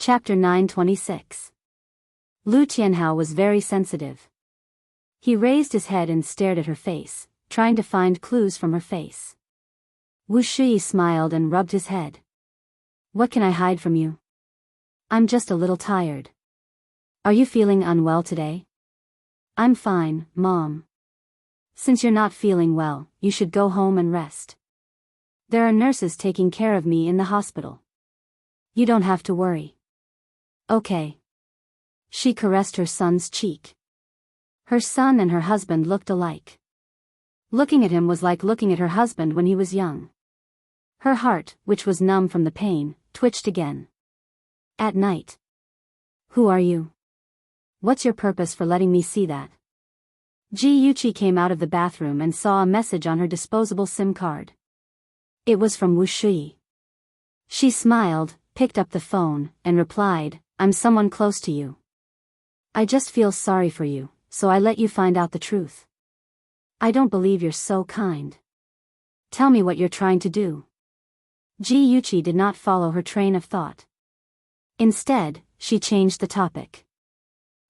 Chapter 926. Lu Tianhao was very sensitive. He raised his head and stared at her face, trying to find clues from her face. Wu Shui smiled and rubbed his head. What can I hide from you? I'm just a little tired. Are you feeling unwell today? I'm fine, Mom. Since you're not feeling well, you should go home and rest. There are nurses taking care of me in the hospital. You don't have to worry. Okay. She caressed her son's cheek. Her son and her husband looked alike. Looking at him was like looking at her husband when he was young. Her heart, which was numb from the pain, twitched again. At night. Who are you? What's your purpose for letting me see that? Ji Yuqi came out of the bathroom and saw a message on her disposable SIM card. It was from Wu Shui. She smiled, picked up the phone, and replied, I'm someone close to you. I just feel sorry for you, so I let you find out the truth. I don't believe you're so kind. Tell me what you're trying to do. Ji Yuqi did not follow her train of thought. Instead, she changed the topic.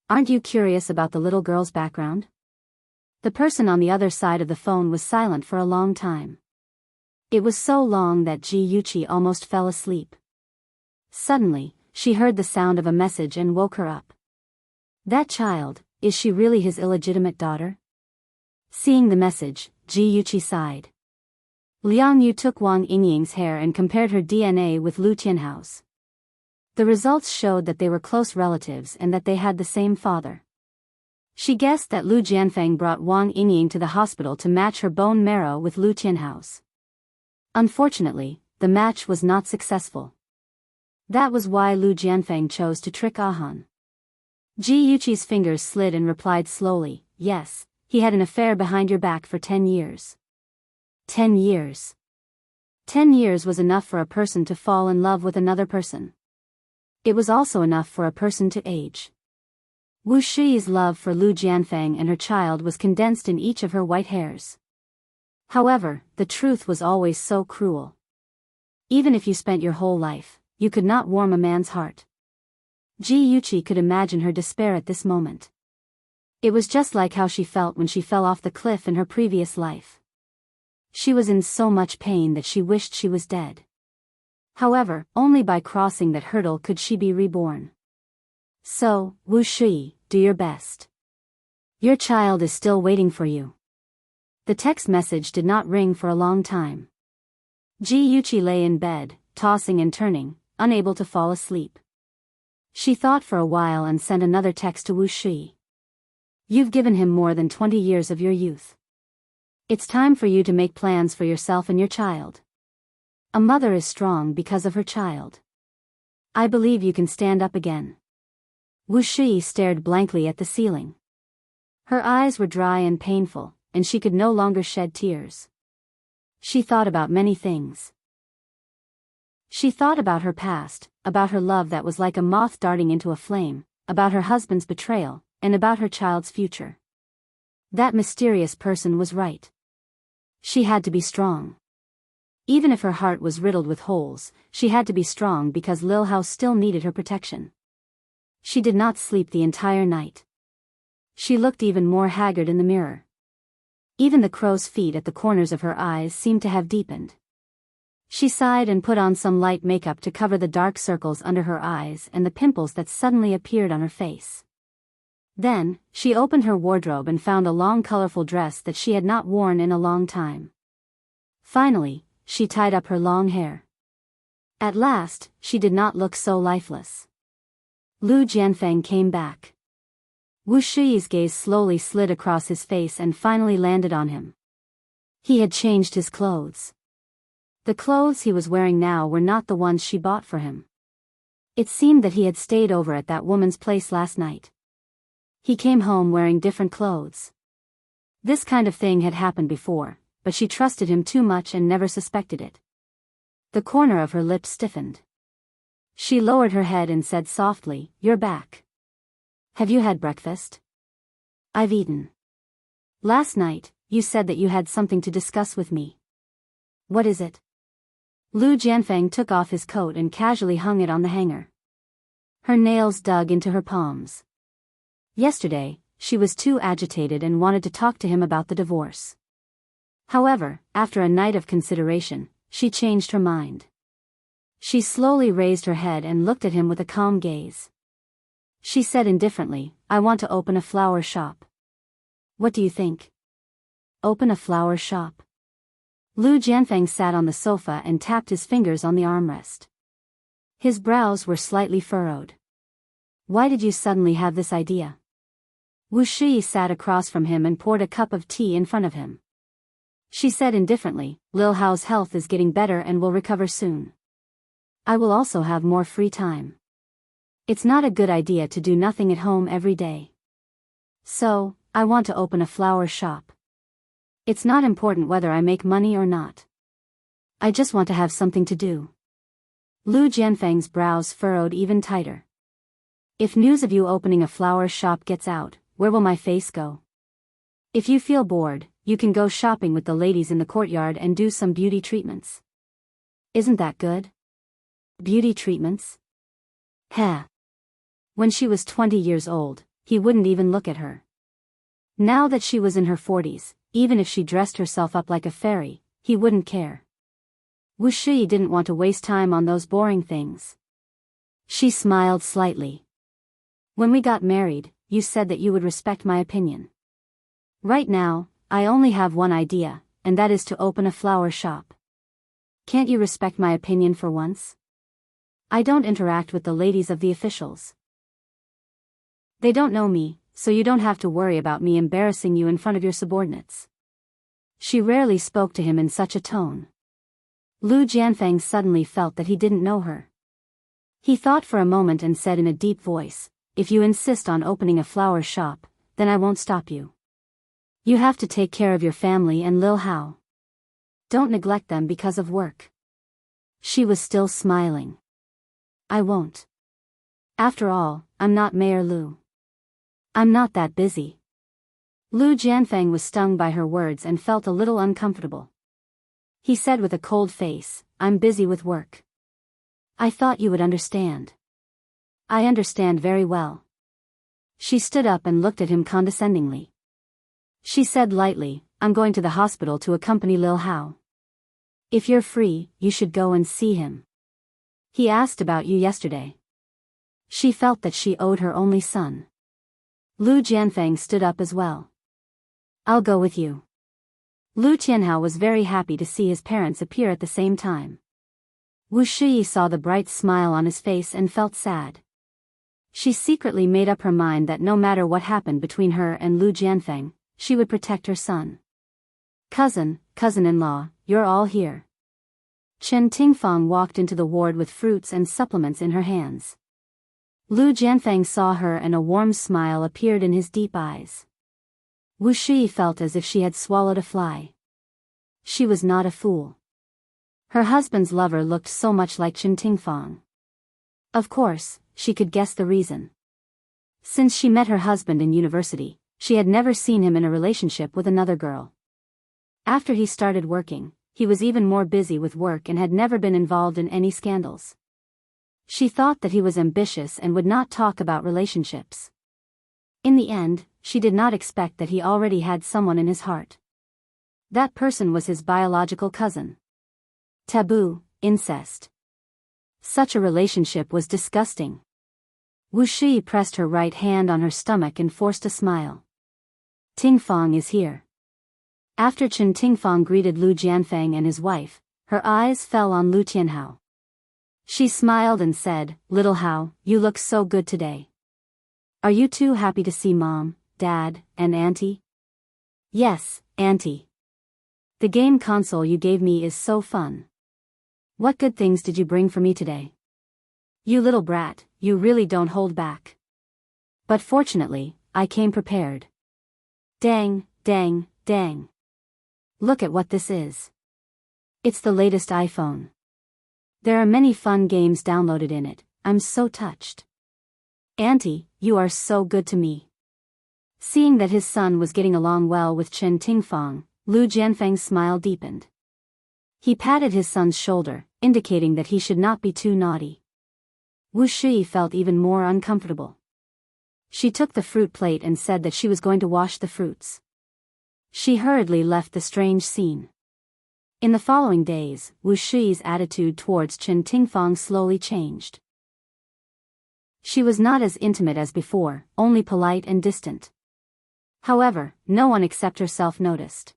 Aren't you curious about the little girl's background? The person on the other side of the phone was silent for a long time. It was so long that Ji Yuqi almost fell asleep. Suddenly, she heard the sound of a message and woke her up. That child, is she really his illegitimate daughter? Seeing the message, Ji Yuqi sighed. Liang Yu took Wang Yingying's hair and compared her DNA with Lu Tianhao's. The results showed that they were close relatives and that they had the same father. She guessed that Lu Jianfeng brought Wang Yingying to the hospital to match her bone marrow with Lu Tianhao's. Unfortunately, the match was not successful. That was why Lu Jianfeng chose to trick Ahan. Ji Yuqi's fingers slid and replied slowly, yes, he had an affair behind your back for 10 years. 10 years. 10 years was enough for a person to fall in love with another person. It was also enough for a person to age. Wu Shui's love for Lu Jianfeng and her child was condensed in each of her white hairs. However, the truth was always so cruel. Even if you spent your whole life, you could not warm a man's heart. Ji Yuqi could imagine her despair at this moment. It was just like how she felt when she fell off the cliff in her previous life. She was in so much pain that she wished she was dead. However, only by crossing that hurdle could she be reborn. So, Wu Shui, do your best. Your child is still waiting for you. The text message did not ring for a long time. Ji Yuqi lay in bed, tossing and turning, unable to fall asleep. She thought for a while and sent another text to Wu Shui. You've given him more than 20 years of your youth. It's time for you to make plans for yourself and your child. A mother is strong because of her child. I believe you can stand up again. Wu Shui stared blankly at the ceiling. Her eyes were dry and painful, and she could no longer shed tears. She thought about many things. She thought about her past, about her love that was like a moth darting into a flame, about her husband's betrayal, and about her child's future. That mysterious person was right. She had to be strong. Even if her heart was riddled with holes, she had to be strong because Lil Hao still needed her protection. She did not sleep the entire night. She looked even more haggard in the mirror. Even the crow's feet at the corners of her eyes seemed to have deepened. She sighed and put on some light makeup to cover the dark circles under her eyes and the pimples that suddenly appeared on her face. Then, she opened her wardrobe and found a long colorful dress that she had not worn in a long time. Finally, she tied up her long hair. At last, she did not look so lifeless. Lu Jianfeng came back. Wu Shui's gaze slowly slid across his face and finally landed on him. He had changed his clothes. The clothes he was wearing now were not the ones she bought for him. It seemed that he had stayed over at that woman's place last night. He came home wearing different clothes. This kind of thing had happened before, but she trusted him too much and never suspected it. The corner of her lips stiffened. She lowered her head and said softly, "You're back. Have you had breakfast?" "I've eaten. Last night, you said that you had something to discuss with me. What is it?" Lu Jianfeng took off his coat and casually hung it on the hanger. Her nails dug into her palms. Yesterday, she was too agitated and wanted to talk to him about the divorce. However, after a night of consideration, she changed her mind. She slowly raised her head and looked at him with a calm gaze. She said indifferently, "I want to open a flower shop." "What do you think?" "Open a flower shop?" Lu Jianfeng sat on the sofa and tapped his fingers on the armrest. His brows were slightly furrowed. "Why did you suddenly have this idea?" Wu Shi sat across from him and poured a cup of tea in front of him. She said indifferently, "Lil Hao's health is getting better and will recover soon. I will also have more free time. It's not a good idea to do nothing at home every day. So, I want to open a flower shop. It's not important whether I make money or not. I just want to have something to do." Lu Jianfeng's brows furrowed even tighter. "If news of you opening a flower shop gets out, where will my face go? If you feel bored, you can go shopping with the ladies in the courtyard and do some beauty treatments. Isn't that good?" "Beauty treatments?" Heh. When she was 20 years old, he wouldn't even look at her. Now that she was in her 40s, even if she dressed herself up like a fairy, he wouldn't care. Wu Shi didn't want to waste time on those boring things. She smiled slightly. "When we got married, you said that you would respect my opinion. Right now, I only have one idea, and that is to open a flower shop. Can't you respect my opinion for once? I don't interact with the ladies of the officials. They don't know me, so you don't have to worry about me embarrassing you in front of your subordinates." She rarely spoke to him in such a tone. Lu Jianfeng suddenly felt that he didn't know her. He thought for a moment and said in a deep voice, "If you insist on opening a flower shop, then I won't stop you. You have to take care of your family and Lil Hao. Don't neglect them because of work." She was still smiling. "I won't. After all, I'm not Mayor Lu. I'm not that busy." Lu Jianfeng was stung by her words and felt a little uncomfortable. He said with a cold face, "I'm busy with work. I thought you would understand." "I understand very well." She stood up and looked at him condescendingly. She said lightly, "I'm going to the hospital to accompany Lil Hao. If you're free, you should go and see him. He asked about you yesterday." She felt that she owed her only son. Lu Jianfeng stood up as well. "I'll go with you." Lu Tianhao was very happy to see his parents appear at the same time. Wu Shi saw the bright smile on his face and felt sad. She secretly made up her mind that no matter what happened between her and Lu Jianfeng, she would protect her son. Cousin-in-law, you're all here." Chen Tingfang walked into the ward with fruits and supplements in her hands. Lu Jianfeng saw her and a warm smile appeared in his deep eyes. Wu Shi felt as if she had swallowed a fly. She was not a fool. Her husband's lover looked so much like Chen Tingfang. Of course, she could guess the reason. Since she met her husband in university, she had never seen him in a relationship with another girl. After he started working, he was even more busy with work and had never been involved in any scandals. She thought that he was ambitious and would not talk about relationships. In the end, she did not expect that he already had someone in his heart. That person was his biological cousin. Taboo, incest. Such a relationship was disgusting. Wu Shi pressed her right hand on her stomach and forced a smile. "Tingfang is here." After Chen Tingfang greeted Lu Jianfeng and his wife, her eyes fell on Lu Tianhao. She smiled and said, "Little Hao, you look so good today. Are you too happy to see Mom, Dad, and Auntie?" "Yes, Auntie. The game console you gave me is so fun. What good things did you bring for me today? You little brat, you really don't hold back." But fortunately, I came prepared. Dang, dang, dang. Look at what this is. It's the latest iPhone. There are many fun games downloaded in it. I'm so touched. Auntie, you are so good to me. Seeing that his son was getting along well with Chen Tingfang, Lu Jianfeng's smile deepened. He patted his son's shoulder, indicating that he should not be too naughty. Wu Shui felt even more uncomfortable. She took the fruit plate and said that she was going to wash the fruits. She hurriedly left the strange scene. In the following days, Wu Shui's attitude towards Chen Tingfang slowly changed. She was not as intimate as before, only polite and distant. However, no one except herself noticed.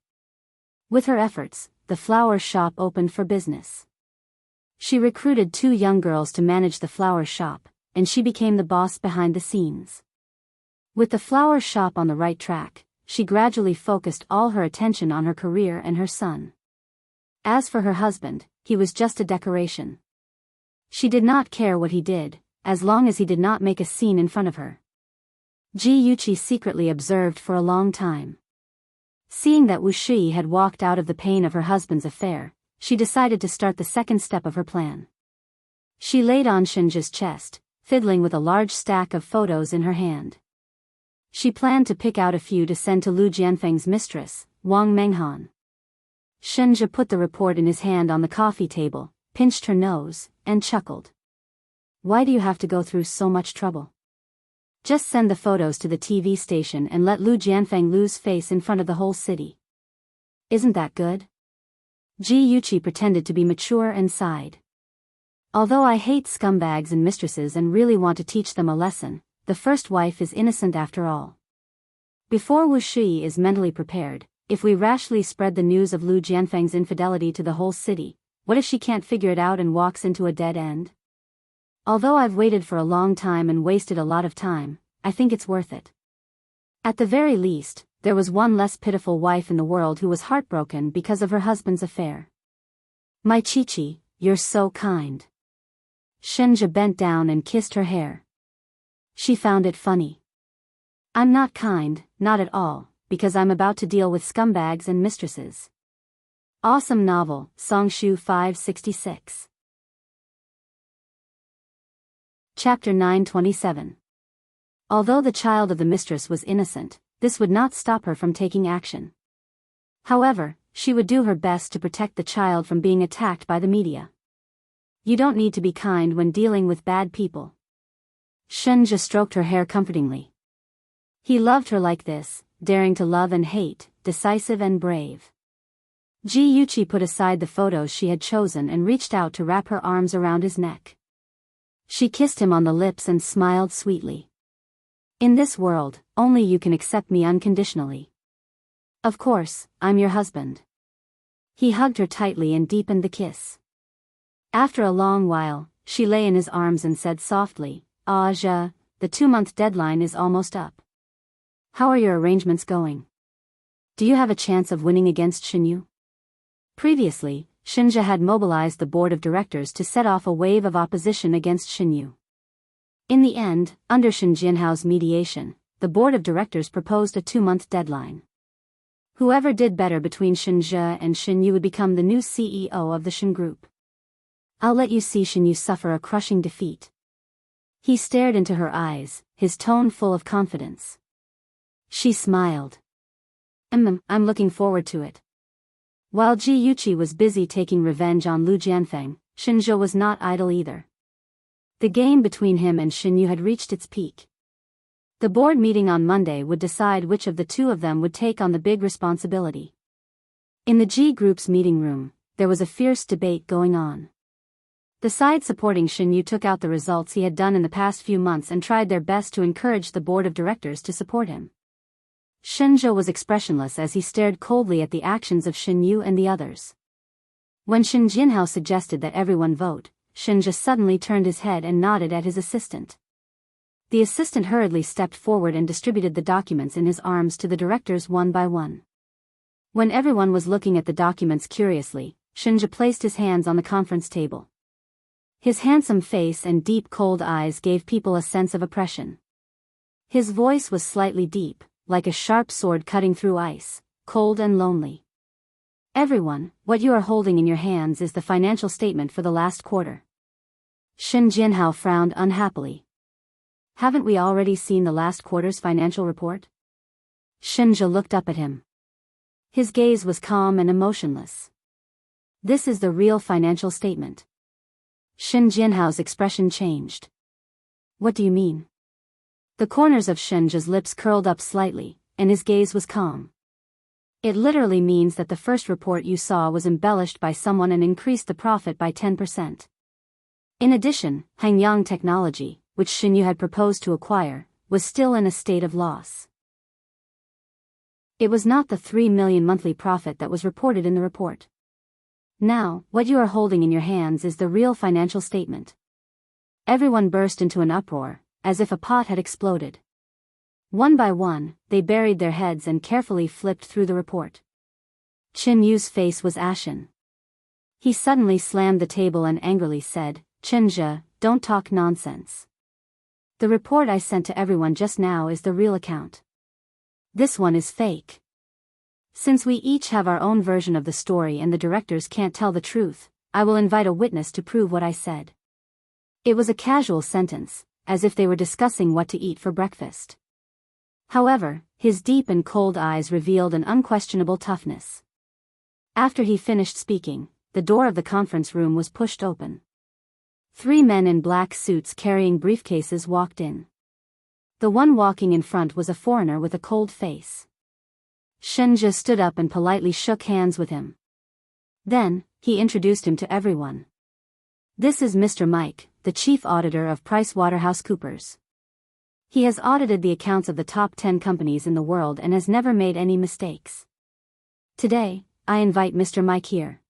With her efforts, the flower shop opened for business. She recruited 2 young girls to manage the flower shop, and she became the boss behind the scenes. With the flower shop on the right track, she gradually focused all her attention on her career and her son. As for her husband, he was just a decoration. She did not care what he did, as long as he did not make a scene in front of her. Ji Yuqi secretly observed for a long time. Seeing that Wu Shui had walked out of the pain of her husband's affair, she decided to start the second step of her plan. She laid on Shenji's chest, fiddling with a large stack of photos in her hand. She planned to pick out a few to send to Lu Jianfeng's mistress, Wang Menghan. Shenji put the report in his hand on the coffee table, pinched her nose, and chuckled. Why do you have to go through so much trouble? Just send the photos to the TV station and let Lu Jianfeng lose face in front of the whole city. Isn't that good? Ji Yuqi pretended to be mature and sighed. Although I hate scumbags and mistresses and really want to teach them a lesson, the first wife is innocent after all. Before Wu Shui is mentally prepared, if we rashly spread the news of Lu Jianfeng's infidelity to the whole city, what if she can't figure it out and walks into a dead end? Although I've waited for a long time and wasted a lot of time, I think it's worth it. At the very least, there was one less pitiful wife in the world who was heartbroken because of her husband's affair. My Chi-Chi, you're so kind. Shenji bent down and kissed her hair. She found it funny. I'm not kind, not at all, because I'm about to deal with scumbags and mistresses. Awesome novel, Songshu 566. Chapter 927. Although the child of the mistress was innocent, this would not stop her from taking action. However, she would do her best to protect the child from being attacked by the media. You don't need to be kind when dealing with bad people. Shenji stroked her hair comfortingly. He loved her like this, daring to love and hate, decisive and brave. Ji Yuqi put aside the photos she had chosen and reached out to wrap her arms around his neck. She kissed him on the lips and smiled sweetly. In this world, only you can accept me unconditionally. Of course, I'm your husband. He hugged her tightly and deepened the kiss. After a long while, she lay in his arms and said softly, Aja, the 2-month deadline is almost up. How are your arrangements going? Do you have a chance of winning against Shinyu? Previously, Shinja had mobilized the board of directors to set off a wave of opposition against Shinyu. In the end, under Shin Jianhao's mediation, the board of directors proposed a 2-month deadline. Whoever did better between Shinja and Shinyu would become the new CEO of the Shin Group. I'll let you see Shinyu suffer a crushing defeat. He stared into her eyes, his tone full of confidence. She smiled. I'm looking forward to it. While Ji Yuqi was busy taking revenge on Lu Jianfeng, Shinja was not idle either. The game between him and Shinyu had reached its peak. The board meeting on Monday would decide which of the two of them would take on the big responsibility. In the G Group's meeting room, there was a fierce debate going on. The side supporting Shinyu took out the results he had done in the past few months and tried their best to encourage the board of directors to support him. Shinja was expressionless as he stared coldly at the actions of Shinyu and the others. When Shin Jinhao suggested that everyone vote, Shinja suddenly turned his head and nodded at his assistant. The assistant hurriedly stepped forward and distributed the documents in his arms to the directors one by one. When everyone was looking at the documents curiously, Shinja placed his hands on the conference table. His handsome face and deep cold eyes gave people a sense of oppression. His voice was slightly deep, like a sharp sword cutting through ice, cold and lonely. Everyone, what you are holding in your hands is the financial statement for the last quarter. Shin Jinhao frowned unhappily. Haven't we already seen the last quarter's financial report? Shinja looked up at him. His gaze was calm and emotionless. This is the real financial statement. Shin Jinhao's expression changed. What do you mean? The corners of Shenja's lips curled up slightly, and his gaze was calm. It literally means that the first report you saw was embellished by someone and increased the profit by 10%. In addition, Hangyang Technology, which Xinyu had proposed to acquire, was still in a state of loss. It was not the 3 million monthly profit that was reported in the report. Now, what you are holding in your hands is the real financial statement. Everyone burst into an uproar, as if a pot had exploded. One by one, they buried their heads and carefully flipped through the report. Qin Yu's face was ashen. He suddenly slammed the table and angrily said, "Qinzhe, don't talk nonsense. The report I sent to everyone just now is the real account. This one is fake. Since we each have our own version of the story and the directors can't tell the truth, I will invite a witness to prove what I said." It was a casual sentence, as if they were discussing what to eat for breakfast. However, his deep and cold eyes revealed an unquestionable toughness. After he finished speaking, the door of the conference room was pushed open. 3 men in black suits carrying briefcases walked in. The one walking in front was a foreigner with a cold face. Shenja stood up and politely shook hands with him. Then, he introduced him to everyone. "This is Mr. Mike, the chief auditor of PricewaterhouseCoopers. He has audited the accounts of the top 10 companies in the world and has never made any mistakes. Today, I invite Mr. Mike here.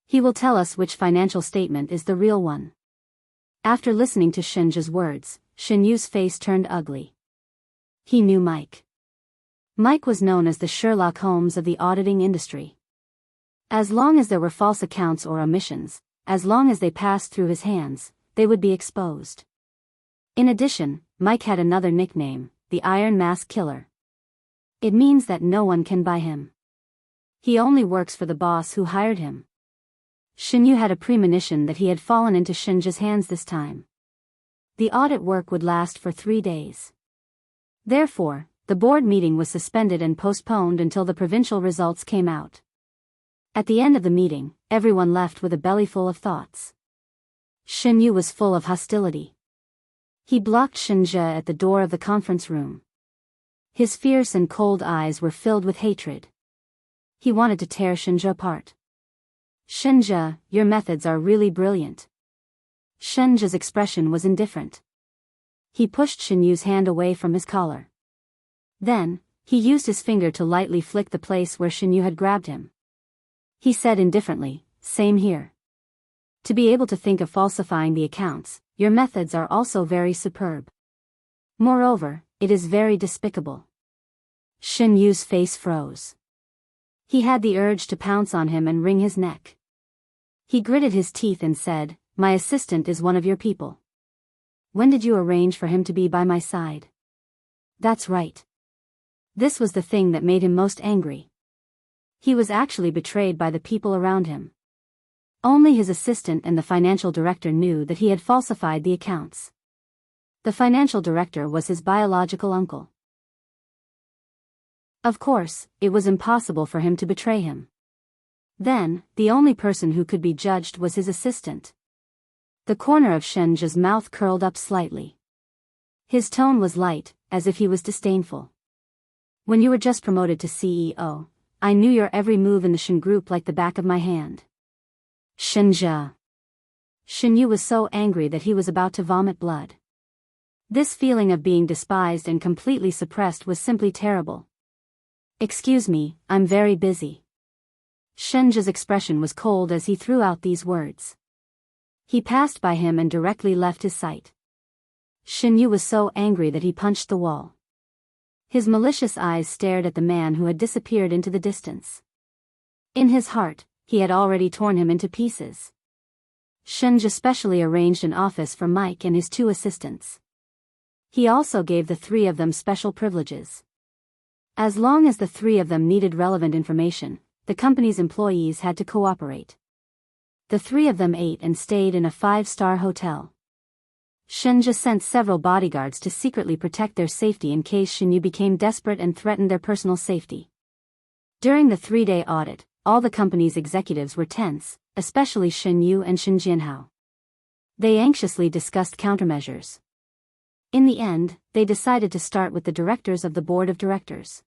He will tell us which financial statement is the real one." After listening to Shenja's words, Xinyu's face turned ugly. He knew Mike. Mike was known as the Sherlock Holmes of the auditing industry. As long as there were false accounts or omissions, as long as they passed through his hands, they would be exposed. In addition, Mike had another nickname, the Iron Mask Killer. It means that no one can buy him. He only works for the boss who hired him. Xinyu had a premonition that he had fallen into Shenja's hands this time. The audit work would last for 3 days. Therefore, the board meeting was suspended and postponed until the provincial results came out. At the end of the meeting, everyone left with a bellyful of thoughts. Xinyu was full of hostility. He blocked Shenja at the door of the conference room. His fierce and cold eyes were filled with hatred. He wanted to tear Shenja apart. "Shenja, your methods are really brilliant." Shenja's expression was indifferent. He pushed Xinyu's hand away from his collar. Then, he used his finger to lightly flick the place where Xinyu had grabbed him. He said indifferently, "Same here. To be able to think of falsifying the accounts, your methods are also very superb. Moreover, it is very despicable." Xinyu's face froze. He had the urge to pounce on him and wring his neck. He gritted his teeth and said, "My assistant is one of your people. When did you arrange for him to be by my side?" That's right. This was the thing that made him most angry. He was actually betrayed by the people around him. Only his assistant and the financial director knew that he had falsified the accounts. The financial director was his biological uncle. Of course, it was impossible for him to betray him. Then, the only person who could be judged was his assistant. The corner of Shenja's mouth curled up slightly. His tone was light, as if he was disdainful. "When you were just promoted to CEO, I knew your every move in the Shen group like the back of my hand." Shenja. Xinyu was so angry that he was about to vomit blood. This feeling of being despised and completely suppressed was simply terrible. "Excuse me, I'm very busy." Shenja's expression was cold as he threw out these words. He passed by him and directly left his sight. Xinyu was so angry that he punched the wall. His malicious eyes stared at the man who had disappeared into the distance. In his heart, he had already torn him into pieces. Shenja specially arranged an office for Mike and his 2 assistants. He also gave the 3 of them special privileges. As long as the 3 of them needed relevant information, the company's employees had to cooperate. The 3 of them ate and stayed in a 5-star hotel. Shenja sent several bodyguards to secretly protect their safety in case Xinyu became desperate and threatened their personal safety. During the 3-day audit, all the company's executives were tense, especially Xinyu and Xin Jianhao. They anxiously discussed countermeasures. In the end, they decided to start with the directors of the board of directors.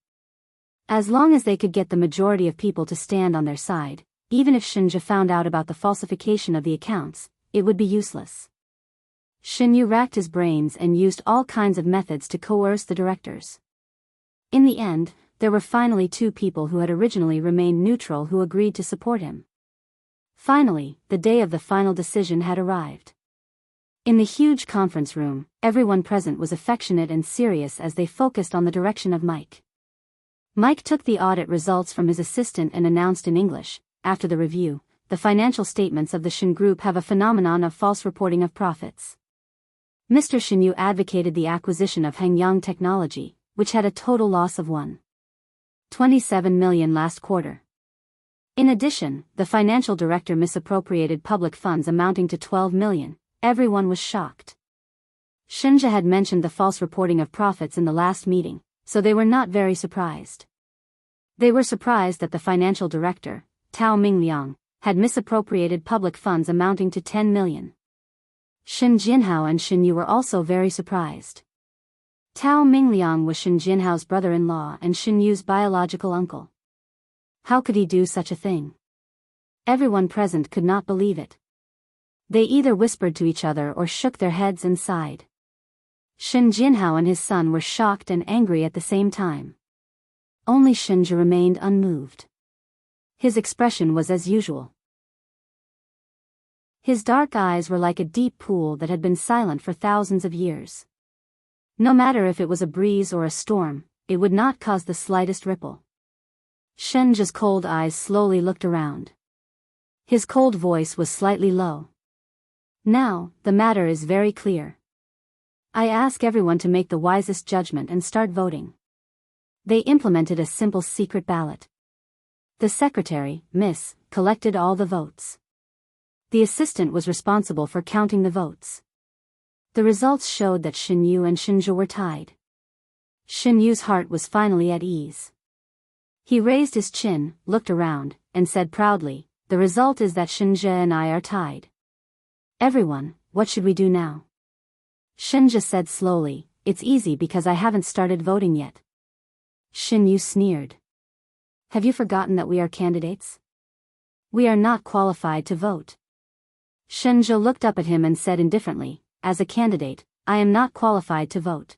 As long as they could get the majority of people to stand on their side, even if Shinja found out about the falsification of the accounts, it would be useless. Shinju racked his brains and used all kinds of methods to coerce the directors. In the end, there were finally 2 people who had originally remained neutral who agreed to support him. Finally, the day of the final decision had arrived. In the huge conference room, everyone present was affectionate and serious as they focused on the direction of Mike. Mike took the audit results from his assistant and announced in English, after the review, the financial statements of the Shin Group have a phenomenon of false reporting of profits. Mr. Shinyu advocated the acquisition of Hengyang Technology, which had a total loss of 1.27 million last quarter. In addition, the financial director misappropriated public funds amounting to 12 million. Everyone was shocked. Shinja had mentioned the false reporting of profits in the last meeting, so they were not very surprised. They were surprised that the financial director, Tao Mingliang, had misappropriated public funds amounting to 10 million. Shin Jinhao and Shin Yu were also very surprised. Tao Mingliang was Shin Jinhao's brother-in-law and Shin Yu's biological uncle. How could he do such a thing? Everyone present could not believe it. They either whispered to each other or shook their heads and sighed. Shin Jinhao and his son were shocked and angry at the same time. Only Shinja remained unmoved. His expression was as usual. His dark eyes were like a deep pool that had been silent for thousands of years. No matter if it was a breeze or a storm, it would not cause the slightest ripple. Shinja's cold eyes slowly looked around. His cold voice was slightly low. Now, the matter is very clear. I ask everyone to make the wisest judgment and start voting. They implemented a simple secret ballot. The secretary, Miss, collected all the votes. The assistant was responsible for counting the votes. The results showed that Shinyu and Shinja were tied. Shinyu's heart was finally at ease. He raised his chin, looked around, and said proudly, "The result is that Shinja and I are tied. Everyone, what should we do now?" Shinja said slowly, "It's easy because I haven't started voting yet." Shinyu sneered. "Have you forgotten that we are candidates? We are not qualified to vote." Shinja looked up at him and said indifferently, "As a candidate, I am not qualified to vote.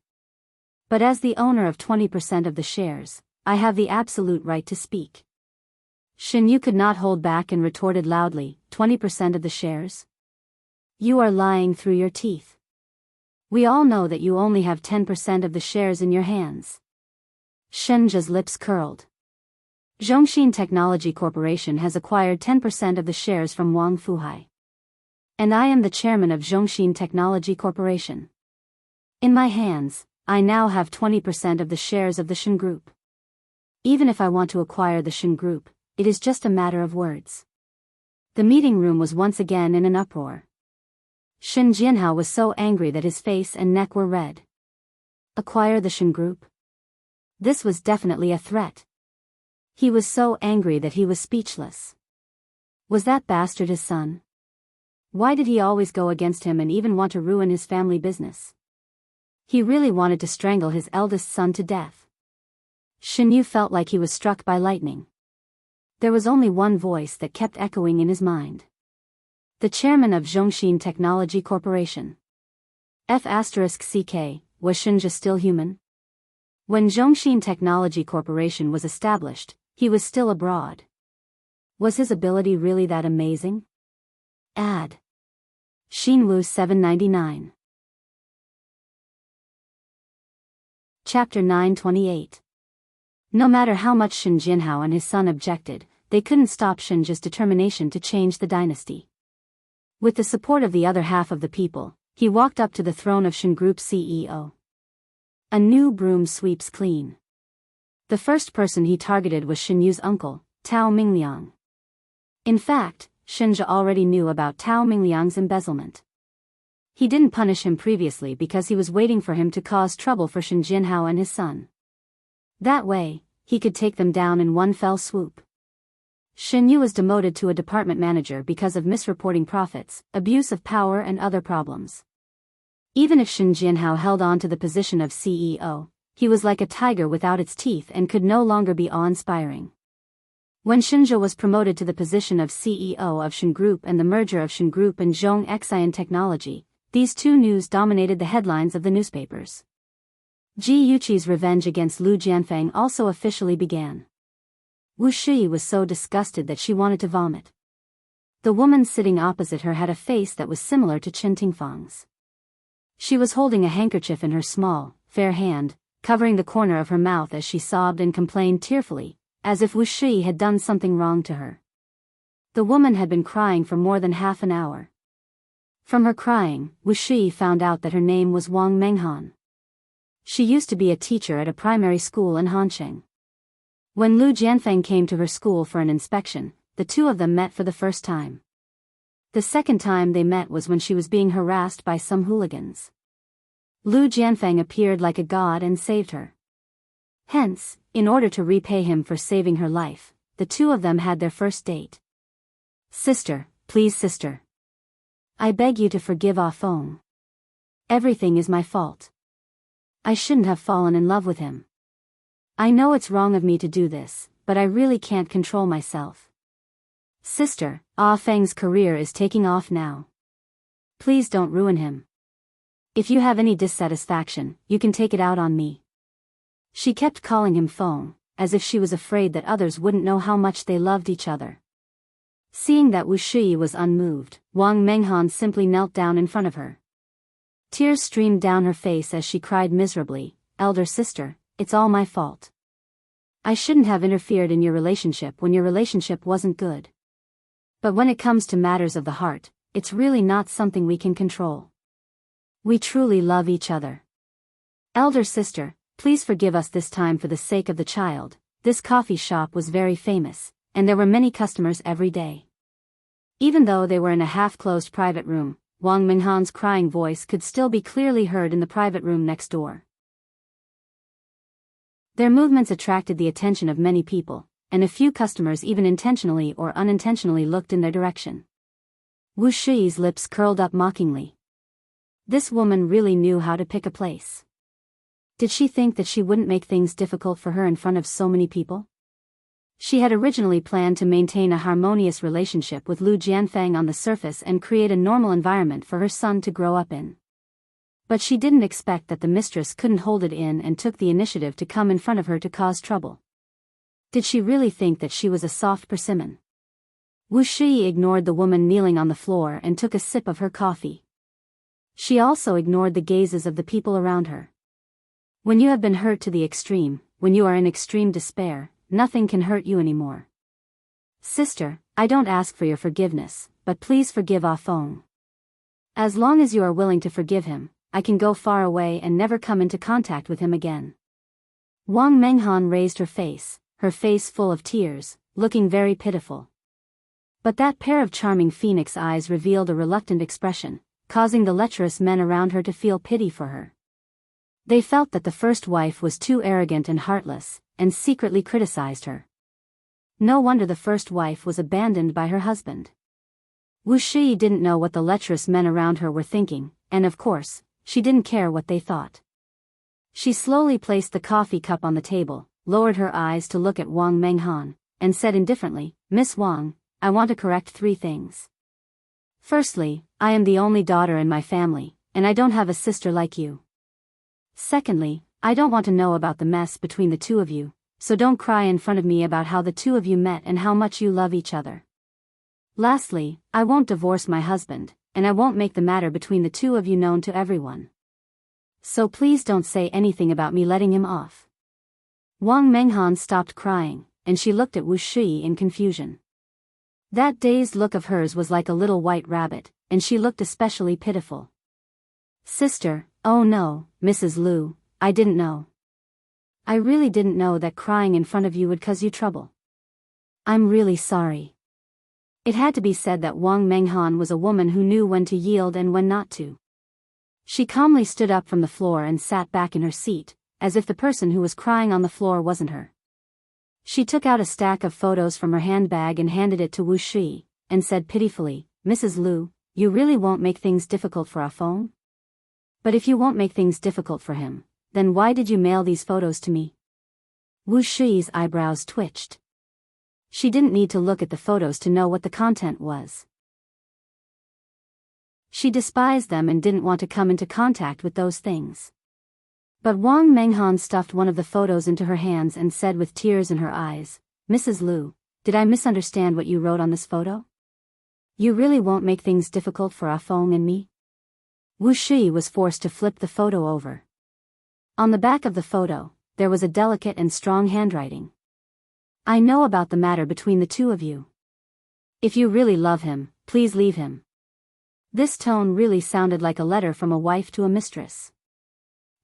But as the owner of 20% of the shares, I have the absolute right to speak." Shinyu could not hold back and retorted loudly, 20% of the shares? You are lying through your teeth. We all know that you only have 10% of the shares in your hands. Shinja's lips curled. Zhongxin Technology Corporation has acquired 10% of the shares from Wang Fuhai. And I am the chairman of Zhongxin Technology Corporation. In my hands, I now have 20% of the shares of the Shin Group. Even if I want to acquire the Shin Group, it is just a matter of words. The meeting room was once again in an uproar. Shin Jinhao was so angry that his face and neck were red. Acquire the Shin Group? This was definitely a threat. He was so angry that he was speechless. Was that bastard his son? Why did he always go against him and even want to ruin his family business? He really wanted to strangle his eldest son to death. Shinyu felt like he was struck by lightning. There was only one voice that kept echoing in his mind. The chairman of Zhongxin Technology Corporation. F***CK, was Shinja still human? When Zhongxin Technology Corporation was established, he was still abroad. Was his ability really that amazing? Ad. Shinwu 799. Chapter 928. No matter how much Shin Jinhao and his son objected, they couldn't stop Shinja's determination to change the dynasty. With the support of the other half of the people, he walked up to the throne of Shin Group CEO. A new broom sweeps clean. The first person he targeted was Shinyu's uncle, Tao Mingliang. In fact, Shinja already knew about Tao Mingliang's embezzlement. He didn't punish him previously because he was waiting for him to cause trouble for Shin Jinhao and his son. That way, he could take them down in one fell swoop. Shinyu was demoted to a department manager because of misreporting profits, abuse of power and other problems. Even if Shen Jianhao held on to the position of CEO, he was like a tiger without its teeth and could no longer be awe-inspiring. When Shenja was promoted to the position of CEO of Shen Group and the merger of Shen Group and Zhong Xian Technology, these two news dominated the headlines of the newspapers. Ji Yuqi's revenge against Lu Jianfeng also officially began. Wu Shi was so disgusted that she wanted to vomit. The woman sitting opposite her had a face that was similar to Chen Tingfang's. She was holding a handkerchief in her small, fair hand, covering the corner of her mouth as she sobbed and complained tearfully, as if Wu Shi had done something wrong to her. The woman had been crying for more than half an hour. From her crying, Wu Shi found out that her name was Wang Menghan. She used to be a teacher at a primary school in Hansheng. When Lu Jianfeng came to her school for an inspection, the two of them met for the first time. The second time they met was when she was being harassed by some hooligans. Lu Jianfeng appeared like a god and saved her. Hence, in order to repay him for saving her life, the two of them had their first date. Sister, please sister. I beg you to forgive Ah Feng. Everything is my fault. I shouldn't have fallen in love with him. I know it's wrong of me to do this, but I really can't control myself. Sister, Ah Feng's career is taking off now. Please don't ruin him. If you have any dissatisfaction, you can take it out on me. She kept calling him Feng, as if she was afraid that others wouldn't know how much they loved each other. Seeing that Wu Shi was unmoved, Wang Menghan simply knelt down in front of her. Tears streamed down her face as she cried miserably, "Elder sister, it's all my fault. I shouldn't have interfered in your relationship when your relationship wasn't good. But when it comes to matters of the heart, it's really not something we can control. We truly love each other. Elder sister, please forgive us this time for the sake of the child." This coffee shop was very famous, and there were many customers every day. Even though they were in a half-closed private room, Wang Menghan's crying voice could still be clearly heard in the private room next door. Their movements attracted the attention of many people, and a few customers even intentionally or unintentionally looked in their direction. Wu Shi's lips curled up mockingly. This woman really knew how to pick a place. Did she think that she wouldn't make things difficult for her in front of so many people? She had originally planned to maintain a harmonious relationship with Lu Jianfeng on the surface and create a normal environment for her son to grow up in. But she didn't expect that the mistress couldn't hold it in and took the initiative to come in front of her to cause trouble. Did she really think that she was a soft persimmon? Wu Shi ignored the woman kneeling on the floor and took a sip of her coffee. She also ignored the gazes of the people around her. When you have been hurt to the extreme, when you are in extreme despair, nothing can hurt you anymore. Sister, I don't ask for your forgiveness, but please forgive Ah Feng. As long as you are willing to forgive him, I can go far away and never come into contact with him again. Wang Menghan raised her face full of tears, looking very pitiful. But that pair of charming phoenix eyes revealed a reluctant expression, causing the lecherous men around her to feel pity for her. They felt that the first wife was too arrogant and heartless, and secretly criticized her. No wonder the first wife was abandoned by her husband. Wu Shi didn't know what the lecherous men around her were thinking, and of course, she didn't care what they thought. She slowly placed the coffee cup on the table, lowered her eyes to look at Wang Menghan, and said indifferently, "Miss Wang, I want to correct 3 things. Firstly, I am the only daughter in my family, and I don't have a sister like you. Secondly, I don't want to know about the mess between the two of you, so don't cry in front of me about how the two of you met and how much you love each other. Lastly, I won't divorce my husband, and I won't make the matter between the two of you known to everyone. So please don't say anything about me letting him off." Wang Menghan stopped crying, and she looked at Wu Shi in confusion. That dazed look of hers was like a little white rabbit, and she looked especially pitiful. "Sister, oh no, Mrs. Lu, I didn't know. I really didn't know that crying in front of you would cause you trouble. I'm really sorry." It had to be said that Wang Menghan was a woman who knew when to yield and when not to. She calmly stood up from the floor and sat back in her seat, as if the person who was crying on the floor wasn't her. She took out a stack of photos from her handbag and handed it to Wu Shi, and said pitifully, "Mrs. Lu, you really won't make things difficult for Ah Feng? But if you won't make things difficult for him, then why did you mail these photos to me? Wu Shi's eyebrows twitched. She didn't need to look at the photos to know what the content was. She despised them and didn't want to come into contact with those things. But Wang Menghan stuffed one of the photos into her hands and said with tears in her eyes, "Mrs. Liu, did I misunderstand what you wrote on this photo? You really won't make things difficult for Ah Feng and me?" Wu Shi was forced to flip the photo over. On the back of the photo, there was a delicate and strong handwriting. "I know about the matter between the two of you. If you really love him, please leave him." This tone really sounded like a letter from a wife to a mistress.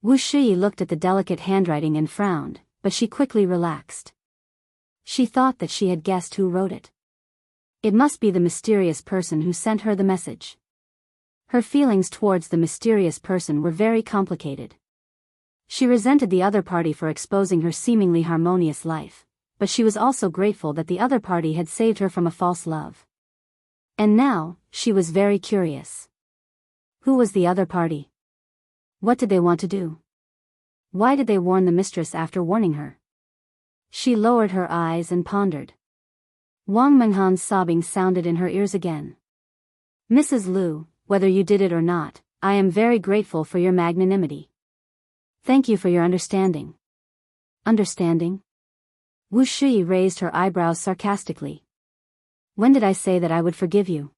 Wu Shi looked at the delicate handwriting and frowned, but she quickly relaxed. She thought that she had guessed who wrote it. It must be the mysterious person who sent her the message. Her feelings towards the mysterious person were very complicated. She resented the other party for exposing her seemingly harmonious life, but she was also grateful that the other party had saved her from a false love. And now, she was very curious. Who was the other party? What did they want to do? Why did they warn the mistress after warning her? She lowered her eyes and pondered. Wang Menghan's sobbing sounded in her ears again. "Mrs. Liu, whether you did it or not, I am very grateful for your magnanimity. Thank you for your understanding." Understanding? Wu Shi raised her eyebrows sarcastically. "When did I say that I would forgive you?"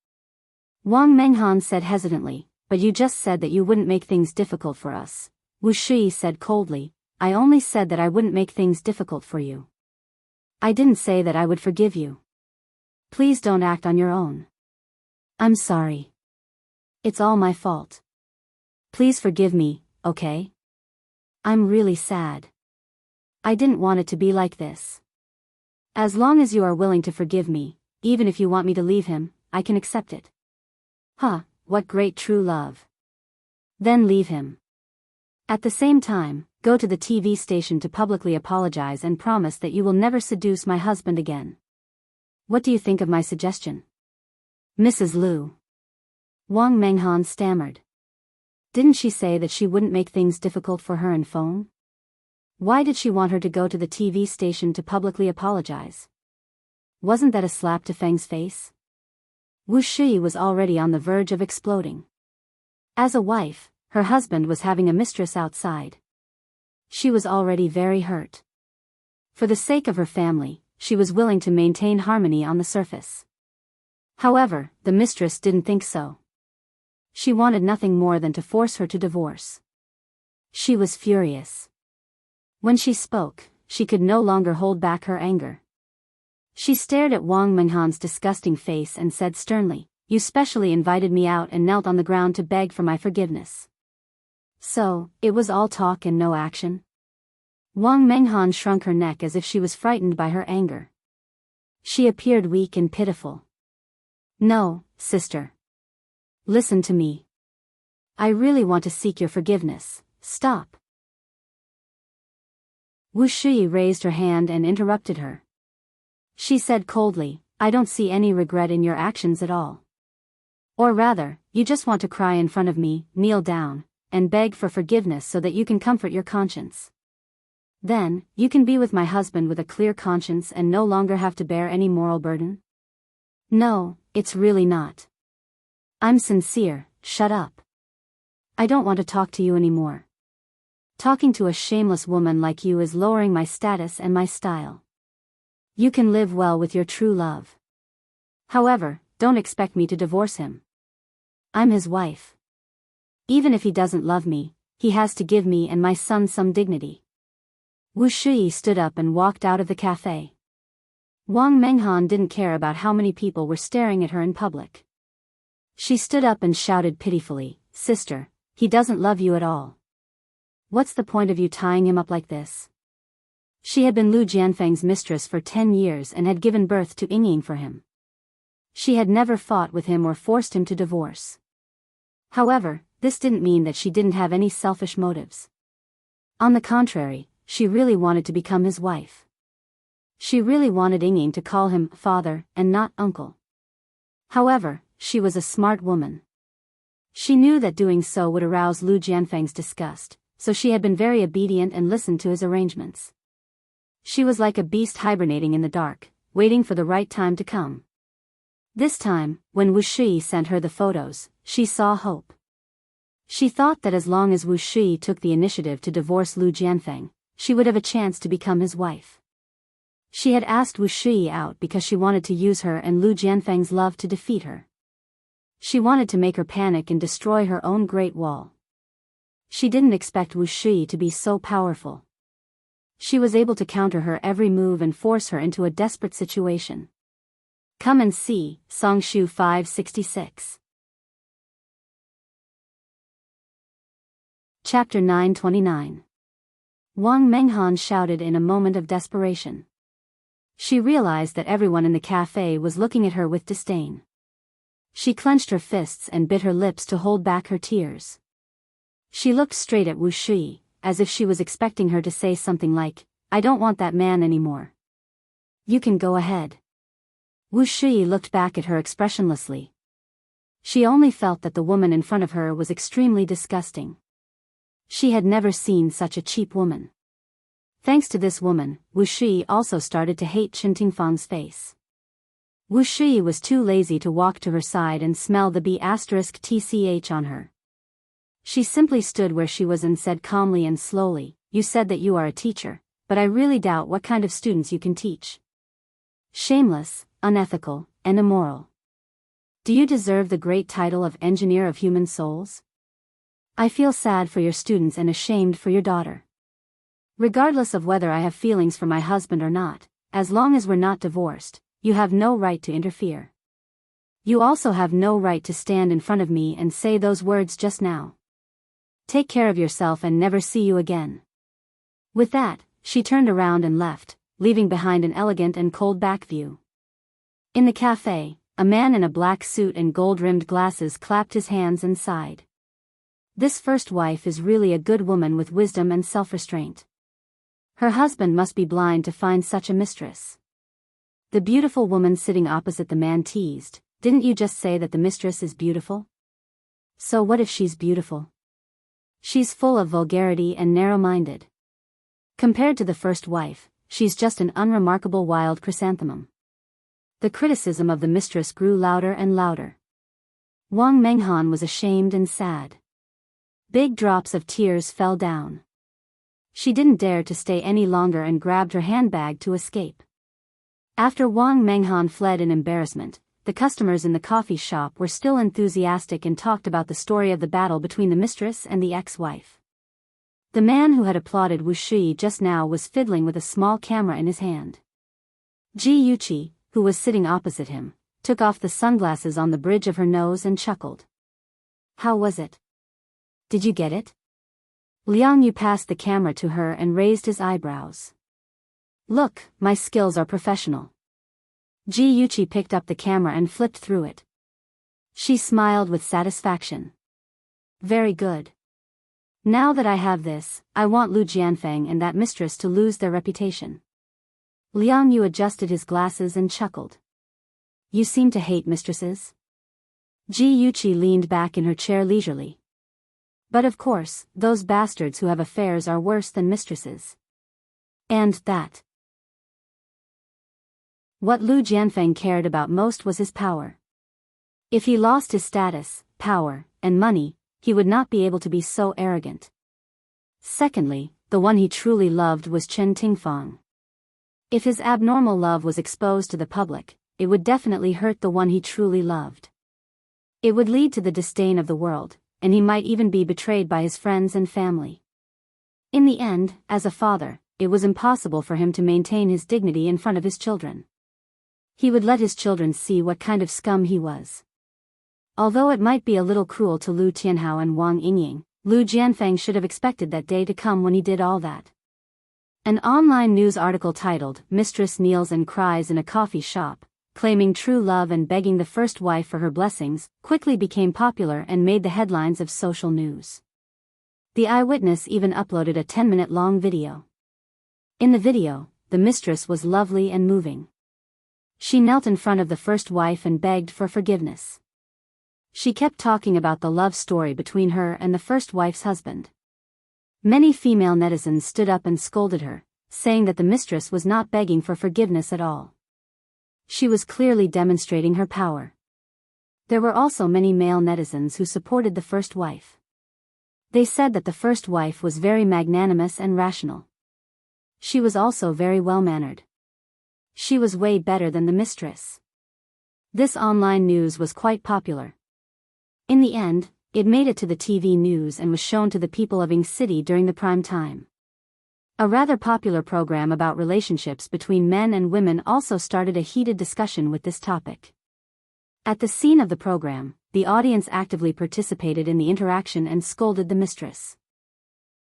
Wang Menghan said hesitantly, "But you just said that you wouldn't make things difficult for us." Wu Shi said coldly, "I only said that I wouldn't make things difficult for you. I didn't say that I would forgive you. Please don't act on your own. I'm sorry. It's all my fault. Please forgive me, okay? I'm really sad. I didn't want it to be like this. As long as you are willing to forgive me, even if you want me to leave him, I can accept it." "Huh, what great true love. Then leave him. At the same time, go to the TV station to publicly apologize and promise that you will never seduce my husband again. What do you think of my suggestion?" "Mrs. Liu." Wang Menghan stammered. Didn't she say that she wouldn't make things difficult for her and Feng? Why did she want her to go to the TV station to publicly apologize? Wasn't that a slap to Feng's face? Wu Shi was already on the verge of exploding. As a wife, her husband was having a mistress outside. She was already very hurt. For the sake of her family, she was willing to maintain harmony on the surface. However, the mistress didn't think so. She wanted nothing more than to force her to divorce. She was furious. When she spoke, she could no longer hold back her anger. She stared at Wang Menghan's disgusting face and said sternly, "You specially invited me out and knelt on the ground to beg for my forgiveness. So, it was all talk and no action?" Wang Menghan shrunk her neck as if she was frightened by her anger. She appeared weak and pitiful. "No, sister. Listen to me. I really want to seek your forgiveness. Stop." Wu Shi raised her hand and interrupted her. She said coldly, "I don't see any regret in your actions at all. Or rather, you just want to cry in front of me, kneel down, and beg for forgiveness so that you can comfort your conscience. Then, you can be with my husband with a clear conscience and no longer have to bear any moral burden? No, it's really not. I'm sincere, shut up. I don't want to talk to you anymore. Talking to a shameless woman like you is lowering my status and my style. You can live well with your true love. However, don't expect me to divorce him. I'm his wife. Even if he doesn't love me, he has to give me and my son some dignity." Wu Shi stood up and walked out of the cafe. Wang Menghan didn't care about how many people were staring at her in public. She stood up and shouted pitifully, "Sister, he doesn't love you at all. What's the point of you tying him up like this?" She had been Lu Jianfeng's mistress for 10 years and had given birth to Yingying for him. She had never fought with him or forced him to divorce. However, this didn't mean that she didn't have any selfish motives. On the contrary, she really wanted to become his wife. She really wanted Yingying to call him father and not uncle. However, she was a smart woman. She knew that doing so would arouse Lu Jianfeng's disgust, so she had been very obedient and listened to his arrangements. She was like a beast hibernating in the dark, waiting for the right time to come. This time, when Wu Shi sent her the photos, she saw hope. She thought that as long as Wu Shi took the initiative to divorce Lu Jianfeng, she would have a chance to become his wife. She had asked Wu Shi out because she wanted to use her and Lu Jianfeng's love to defeat her. She wanted to make her panic and destroy her own Great Wall. She didn't expect Wu Shi to be so powerful. She was able to counter her every move and force her into a desperate situation. Come and see, Songshu 566. Chapter 929. Wang Menghan shouted in a moment of desperation. She realized that everyone in the cafe was looking at her with disdain. She clenched her fists and bit her lips to hold back her tears. She looked straight at Wu Shi, as if she was expecting her to say something like, "I don't want that man anymore. You can go ahead." Wu Shi looked back at her expressionlessly. She only felt that the woman in front of her was extremely disgusting. She had never seen such a cheap woman. Thanks to this woman, Wu Shi also started to hate Chen Tingfang's face. Wu Shi was too lazy to walk to her side and smell the B***tch on her. She simply stood where she was and said calmly and slowly, "You said that you are a teacher, but I really doubt what kind of students you can teach. Shameless, unethical, and immoral. Do you deserve the great title of engineer of human souls? I feel sad for your students and ashamed for your daughter. Regardless of whether I have feelings for my husband or not, as long as we're not divorced, you have no right to interfere. You also have no right to stand in front of me and say those words just now. Take care of yourself and never see you again." With that, she turned around and left, leaving behind an elegant and cold back view. In the cafe, a man in a black suit and gold-rimmed glasses clapped his hands and sighed. This first wife is really a good woman with wisdom and self-restraint. Her husband must be blind to find such a mistress. The beautiful woman sitting opposite the man teased, "Didn't you just say that the mistress is beautiful? So what if she's beautiful? She's full of vulgarity and narrow-minded. Compared to the first wife, she's just an unremarkable wild chrysanthemum." The criticism of the mistress grew louder and louder. Wang Menghan was ashamed and sad. Big drops of tears fell down. She didn't dare to stay any longer and grabbed her handbag to escape. After Wang Menghan fled in embarrassment, the customers in the coffee shop were still enthusiastic and talked about the story of the battle between the mistress and the ex-wife. The man who had applauded Wu Shi just now was fiddling with a small camera in his hand. Ji Yuqi, who was sitting opposite him, took off the sunglasses on the bridge of her nose and chuckled. "How was it? Did you get it?" Liang Yu passed the camera to her and raised his eyebrows. "Look, my skills are professional." Ji Yuqi picked up the camera and flipped through it. She smiled with satisfaction. "Very good. Now that I have this, I want Lu Jianfeng and that mistress to lose their reputation." Liang Yu adjusted his glasses and chuckled. "You seem to hate mistresses." Ji Yuqi leaned back in her chair leisurely. "But of course, those bastards who have affairs are worse than mistresses. And that." What Lu Jianfeng cared about most was his power. If he lost his status, power, and money, he would not be able to be so arrogant. Secondly, the one he truly loved was Chen Tingfang. If his abnormal love was exposed to the public, it would definitely hurt the one he truly loved. It would lead to the disdain of the world, and he might even be betrayed by his friends and family. In the end, as a father, it was impossible for him to maintain his dignity in front of his children. He would let his children see what kind of scum he was. Although it might be a little cruel to Lu Tianhao and Wang Yingying, Lu Jianfeng should have expected that day to come when he did all that. An online news article titled, "Mistress Kneels and Cries in a Coffee Shop, Claiming True Love and Begging the First Wife for Her Blessings," quickly became popular and made the headlines of social news. The Eyewitness even uploaded a 10-minute-long video. In the video, the mistress was lovely and moving. She knelt in front of the first wife and begged for forgiveness. She kept talking about the love story between her and the first wife's husband. Many female netizens stood up and scolded her, saying that the mistress was not begging for forgiveness at all. She was clearly demonstrating her power. There were also many male netizens who supported the first wife. They said that the first wife was very magnanimous and rational. She was also very well-mannered. She was way better than the mistress. This online news was quite popular. In the end, it made it to the TV news and was shown to the people of Ing City during the prime time. A rather popular program about relationships between men and women also started a heated discussion with this topic. At the scene of the program, the audience actively participated in the interaction and scolded the mistress.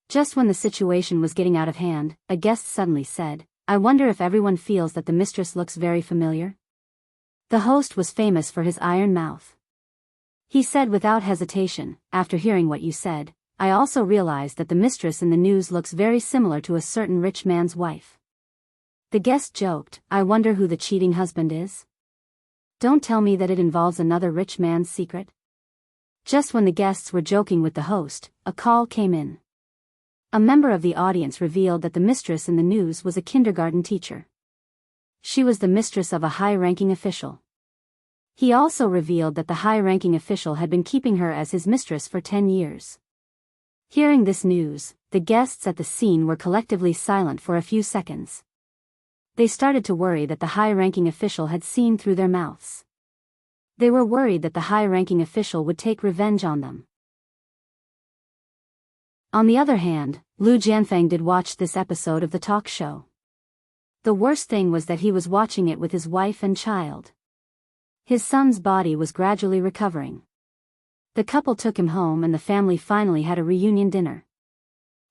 Just when the situation was getting out of hand, a guest suddenly said, "I wonder if everyone feels that the mistress looks very familiar?" The host was famous for his iron mouth. He said without hesitation, "After hearing what you said, I also realized that the mistress in the news looks very similar to a certain rich man's wife." The guest joked, "I wonder who the cheating husband is? Don't tell me that it involves another rich man's secret." Just when the guests were joking with the host, a call came in. A member of the audience revealed that the mistress in the news was a kindergarten teacher. She was the mistress of a high-ranking official. He also revealed that the high-ranking official had been keeping her as his mistress for 10 years. Hearing this news, the guests at the scene were collectively silent for a few seconds. They started to worry that the high-ranking official had seen through their mouths. They were worried that the high-ranking official would take revenge on them. On the other hand, Lu Jianfeng did watch this episode of the talk show. The worst thing was that he was watching it with his wife and child. His son's body was gradually recovering. The couple took him home and the family finally had a reunion dinner.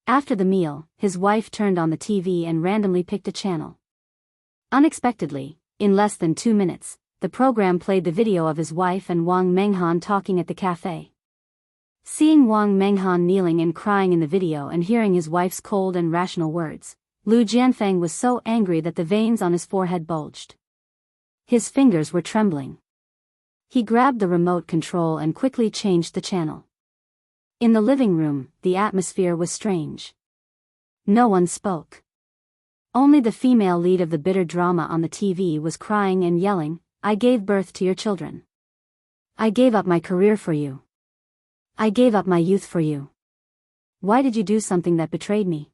After the meal, his wife turned on the TV and randomly picked a channel. Unexpectedly, in less than 2 minutes, the program played the video of his wife and Wang Menghan talking at the cafe. Seeing Wang Menghan kneeling and crying in the video and hearing his wife's cold and rational words, Lu Jianfeng was so angry that the veins on his forehead bulged. His fingers were trembling. He grabbed the remote control and quickly changed the channel. In the living room, the atmosphere was strange. No one spoke. Only the female lead of the bitter drama on the TV was crying and yelling, "I gave birth to your children. I gave up my career for you. I gave up my youth for you. Why did you do something that betrayed me?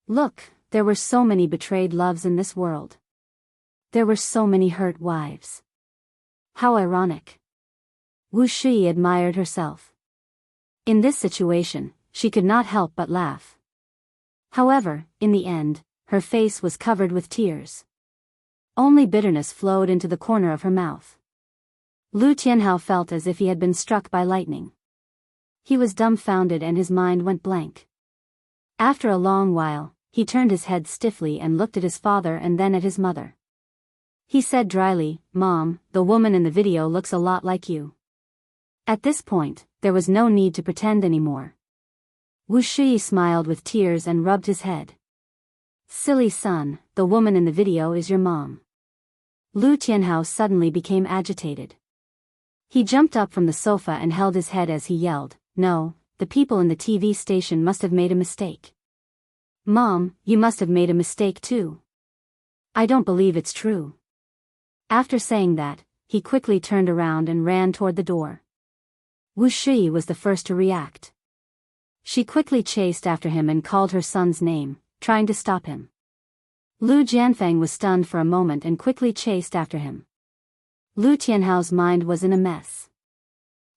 Look, there were so many betrayed loves in this world. There were so many hurt wives. How ironic." Wu Shi admired herself. In this situation, she could not help but laugh. However, in the end, her face was covered with tears. Only bitterness flowed into the corner of her mouth. Lu Tianhao felt as if he had been struck by lightning. He was dumbfounded and his mind went blank. After a long while, he turned his head stiffly and looked at his father and then at his mother. He said dryly, "Mom, the woman in the video looks a lot like you." At this point, there was no need to pretend anymore. Wu Shi smiled with tears and rubbed his head. "Silly son, the woman in the video is your mom." Lu Tianhao suddenly became agitated. He jumped up from the sofa and held his head as he yelled, "No, the people in the TV station must have made a mistake. Mom, you must have made a mistake too. I don't believe it's true." After saying that, he quickly turned around and ran toward the door. Wu Shi was the first to react. She quickly chased after him and called her son's name, trying to stop him. Lu Jianfeng was stunned for a moment and quickly chased after him. Lu Tianhao's mind was in a mess.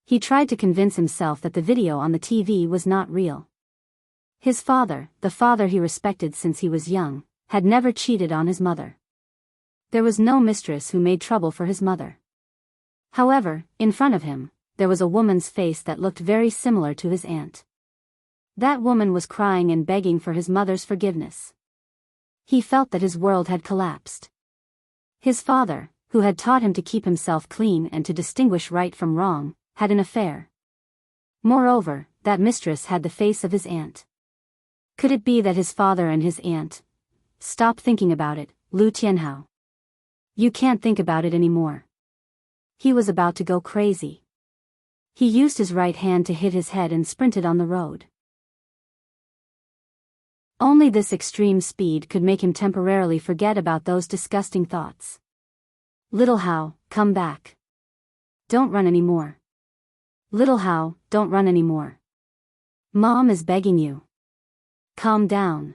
He tried to convince himself that the video on the TV was not real. His father, the father he respected since he was young, had never cheated on his mother. There was no mistress who made trouble for his mother. However, in front of him, there was a woman's face that looked very similar to his aunt. That woman was crying and begging for his mother's forgiveness. He felt that his world had collapsed. His father, who had taught him to keep himself clean and to distinguish right from wrong, had an affair. Moreover, that mistress had the face of his aunt. Could it be that his father and his aunt? Stop thinking about it, Lu Tianhao. You can't think about it anymore. He was about to go crazy. He used his right hand to hit his head and sprinted on the road. Only this extreme speed could make him temporarily forget about those disgusting thoughts. Little Hao, come back. Don't run anymore. Little Hao, don't run anymore. Mom is begging you. Calm down.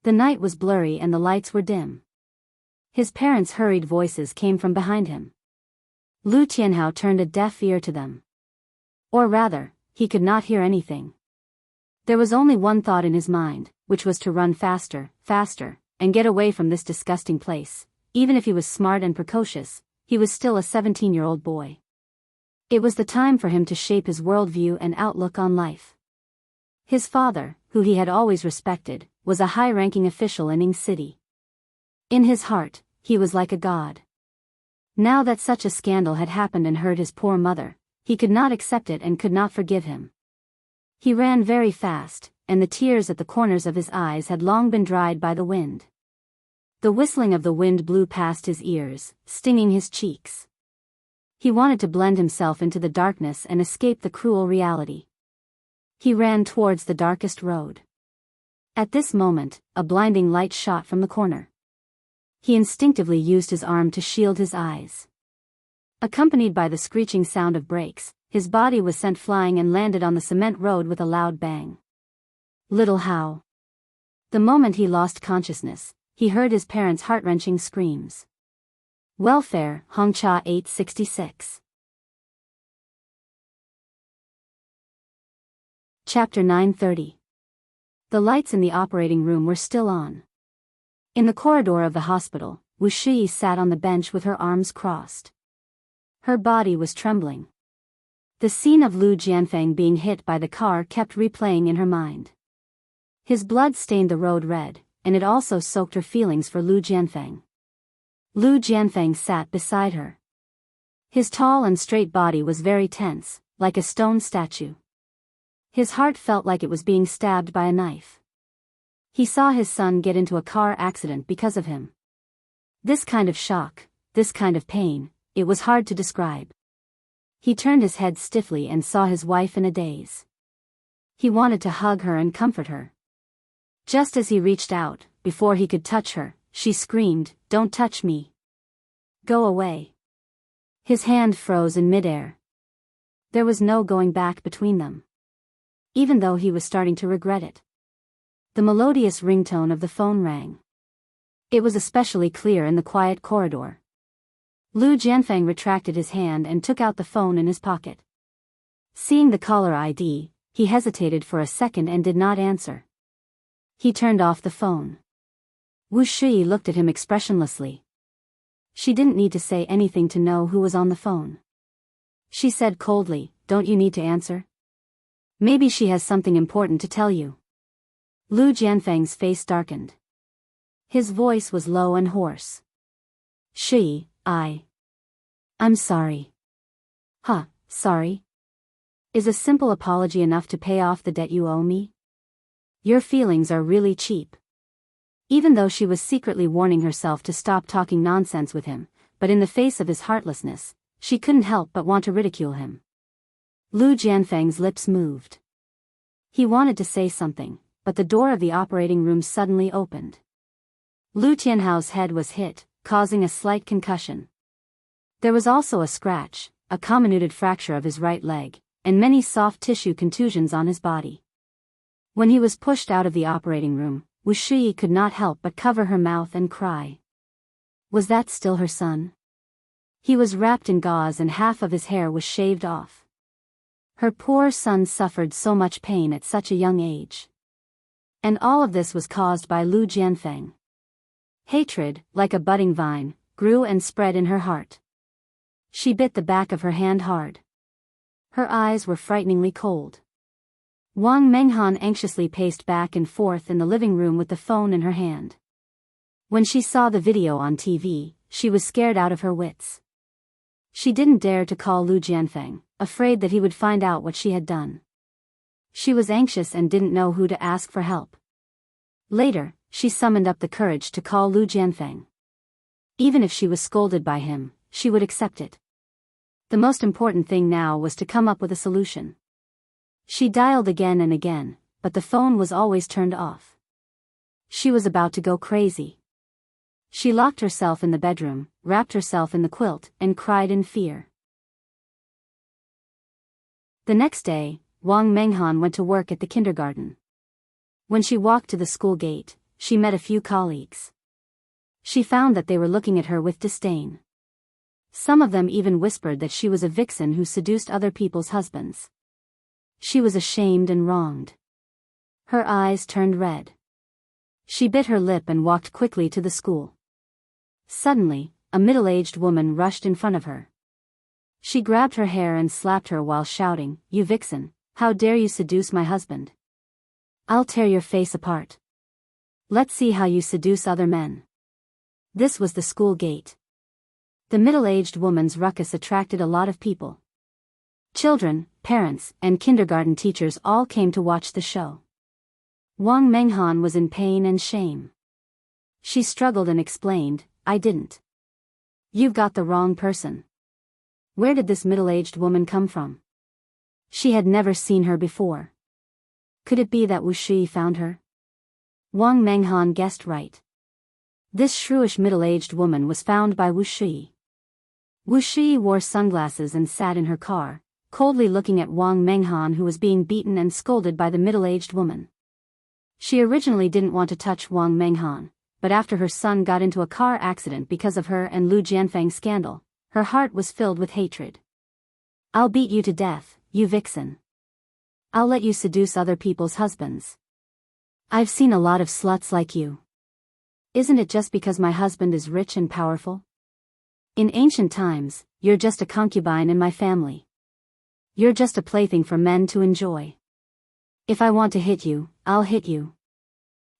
The night was blurry and the lights were dim. His parents' hurried voices came from behind him. Lu Tianhao turned a deaf ear to them. Or rather, he could not hear anything. There was only one thought in his mind, which was to run faster, faster, and get away from this disgusting place. Even if he was smart and precocious, he was still a 17-year-old boy. It was the time for him to shape his worldview and outlook on life. His father, who he had always respected, was a high-ranking official in Ning City. In his heart, he was like a god. Now that such a scandal had happened and hurt his poor mother, he could not accept it and could not forgive him. He ran very fast, and the tears at the corners of his eyes had long been dried by the wind. The whistling of the wind blew past his ears, stinging his cheeks. He wanted to blend himself into the darkness and escape the cruel reality. He ran towards the darkest road. At this moment, a blinding light shot from the corner. He instinctively used his arm to shield his eyes. Accompanied by the screeching sound of brakes, his body was sent flying and landed on the cement road with a loud bang. Little Hao. The moment he lost consciousness, he heard his parents' heart-wrenching screams. Welfare, Hongcha 866. Chapter 930. The lights in the operating room were still on. In the corridor of the hospital, Wu Shiyi sat on the bench with her arms crossed. Her body was trembling. The scene of Lu Jianfeng being hit by the car kept replaying in her mind. His blood stained the road red, and it also soaked her feelings for Lu Jianfeng. Lu Jianfeng sat beside her. His tall and straight body was very tense, like a stone statue. His heart felt like it was being stabbed by a knife. He saw his son get into a car accident because of him. This kind of shock, this kind of pain, it was hard to describe. He turned his head stiffly and saw his wife in a daze. He wanted to hug her and comfort her. Just as he reached out, before he could touch her, she screamed, "Don't touch me. Go away." His hand froze in midair. There was no going back between them. Even though he was starting to regret it. The melodious ringtone of the phone rang. It was especially clear in the quiet corridor. Lu Jianfeng retracted his hand and took out the phone in his pocket. Seeing the caller ID, he hesitated for a second and did not answer. He turned off the phone. Wu Shiyi looked at him expressionlessly. She didn't need to say anything to know who was on the phone. She said coldly, "Don't you need to answer? Maybe she has something important to tell you." Lu Jianfeng's face darkened. His voice was low and hoarse. "Shiyi, I'm sorry." "Huh, sorry? Is a simple apology enough to pay off the debt you owe me? Your feelings are really cheap." Even though she was secretly warning herself to stop talking nonsense with him, but in the face of his heartlessness, she couldn't help but want to ridicule him. Lu Jianfeng's lips moved. He wanted to say something, but the door of the operating room suddenly opened. Lu Tianhao's head was hit, causing a slight concussion. There was also a scratch, a comminuted fracture of his right leg, and many soft tissue contusions on his body. When he was pushed out of the operating room, Wu Shiyi could not help but cover her mouth and cry. Was that still her son? He was wrapped in gauze and half of his hair was shaved off. Her poor son suffered so much pain at such a young age. And all of this was caused by Lu Jianfeng. Hatred, like a budding vine, grew and spread in her heart. She bit the back of her hand hard. Her eyes were frighteningly cold. Wang Menghan anxiously paced back and forth in the living room with the phone in her hand. When she saw the video on TV, she was scared out of her wits. She didn't dare to call Lu Jianfeng, afraid that he would find out what she had done. She was anxious and didn't know who to ask for help. Later, she summoned up the courage to call Lu Jianfeng. Even if she was scolded by him, she would accept it. The most important thing now was to come up with a solution. She dialed again and again, but the phone was always turned off. She was about to go crazy. She locked herself in the bedroom, wrapped herself in the quilt, and cried in fear. The next day, Wang Menghan went to work at the kindergarten. When she walked to the school gate, she met a few colleagues. She found that they were looking at her with disdain. Some of them even whispered that she was a vixen who seduced other people's husbands. She was ashamed and wronged. Her eyes turned red. She bit her lip and walked quickly to the school. Suddenly, a middle-aged woman rushed in front of her. She grabbed her hair and slapped her while shouting, "You vixen, how dare you seduce my husband? I'll tear your face apart. Let's see how you seduce other men." This was the school gate. The middle-aged woman's ruckus attracted a lot of people. Children, parents, and kindergarten teachers all came to watch the show. Wang Menghan was in pain and shame. She struggled and explained, "I didn't. You've got the wrong person. Where did this middle-aged woman come from?" She had never seen her before. Could it be that Wu Shi found her? Wang Menghan guessed right. This shrewish middle-aged woman was found by Wu Shi. Wu Shi wore sunglasses and sat in her car, coldly looking at Wang Menghan, who was being beaten and scolded by the middle-aged woman. She originally didn't want to touch Wang Menghan, but after her son got into a car accident because of her and Lu Jianfeng's scandal, her heart was filled with hatred. "I'll beat you to death, you vixen. I'll let you seduce other people's husbands. I've seen a lot of sluts like you. Isn't it just because my husband is rich and powerful? In ancient times, you're just a concubine in my family. You're just a plaything for men to enjoy. If I want to hit you, I'll hit you.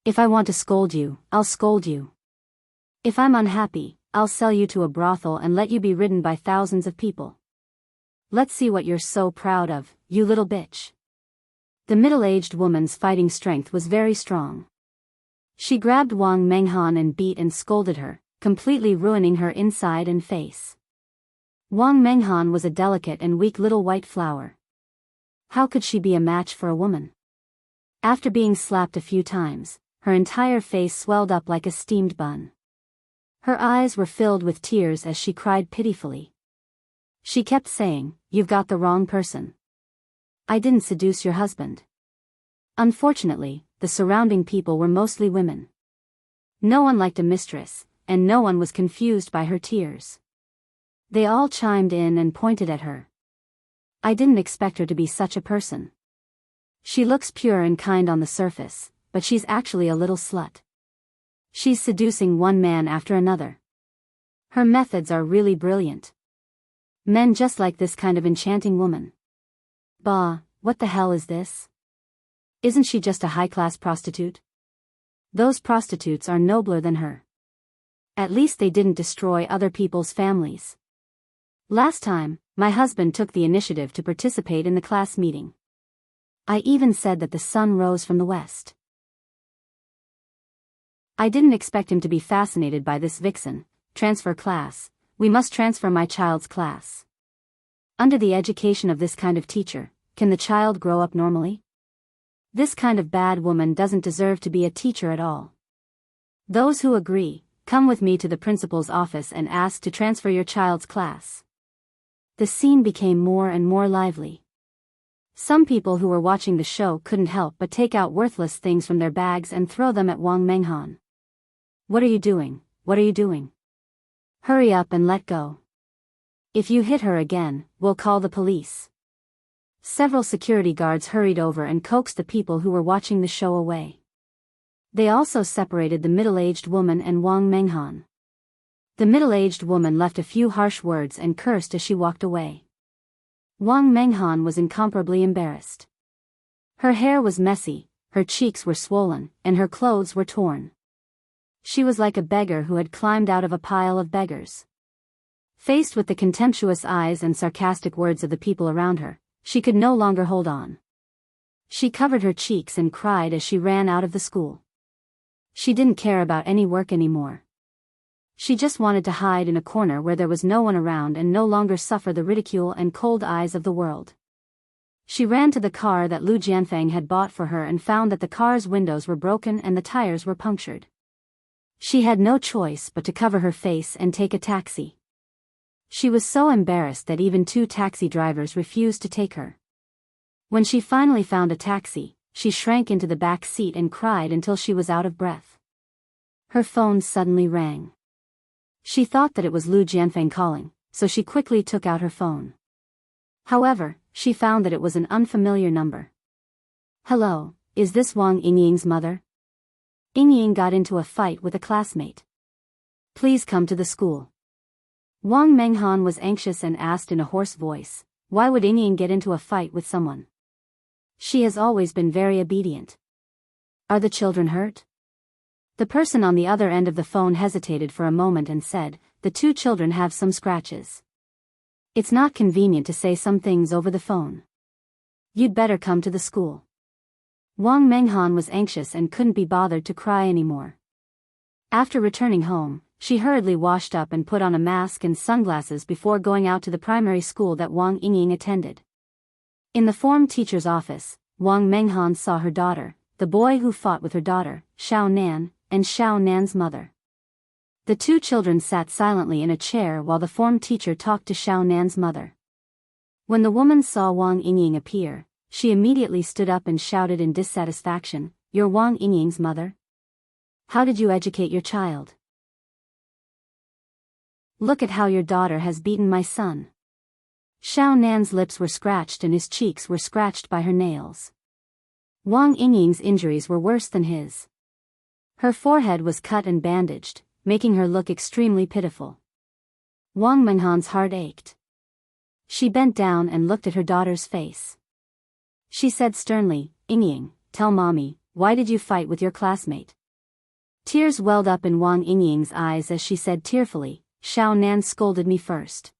If I want to scold you, I'll scold you. If I'm unhappy, I'll sell you to a brothel and let you be ridden by thousands of people. Let's see what you're so proud of, you little bitch." The middle-aged woman's fighting strength was very strong. She grabbed Wang Menghan and beat and scolded her, completely ruining her inside and face. Wang Menghan was a delicate and weak little white flower. How could she be a match for a woman? After being slapped a few times, her entire face swelled up like a steamed bun. Her eyes were filled with tears as she cried pitifully. She kept saying, "You've got the wrong person. I didn't seduce your husband." Unfortunately, the surrounding people were mostly women. No one liked a mistress, and no one was confused by her tears. They all chimed in and pointed at her. "I didn't expect her to be such a person. She looks pure and kind on the surface, but she's actually a little slut. She's seducing one man after another. Her methods are really brilliant. Men just like this kind of enchanting woman. Bah, what the hell is this? Isn't she just a high-class prostitute? Those prostitutes are nobler than her. At least they didn't destroy other people's families. Last time, my husband took the initiative to participate in the class meeting. I even said that the sun rose from the west. I didn't expect him to be fascinated by this vixen. Transfer class. We must transfer my child's class. Under the education of this kind of teacher, can the child grow up normally? This kind of bad woman doesn't deserve to be a teacher at all. Those who agree, come with me to the principal's office and ask to transfer your child's class." The scene became more and more lively. Some people who were watching the show couldn't help but take out worthless things from their bags and throw them at Wang Menghan. "What are you doing? What are you doing? Hurry up and let go. If you hit her again, we'll call the police." Several security guards hurried over and coaxed the people who were watching the show away. They also separated the middle-aged woman and Wang Menghan. The middle-aged woman left a few harsh words and cursed as she walked away. Wang Menghan was incomparably embarrassed. Her hair was messy, her cheeks were swollen, and her clothes were torn. She was like a beggar who had climbed out of a pile of beggars. Faced with the contemptuous eyes and sarcastic words of the people around her, she could no longer hold on. She covered her cheeks and cried as she ran out of the school. She didn't care about any work anymore. She just wanted to hide in a corner where there was no one around and no longer suffer the ridicule and cold eyes of the world. She ran to the car that Lu Jianfeng had bought for her and found that the car's windows were broken and the tires were punctured. She had no choice but to cover her face and take a taxi. She was so embarrassed that even 2 taxi drivers refused to take her. When she finally found a taxi, she shrank into the back seat and cried until she was out of breath. Her phone suddenly rang. She thought that it was Lu Jianfeng calling, so she quickly took out her phone. However, she found that it was an unfamiliar number. "Hello, is this Wang Yingying's mother? Yingying got into a fight with a classmate. Please come to the school." Wang Menghan was anxious and asked in a hoarse voice, "Why would Yingying get into a fight with someone? She has always been very obedient. Are the children hurt?" The person on the other end of the phone hesitated for a moment and said, "The 2 children have some scratches. It's not convenient to say some things over the phone. You'd better come to the school." Wang Menghan was anxious and couldn't be bothered to cry anymore. After returning home, she hurriedly washed up and put on a mask and sunglasses before going out to the primary school that Wang Yingying attended. In the form teacher's office, Wang Menghan saw her daughter, the boy who fought with her daughter, Xiao Nan, and Xiao Nan's mother. The 2 children sat silently in a chair while the form teacher talked to Xiao Nan's mother. When the woman saw Wang Yingying appear, she immediately stood up and shouted in dissatisfaction, "You're Wang Yingying's mother? How did you educate your child? Look at how your daughter has beaten my son." Xiao Nan's lips were scratched and his cheeks were scratched by her nails. Wang Yingying's injuries were worse than his. Her forehead was cut and bandaged, making her look extremely pitiful. Wang Menghan's heart ached. She bent down and looked at her daughter's face. She said sternly, "Yingying, tell mommy, why did you fight with your classmate?" Tears welled up in Wang Yingying's eyes as she said tearfully, "Xiao Nan scolded me first.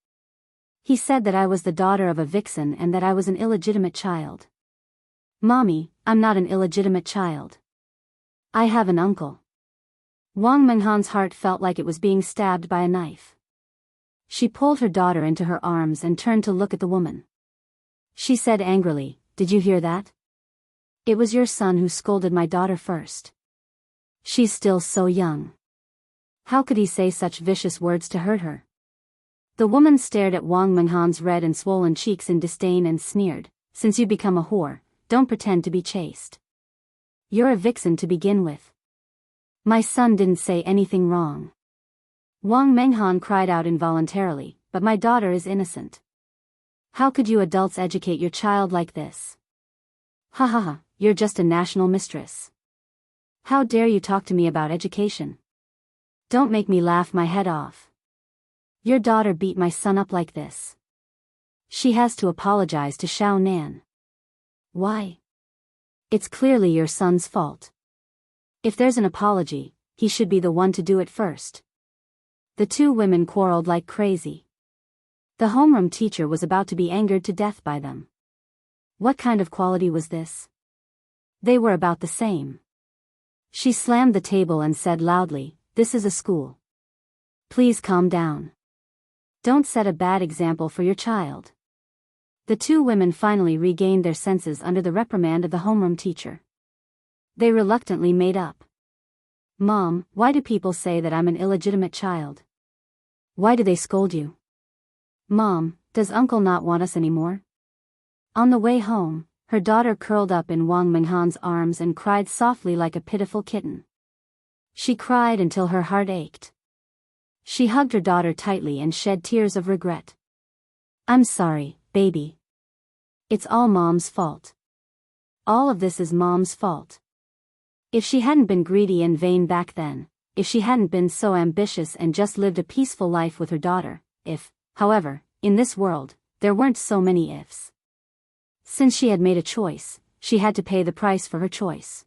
He said that I was the daughter of a vixen and that I was an illegitimate child. Mommy, I'm not an illegitimate child. I have an uncle." Wang Menghan's heart felt like it was being stabbed by a knife. She pulled her daughter into her arms and turned to look at the woman. She said angrily, "Did you hear that? It was your son who scolded my daughter first. She's still so young. How could he say such vicious words to hurt her?" The woman stared at Wang Menghan's red and swollen cheeks in disdain and sneered, "Since you become a whore, don't pretend to be chaste. You're a vixen to begin with. My son didn't say anything wrong." Wang Menghan cried out involuntarily, "But my daughter is innocent. How could you adults educate your child like this? Ha ha ha, you're just a national mistress. How dare you talk to me about education? Don't make me laugh my head off. Your daughter beat my son up like this. She has to apologize to Xiao Nan." "Why? It's clearly your son's fault. If there's an apology, he should be the one to do it first." The 2 women quarreled like crazy. The homeroom teacher was about to be angered to death by them. What kind of quality was this? They were about the same. She slammed the table and said loudly, "This is a school. Please calm down. Don't set a bad example for your child." The 2 women finally regained their senses under the reprimand of the homeroom teacher. They reluctantly made up. "Mom, why do people say that I'm an illegitimate child? Why do they scold you? Mom, does Uncle not want us anymore?" On the way home, her daughter curled up in Wang Menghan's arms and cried softly like a pitiful kitten. She cried until her heart ached. She hugged her daughter tightly and shed tears of regret. "I'm sorry, baby. It's all Mom's fault. All of this is Mom's fault. If she hadn't been greedy and vain back then, if she hadn't been so ambitious and just lived a peaceful life with her daughter, if, however, in this world, there weren't so many ifs. Since she had made a choice, she had to pay the price for her choice.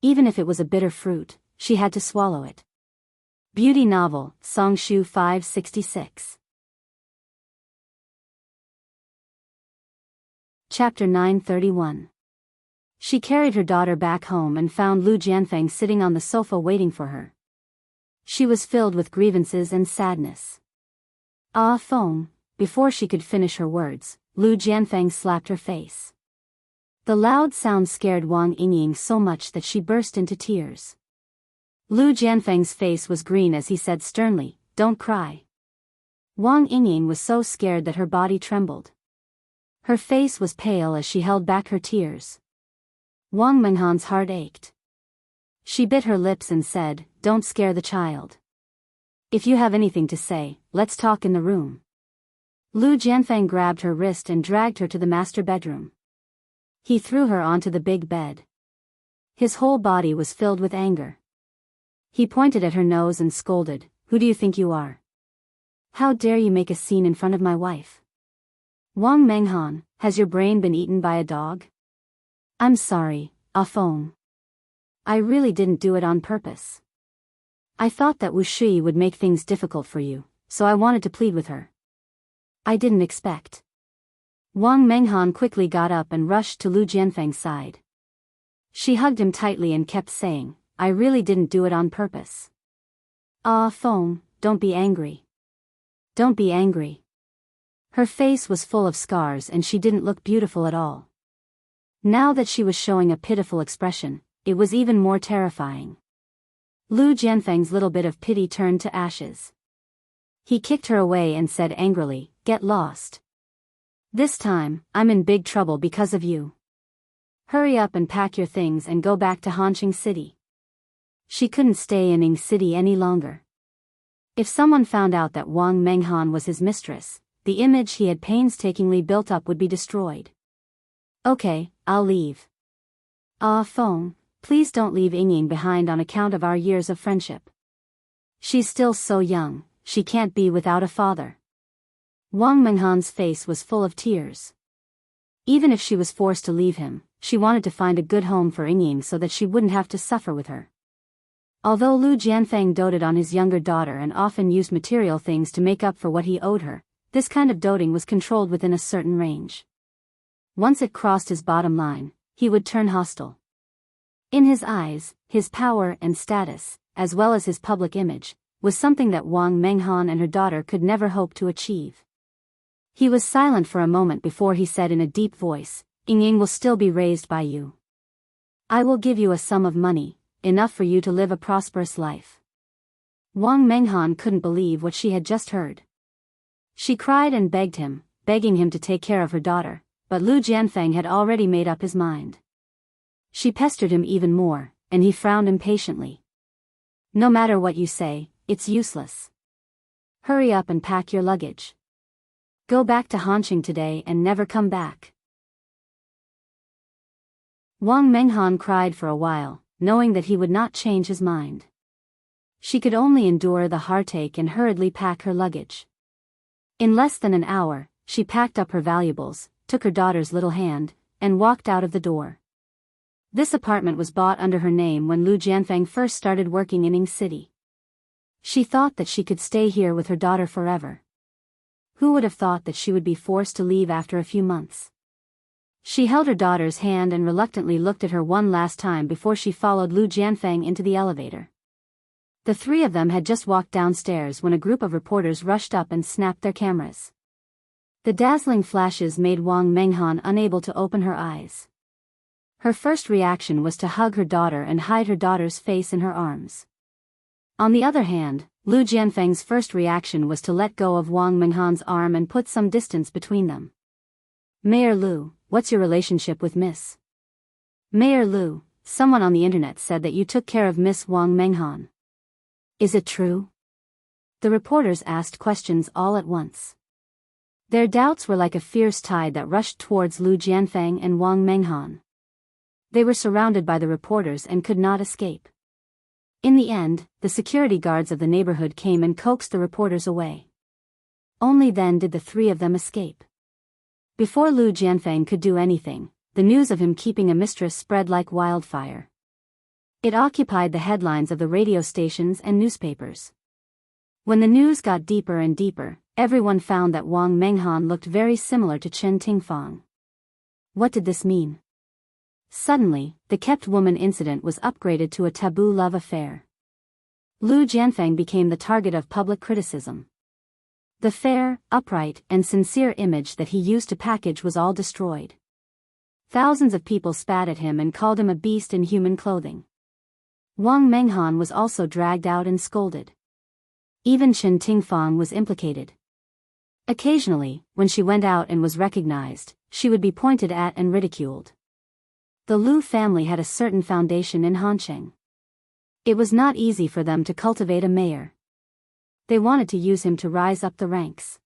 Even if it was a bitter fruit, she had to swallow it." Beauty novel, Songshu 566. Chapter 931. She carried her daughter back home and found Lu Jianfeng sitting on the sofa waiting for her. She was filled with grievances and sadness. Ah, phone. Before she could finish her words, Lu Jianfeng slapped her face. The loud sound scared Wang Yingying so much that she burst into tears. Lu Jianfeng's face was green as he said sternly, "Don't cry." Wang Yingying was so scared that her body trembled. Her face was pale as she held back her tears. Wang Menghan's heart ached. She bit her lips and said, "Don't scare the child. If you have anything to say, let's talk in the room." Lu Jianfeng grabbed her wrist and dragged her to the master bedroom. He threw her onto the big bed. His whole body was filled with anger. He pointed at her nose and scolded, "Who do you think you are? How dare you make a scene in front of my wife? Wang Menghan, has your brain been eaten by a dog?" "I'm sorry, Afong. I really didn't do it on purpose. I thought that Wu Shi would make things difficult for you, so I wanted to plead with her. I didn't expect." Wang Menghan quickly got up and rushed to Lu Jianfeng's side. She hugged him tightly and kept saying, "I really didn't do it on purpose. Ah, Feng, don't be angry. Don't be angry." Her face was full of scars and she didn't look beautiful at all. Now that she was showing a pitiful expression, it was even more terrifying. Lu Jianfeng's little bit of pity turned to ashes. He kicked her away and said angrily, "Get lost. This time, I'm in big trouble because of you. Hurry up and pack your things and go back to Hanqing City." She couldn't stay in Ning City any longer. If someone found out that Wang Menghan was his mistress, the image he had painstakingly built up would be destroyed. "Okay, I'll leave. Ah, Feng, please don't leave Yingying behind on account of our years of friendship. She's still so young, she can't be without a father." Wang Menghan's face was full of tears. Even if she was forced to leave him, she wanted to find a good home for Yingying so that she wouldn't have to suffer with her. Although Lu Jianfeng doted on his younger daughter and often used material things to make up for what he owed her, this kind of doting was controlled within a certain range. Once it crossed his bottom line, he would turn hostile. In his eyes, his power and status, as well as his public image, was something that Wang Menghan and her daughter could never hope to achieve. He was silent for a moment before he said in a deep voice, "Yingying will still be raised by you. I will give you a sum of money, enough for you to live a prosperous life." Wang Menghan couldn't believe what she had just heard. She cried and begged him, begging him to take care of her daughter, but Lu Jianfeng had already made up his mind. She pestered him even more, and he frowned impatiently. "No matter what you say, it's useless. Hurry up and pack your luggage. Go back to Hanqing today and never come back." Wang Menghan cried for a while, knowing that he would not change his mind. She could only endure the heartache and hurriedly pack her luggage. In less than an hour, she packed up her valuables, took her daughter's little hand, and walked out of the door. This apartment was bought under her name when Lu Jianfeng first started working in Ning City. She thought that she could stay here with her daughter forever. Who would have thought that she would be forced to leave after a few months? She held her daughter's hand and reluctantly looked at her one last time before she followed Lu Jianfeng into the elevator. The three of them had just walked downstairs when a group of reporters rushed up and snapped their cameras. The dazzling flashes made Wang Menghan unable to open her eyes. Her first reaction was to hug her daughter and hide her daughter's face in her arms. On the other hand, Lu Jianfeng's first reaction was to let go of Wang Menghan's arm and put some distance between them. "Mayor Lu, what's your relationship with Miss?" "Mayor Lu, someone on the internet said that you took care of Miss Wang Menghan. Is it true?" The reporters asked questions all at once. Their doubts were like a fierce tide that rushed towards Lu Jianfeng and Wang Menghan. They were surrounded by the reporters and could not escape. In the end, the security guards of the neighborhood came and coaxed the reporters away. Only then did the three of them escape. Before Lu Jianfeng could do anything, the news of him keeping a mistress spread like wildfire. It occupied the headlines of the radio stations and newspapers. When the news got deeper and deeper, everyone found that Wang Menghan looked very similar to Chen Tingfang. What did this mean? Suddenly, the kept woman incident was upgraded to a taboo love affair. Lu Jianfeng became the target of public criticism. The fair, upright, and sincere image that he used to package was all destroyed. Thousands of people spat at him and called him a beast in human clothing. Wang Menghan was also dragged out and scolded. Even Chen Tingfang was implicated. Occasionally, when she went out and was recognized, she would be pointed at and ridiculed. The Lu family had a certain foundation in Hansheng. It was not easy for them to cultivate a mayor. They wanted to use him to rise up the ranks.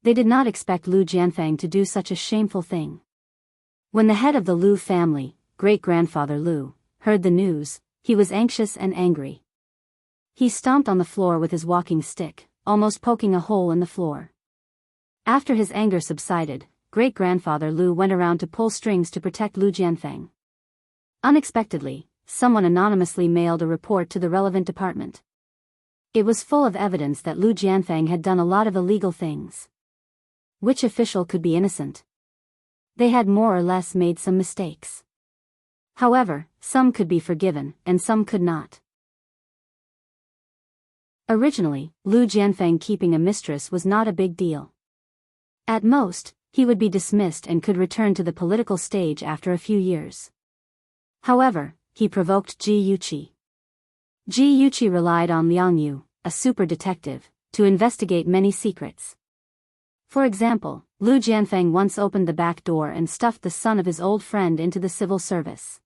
They did not expect Lu Jianfeng to do such a shameful thing. When the head of the Lu family, great-grandfather Lu, heard the news, he was anxious and angry. He stomped on the floor with his walking stick, almost poking a hole in the floor. After his anger subsided, great-grandfather Lu went around to pull strings to protect Lu Jianfeng. Unexpectedly, someone anonymously mailed a report to the relevant department. It was full of evidence that Lu Jianfeng had done a lot of illegal things. Which official could be innocent? They had more or less made some mistakes. However, some could be forgiven, and some could not. Originally, Lu Jianfeng keeping a mistress was not a big deal. At most, he would be dismissed and could return to the political stage after a few years. However, he provoked Ji Yuqi. Ji Yuqi relied on Liang Yu, a super detective, to investigate many secrets. For example, Lu Jianfeng once opened the back door and stuffed the son of his old friend into the civil service.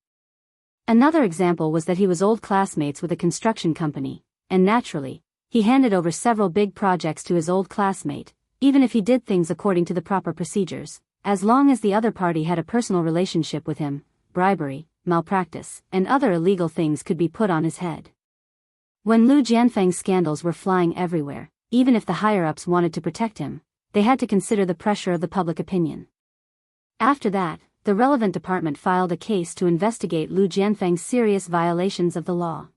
Another example was that he was old classmates with a construction company, and naturally, he handed over several big projects to his old classmate, even if he did things according to the proper procedures, as long as the other party had a personal relationship with him. Bribery, malpractice, and other illegal things could be put on his head. When Lu Jianfeng's scandals were flying everywhere, even if the higher-ups wanted to protect him, they had to consider the pressure of the public opinion. After that, the relevant department filed a case to investigate Lu Jianfeng's serious violations of the law.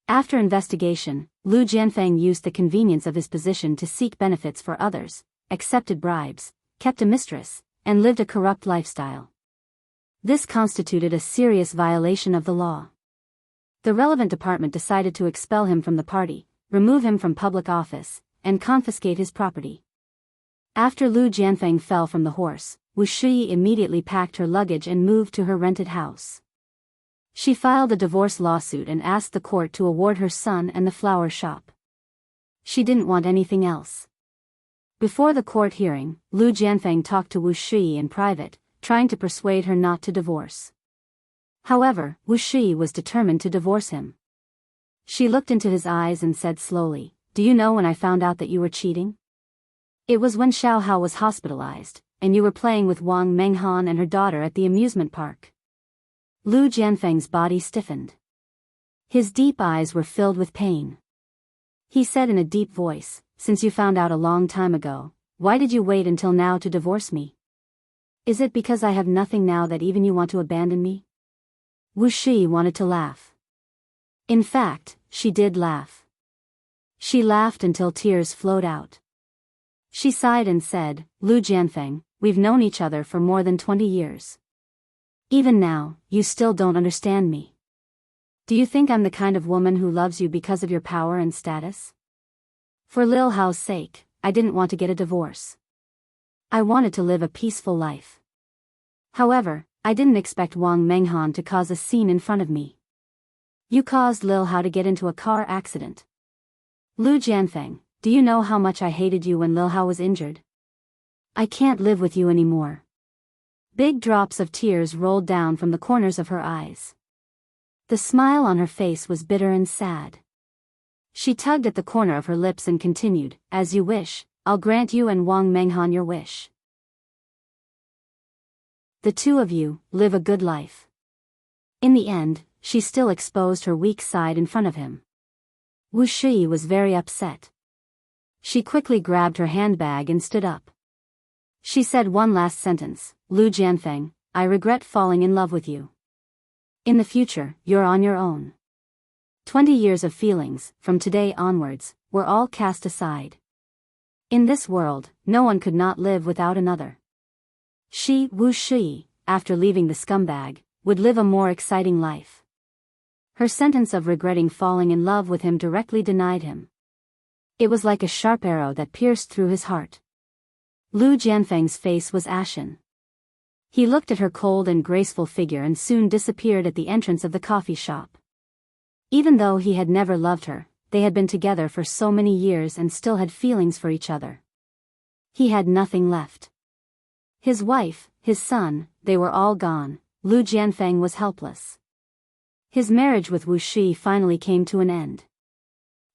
After investigation, Lu Jianfeng used the convenience of his position to seek benefits for others, accepted bribes, kept a mistress, and lived a corrupt lifestyle. This constituted a serious violation of the law. The relevant department decided to expel him from the party, remove him from public office, and confiscate his property. After Lu Jianfeng fell from the horse, Wu Shiyi immediately packed her luggage and moved to her rented house. She filed a divorce lawsuit and asked the court to award her son and the flower shop. She didn't want anything else. Before the court hearing, Lu Jianfeng talked to Wu Shiyi in private, trying to persuade her not to divorce. However, Wu Shiyi was determined to divorce him. She looked into his eyes and said slowly, "Do you know when I found out that you were cheating? It was when Xiao Hao was hospitalized, and you were playing with Wang Menghan and her daughter at the amusement park." Lu Jianfeng's body stiffened. His deep eyes were filled with pain. He said in a deep voice, "Since you found out a long time ago, why did you wait until now to divorce me? Is it because I have nothing now that even you want to abandon me?" Wu Shi wanted to laugh. In fact, she did laugh. She laughed until tears flowed out. She sighed and said, "Lu Jianfeng, we've known each other for more than 20 years. Even now, you still don't understand me. Do you think I'm the kind of woman who loves you because of your power and status? For Lil Hao's sake, I didn't want to get a divorce. I wanted to live a peaceful life. However, I didn't expect Wang Menghan to cause a scene in front of me. You caused Lil Hao to get into a car accident. Lu Jianfeng, do you know how much I hated you when Lil Hao was injured? I can't live with you anymore." Big drops of tears rolled down from the corners of her eyes. The smile on her face was bitter and sad. She tugged at the corner of her lips and continued, "As you wish, I'll grant you and Wang Menghan your wish. The two of you, live a good life." In the end, she still exposed her weak side in front of him. Wu Shi was very upset. She quickly grabbed her handbag and stood up. She said one last sentence, "Lu Jianfeng, I regret falling in love with you. In the future, you're on your own. 20 years of feelings, from today onwards, were all cast aside. In this world, no one could not live without another." Wu Shi, after leaving the scumbag, would live a more exciting life. Her sentence of regretting falling in love with him directly denied him. It was like a sharp arrow that pierced through his heart. Lu Jianfeng's face was ashen. He looked at her cold and graceful figure and soon disappeared at the entrance of the coffee shop. Even though he had never loved her, they had been together for so many years and still had feelings for each other. He had nothing left. His wife, his son, they were all gone. Lu Jianfeng was helpless. His marriage with Wu Shi finally came to an end.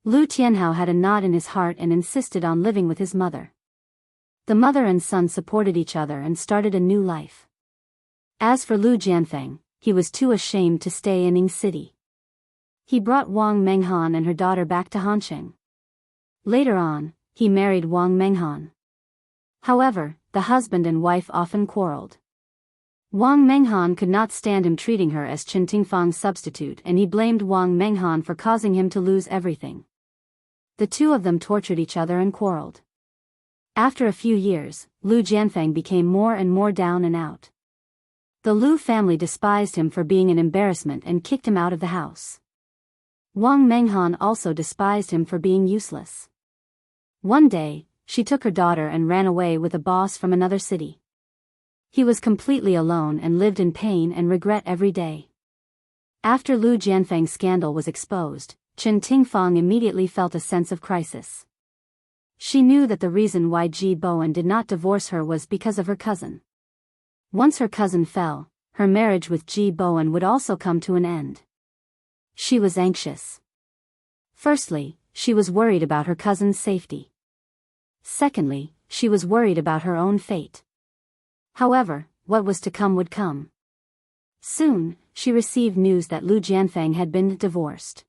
Lu Tianhao had a knot in his heart and insisted on living with his mother. The mother and son supported each other and started a new life. As for Lu Jianfeng, he was too ashamed to stay in Ning City. He brought Wang Menghan and her daughter back to Hansheng. Later on, he married Wang Menghan. However, the husband and wife often quarreled. Wang Menghan could not stand him treating her as Chen Tingfang's substitute and he blamed Wang Menghan for causing him to lose everything. The two of them tortured each other and quarreled. After a few years, Lu Jianfeng became more and more down and out. The Lu family despised him for being an embarrassment and kicked him out of the house. Wang Menghan also despised him for being useless. One day, she took her daughter and ran away with a boss from another city. He was completely alone and lived in pain and regret every day. After Lu Jianfeng's scandal was exposed, Chen Tingfang immediately felt a sense of crisis. She knew that the reason why Ji Bowen did not divorce her was because of her cousin. Once her cousin fell, her marriage with Ji Bowen would also come to an end. She was anxious. Firstly, she was worried about her cousin's safety. Secondly, she was worried about her own fate. However, what was to come would come. Soon, she received news that Lu Jianfeng had been divorced.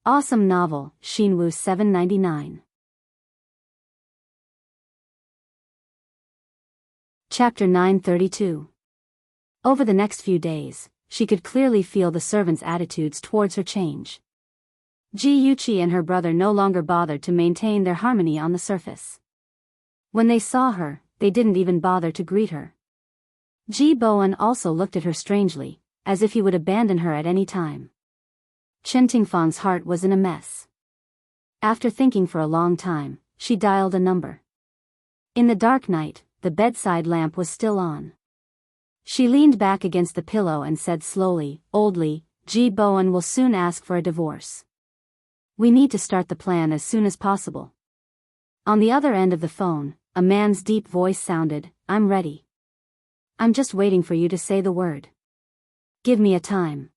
Awesome novel, Xinwu 799. Chapter 932. Over the next few days, she could clearly feel the servants' attitudes towards her change. Ji Yuqi and her brother no longer bothered to maintain their harmony on the surface. When they saw her, they didn't even bother to greet her. Ji Bowen also looked at her strangely, as if he would abandon her at any time. Chen Tingfang's heart was in a mess. After thinking for a long time, she dialed a number. In the dark night, the bedside lamp was still on. She leaned back against the pillow and said slowly, "Oldly, Ji Bowen will soon ask for a divorce. We need to start the plan as soon as possible." On the other end of the phone, a man's deep voice sounded, "I'm ready. I'm just waiting for you to say the word. Give me a time."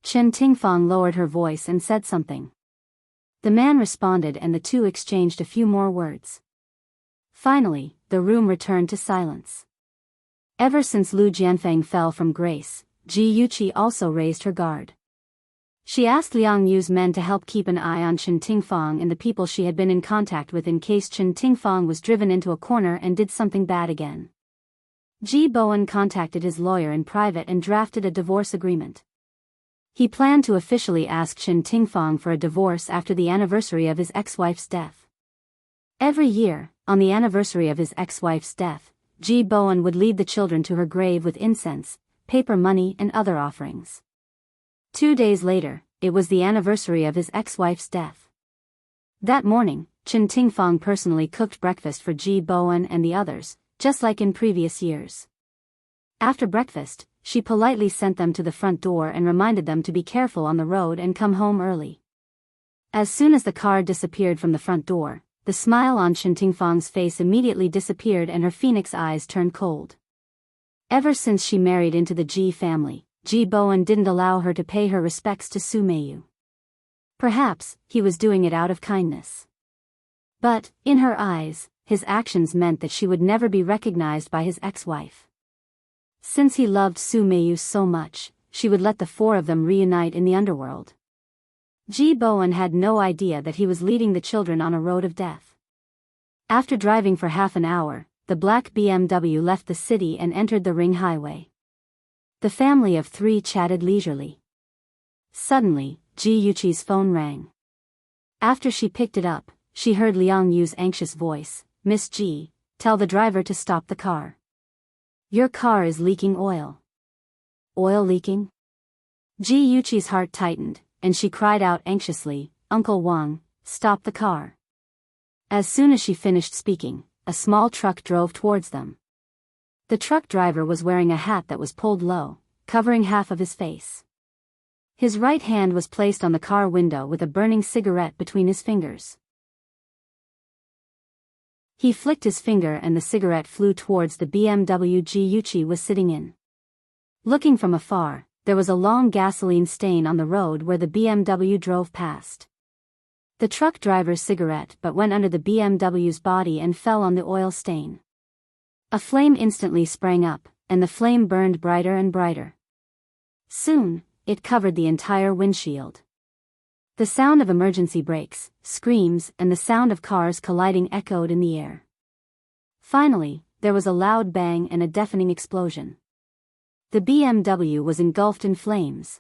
Chen Tingfang lowered her voice and said something. The man responded and the two exchanged a few more words. Finally, the room returned to silence. Ever since Lu Jianfeng fell from grace, Ji Yuqi also raised her guard. She asked Liang Yu's men to help keep an eye on Chen Tingfang and the people she had been in contact with in case Chen Tingfang was driven into a corner and did something bad again. Ji Bowen contacted his lawyer in private and drafted a divorce agreement. He planned to officially ask Chen Tingfang for a divorce after the anniversary of his ex-wife's death. Every year, on the anniversary of his ex-wife's death, Ji Bowen would lead the children to her grave with incense, paper money and other offerings. 2 days later, it was the anniversary of his ex-wife's death. That morning, Chen Tingfang personally cooked breakfast for Ji Bowen and the others, just like in previous years. After breakfast, she politely sent them to the front door and reminded them to be careful on the road and come home early. As soon as the car disappeared from the front door, the smile on Chen Tingfang's face immediately disappeared and her phoenix eyes turned cold. Ever since she married into the Ji family, Ji Bowen didn't allow her to pay her respects to Su Meiyu. Perhaps, he was doing it out of kindness. But, in her eyes, his actions meant that she would never be recognized by his ex-wife. Since he loved Su Meiyu so much, she would let the four of them reunite in the underworld. Ji Bowen had no idea that he was leading the children on a road of death. After driving for half an hour, the black BMW left the city and entered the ring highway. The family of three chatted leisurely. Suddenly, Ji Yuqi's phone rang. After she picked it up, she heard Liang Yu's anxious voice, "Miss Ji, tell the driver to stop the car. Your car is leaking oil." "Oil leaking?" Ji Yuqi's heart tightened, and she cried out anxiously, "Uncle Wang, stop the car." As soon as she finished speaking, a small truck drove towards them. The truck driver was wearing a hat that was pulled low, covering half of his face. His right hand was placed on the car window with a burning cigarette between his fingers. He flicked his finger and the cigarette flew towards the BMW Ji Yuqi was sitting in. Looking from afar, there was a long gasoline stain on the road where the BMW drove past. The truck driver's cigarette but went under the BMW's body and fell on the oil stain. A flame instantly sprang up, and the flame burned brighter and brighter. Soon, it covered the entire windshield. The sound of emergency brakes, screams, and the sound of cars colliding echoed in the air. Finally, there was a loud bang and a deafening explosion. The BMW was engulfed in flames.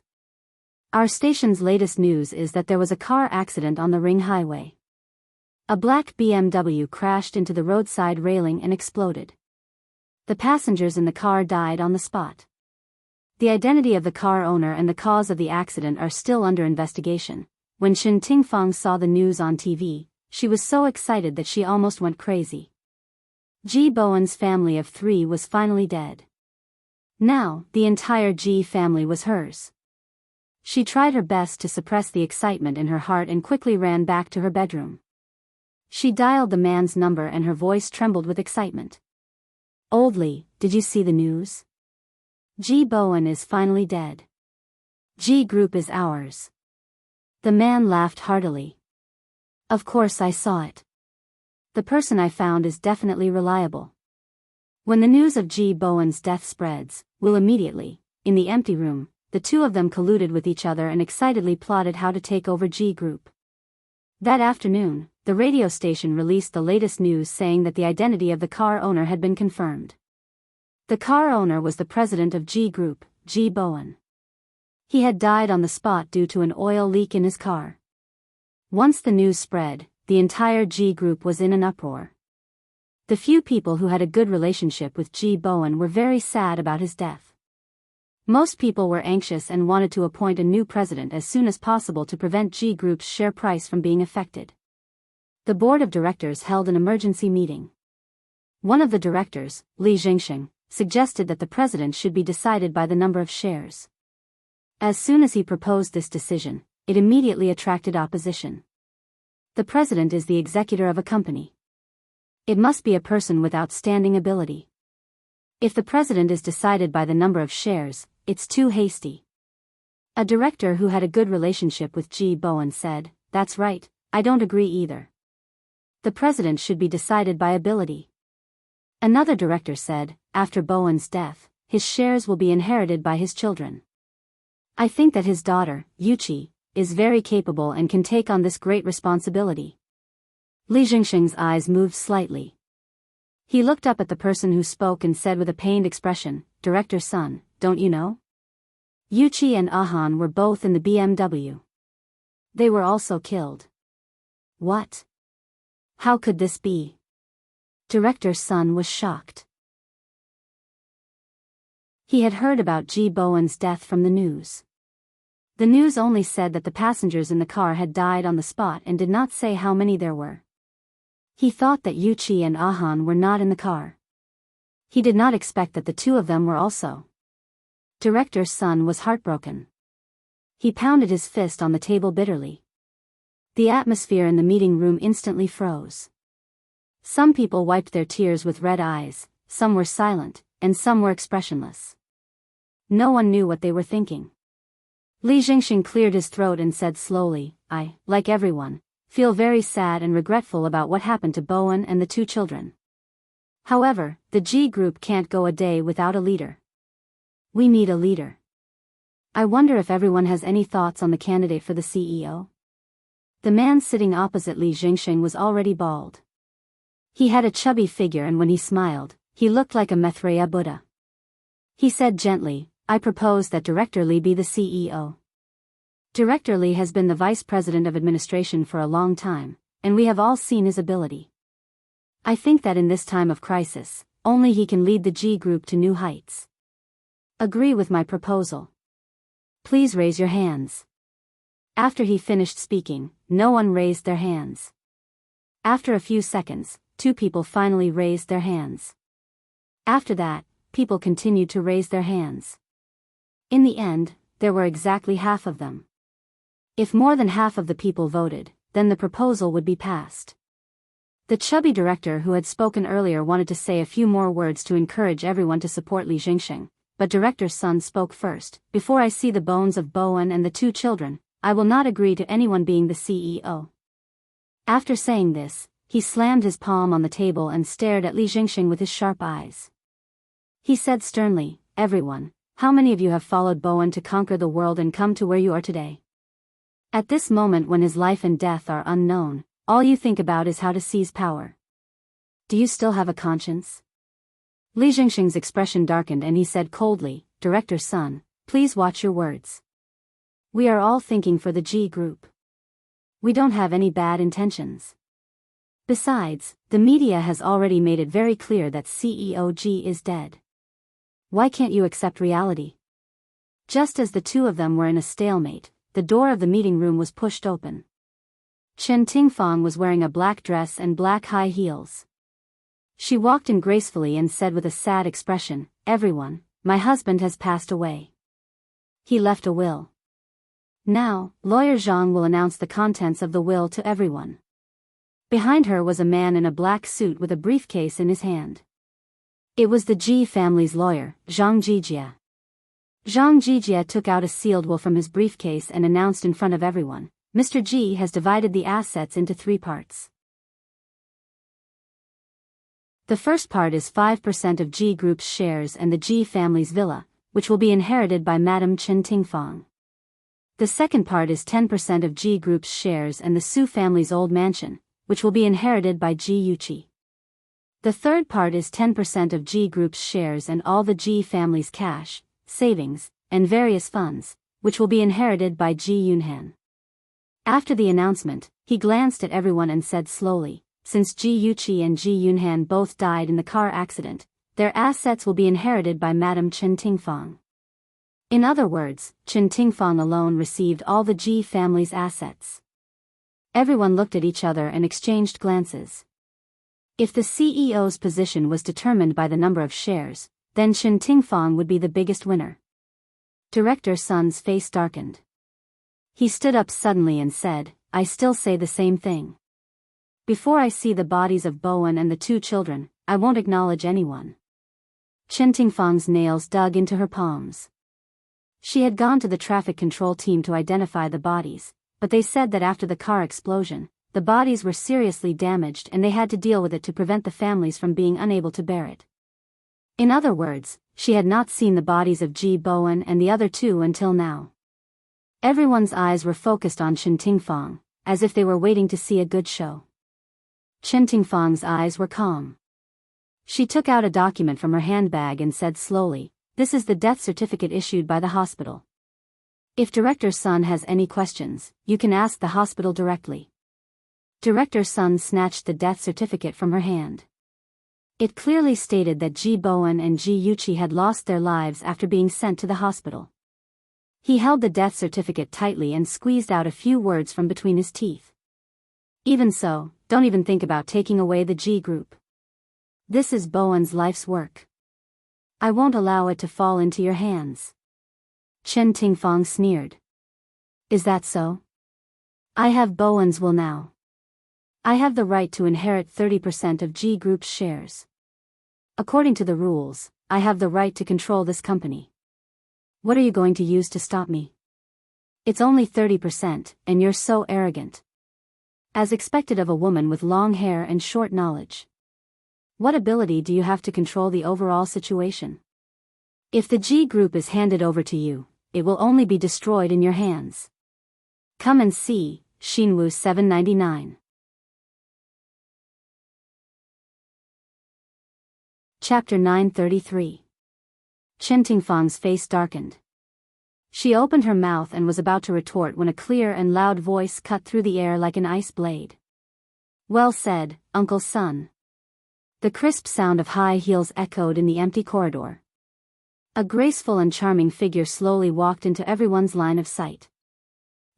Our station's latest news is that there was a car accident on the Ring Highway. A black BMW crashed into the roadside railing and exploded. The passengers in the car died on the spot. The identity of the car owner and the cause of the accident are still under investigation. When Shen Tingfang saw the news on TV, she was so excited that she almost went crazy. Ji Bowen's family of 3 was finally dead. Now, the entire Ji family was hers. She tried her best to suppress the excitement in her heart and quickly ran back to her bedroom. She dialed the man's number and her voice trembled with excitement. "Old Lee, did you see the news? Ji Bowen is finally dead. Ji Group is ours." The man laughed heartily. "Of course I saw it. The person I found is definitely reliable. When the news of Ji Bowen's death spreads, we'll immediately," in the empty room, the two of them colluded with each other and excitedly plotted how to take over Ji Group. That afternoon, the radio station released the latest news saying that the identity of the car owner had been confirmed. The car owner was the president of Ji Group, Ji Bowen. He had died on the spot due to an oil leak in his car. Once the news spread, the entire Ji Group was in an uproar. The few people who had a good relationship with Ji Bowen were very sad about his death. Most people were anxious and wanted to appoint a new president as soon as possible to prevent Ji Group's share price from being affected. The board of directors held an emergency meeting. One of the directors, Li Jingxing, suggested that the president should be decided by the number of shares. As soon as he proposed this decision, it immediately attracted opposition. The president is the executor of a company. It must be a person with outstanding ability. If the president is decided by the number of shares, it's too hasty. A director who had a good relationship with Ji Bowen said, "That's right, I don't agree either. The president should be decided by ability." Another director said, "After Bowen's death, his shares will be inherited by his children. I think that his daughter, Yuqi, is very capable and can take on this great responsibility." Li Jingxing's eyes moved slightly. He looked up at the person who spoke and said with a pained expression, "Director Sun, don't you know? Yuqi and Ahan were both in the BMW. They were also killed." "What? How could this be?" Director Sun was shocked. He had heard about Ji Bowen's death from the news. The news only said that the passengers in the car had died on the spot and did not say how many there were. He thought that Yuqi and Ahan were not in the car. He did not expect that the two of them were also. Director Sun was heartbroken. He pounded his fist on the table bitterly. The atmosphere in the meeting room instantly froze. Some people wiped their tears with red eyes, some were silent, and some were expressionless. No one knew what they were thinking. Li Jingxing cleared his throat and said slowly, "I, like everyone, feel very sad and regretful about what happened to Bowen and the 2 children. However, the Ji Group can't go a day without a leader. We need a leader. I wonder if everyone has any thoughts on the candidate for the CEO?" The man sitting opposite Li Jingxing was already bald. He had a chubby figure and when he smiled, he looked like a Maitreya Buddha. He said gently, "I propose that Director Li be the CEO. Director Li has been the Vice President of Administration for a long time, and we have all seen his ability. I think that in this time of crisis, only he can lead the Ji Group to new heights. Agree with my proposal?" Please raise your hands. After he finished speaking, no one raised their hands. After a few seconds, 2 people finally raised their hands. After that, people continued to raise their hands. In the end, there were exactly half of them. If more than half of the people voted, then the proposal would be passed. The chubby director who had spoken earlier wanted to say a few more words to encourage everyone to support Li Jingxing, but director's son spoke first. Before I see the bones of Bowen and the 2 children, I will not agree to anyone being the CEO. After saying this, he slammed his palm on the table and stared at Li Jingxing with his sharp eyes. He said sternly, "Everyone, how many of you have followed Bowen to conquer the world and come to where you are today? At this moment when his life and death are unknown, all you think about is how to seize power. Do you still have a conscience?" Li Jingxing's expression darkened and he said coldly, "Director's son, please watch your words. We are all thinking for the G group. We don't have any bad intentions. Besides, the media has already made it very clear that CEO G is dead. Why can't you accept reality?" Just as the 2 of them were in a stalemate, the door of the meeting room was pushed open. Chen Tingfang was wearing a black dress and black high heels. She walked in gracefully and said with a sad expression, "Everyone, my husband has passed away. He left a will. Now, Lawyer Zhang will announce the contents of the will to everyone." Behind her was a man in a black suit with a briefcase in his hand. It was the Ji family's lawyer, Zhang Jijie. Zhang Jijie took out a sealed will from his briefcase and announced in front of everyone, "Mr. Ji has divided the assets into 3 parts. The first part is 5% of G Group's shares and the Ji family's villa, which will be inherited by Madame Chen Tingfang. The second part is 10% of G Group's shares and the Su family's old mansion, which will be inherited by Ji Yuqi. The third part is 10% of G Group's shares and all the Ji family's cash, savings, and various funds, which will be inherited by Ji Yunhan." After the announcement, he glanced at everyone and said slowly, "Since Ji Yuqi and Ji Yunhan both died in the car accident, their assets will be inherited by Madame Chen Tingfang. In other words, Chen Tingfang alone received all the Ji family's assets." Everyone looked at each other and exchanged glances. If the CEO's position was determined by the number of shares, then Chen Tingfang would be the biggest winner. Director Sun's face darkened. He stood up suddenly and said, "I still say the same thing. Before I see the bodies of Bowen and the 2 children, I won't acknowledge anyone." Chen Tingfang's nails dug into her palms. She had gone to the traffic control team to identify the bodies, but they said that after the car explosion, the bodies were seriously damaged and they had to deal with it to prevent the families from being unable to bear it. In other words, she had not seen the bodies of Ji Bowen and the other 2 until now. Everyone's eyes were focused on Chen Tingfang, as if they were waiting to see a good show. Chen Tingfang's eyes were calm. She took out a document from her handbag and said slowly, "This is the death certificate issued by the hospital. If Director Sun has any questions, you can ask the hospital directly." Director Sun snatched the death certificate from her hand. It clearly stated that Ji Bowen and Ji Yuqi had lost their lives after being sent to the hospital. He held the death certificate tightly and squeezed out a few words from between his teeth. "Even so, don't even think about taking away the Ji group. This is Bowen's life's work. I won't allow it to fall into your hands." Chen Tingfang sneered. "Is that so? I have Bowen's will now. I have the right to inherit 30% of G Group's shares. According to the rules, I have the right to control this company. What are you going to use to stop me? It's only 30%, and you're so arrogant. As expected of a woman with long hair and short knowledge. What ability do you have to control the overall situation? If the G Group is handed over to you, it will only be destroyed in your hands. Come and see, Xinwu 799. Chapter 933. Chen Tingfang's face darkened. She opened her mouth and was about to retort when a clear and loud voice cut through the air like an ice blade. "Well said, Uncle Sun." The crisp sound of high heels echoed in the empty corridor. A graceful and charming figure slowly walked into everyone's line of sight.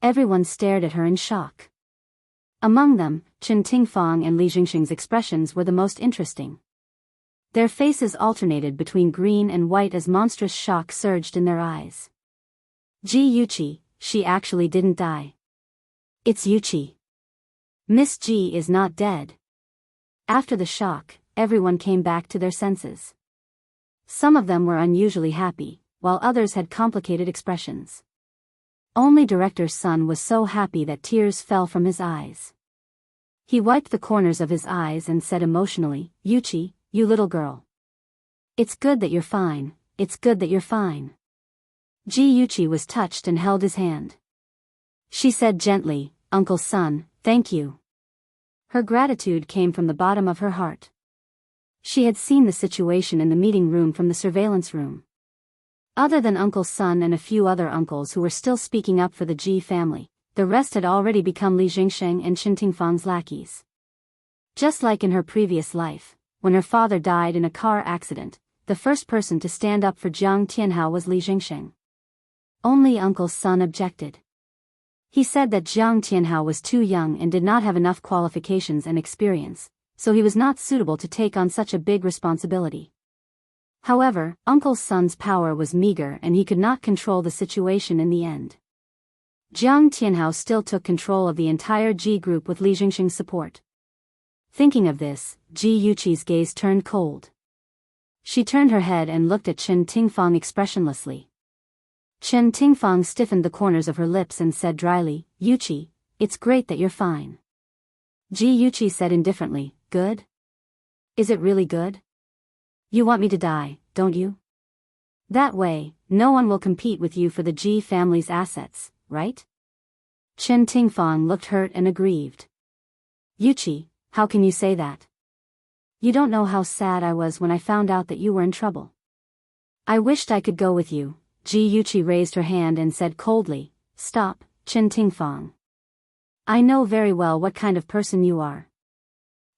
Everyone stared at her in shock. Among them, Chen Tingfang and Li Jingxing's expressions were the most interesting. Their faces alternated between green and white as monstrous shock surged in their eyes. Ji Yuqi, she actually didn't die. It's Yuqi. Miss Ji is not dead. After the shock, everyone came back to their senses. Some of them were unusually happy, while others had complicated expressions. Only director's son was so happy that tears fell from his eyes. He wiped the corners of his eyes and said emotionally, "Yuqi, you little girl. It's good that you're fine, it's good that you're fine." Ji Yuqi was touched and held his hand. She said gently, "Uncle Son, thank you." Her gratitude came from the bottom of her heart. She had seen the situation in the meeting room from the surveillance room. Other than Uncle Sun and a few other uncles who were still speaking up for the Ji family, the rest had already become Li Jingsheng and Chen Tingfang's lackeys. Just like in her previous life, when her father died in a car accident, the first person to stand up for Jiang Tianhao was Li Jingsheng. Only Uncle Sun objected. He said that Jiang Tianhao was too young and did not have enough qualifications and experience, so he was not suitable to take on such a big responsibility. However, Uncle Sun's power was meager and he could not control the situation in the end. Jiang Tianhao still took control of the entire Ji group with Li Jingxing's support. Thinking of this, Ji Yuqi's gaze turned cold. She turned her head and looked at Chen Tingfang expressionlessly. Chen Tingfang stiffened the corners of her lips and said dryly, "Yuqi, it's great that you're fine." Ji Yuqi said indifferently, "Good? Is it really good? You want me to die, don't you? That way, no one will compete with you for the Ji family's assets, right?" Chen Tingfang looked hurt and aggrieved. "Yuqi, how can you say that? You don't know how sad I was when I found out that you were in trouble. I wished I could go with you." Ji Yuqi raised her hand and said coldly, "Stop, Chen Tingfang. I know very well what kind of person you are.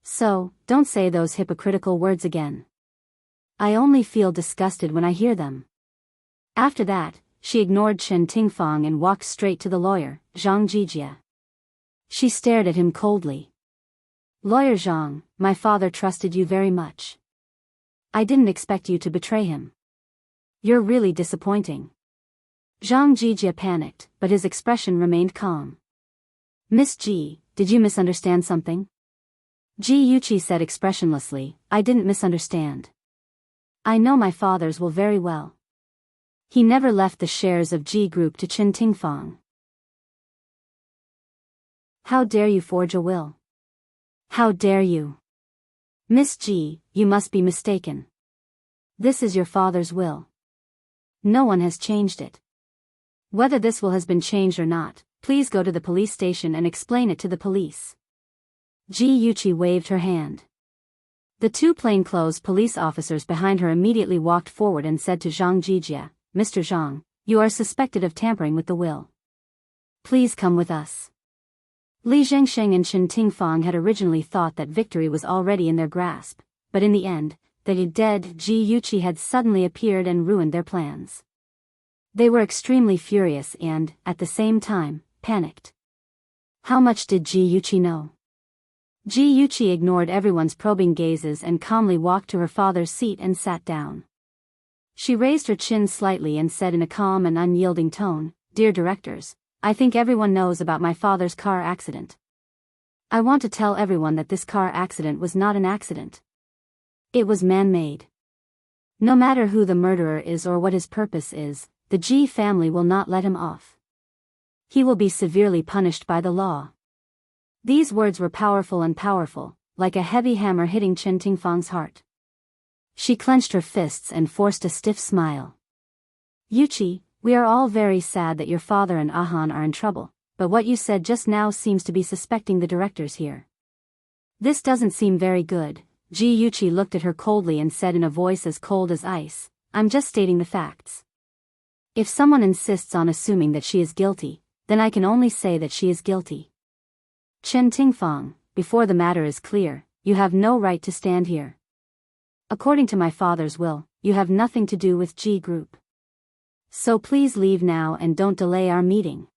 So, don't say those hypocritical words again. I only feel disgusted when I hear them." After that, she ignored Chen Tingfang and walked straight to the lawyer, Zhang Jijie. She stared at him coldly. "Lawyer Zhang, my father trusted you very much. I didn't expect you to betray him. You're really disappointing." Zhang Jijie panicked, but his expression remained calm. "Miss Ji, did you misunderstand something?" Ji Yuqi said expressionlessly, "I didn't misunderstand. I know my father's will very well. He never left the shares of Ji Group to Chen Tingfang. How dare you forge a will? How dare you? Miss Ji, you must be mistaken. This is your father's will. No one has changed it. Whether this will has been changed or not, please go to the police station and explain it to the police." Ji Yuqi waved her hand. The two plainclothes police officers behind her immediately walked forward and said to Zhang Jijie, "Mr. Zhang, you are suspected of tampering with the will. Please come with us." Li Zhengsheng and Chen Tingfang had originally thought that victory was already in their grasp, but in the end, the dead Ji Yuqi had suddenly appeared and ruined their plans. They were extremely furious and, at the same time, panicked. How much did Ji Yuqi know? Ji Yuqi ignored everyone's probing gazes and calmly walked to her father's seat and sat down. She raised her chin slightly and said in a calm and unyielding tone, "Dear directors, I think everyone knows about my father's car accident. I want to tell everyone that this car accident was not an accident. It was man-made. No matter who the murderer is or what his purpose is, the Ji family will not let him off. He will be severely punished by the law." These words were powerful, like a heavy hammer hitting Chen Tingfang's heart. She clenched her fists and forced a stiff smile. "Yuqi, we are all very sad that your father and Ahan are in trouble, but what you said just now seems to be suspecting the directors here. This doesn't seem very good." Ji Yuqi looked at her coldly and said in a voice as cold as ice, "I'm just stating the facts. If someone insists on assuming that she is guilty, then I can only say that she is guilty. Chen Tingfang, before the matter is clear, you have no right to stand here." According to my father's will, you have nothing to do with G Group. So please leave now and don't delay our meeting.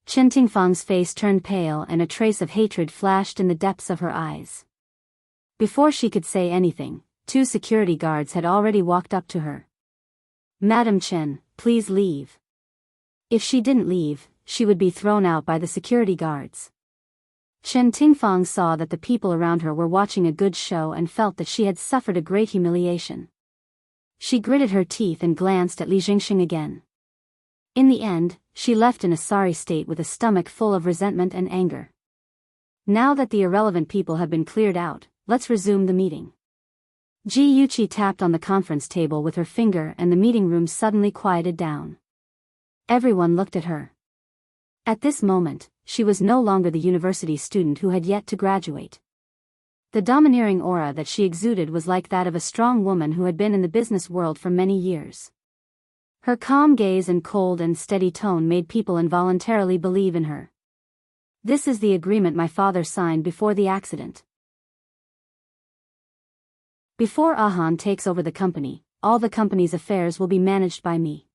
Chen Tingfang's face turned pale and a trace of hatred flashed in the depths of her eyes. Before she could say anything, 2 security guards had already walked up to her. Madam Chen, please leave. If she didn't leave, she would be thrown out by the security guards. Chen Tingfang saw that the people around her were watching a good show and felt that she had suffered a great humiliation. She gritted her teeth and glanced at Li Jingxing again. In the end, she left in a sorry state with a stomach full of resentment and anger. Now that the irrelevant people have been cleared out, let's resume the meeting. Ji Yuqi tapped on the conference table with her finger and the meeting room suddenly quieted down. Everyone looked at her. At this moment, she was no longer the university student who had yet to graduate. The domineering aura that she exuded was like that of a strong woman who had been in the business world for many years. Her calm gaze and cold and steady tone made people involuntarily believe in her. This is the agreement my father signed before the accident. Before Ahan takes over the company, all the company's affairs will be managed by me.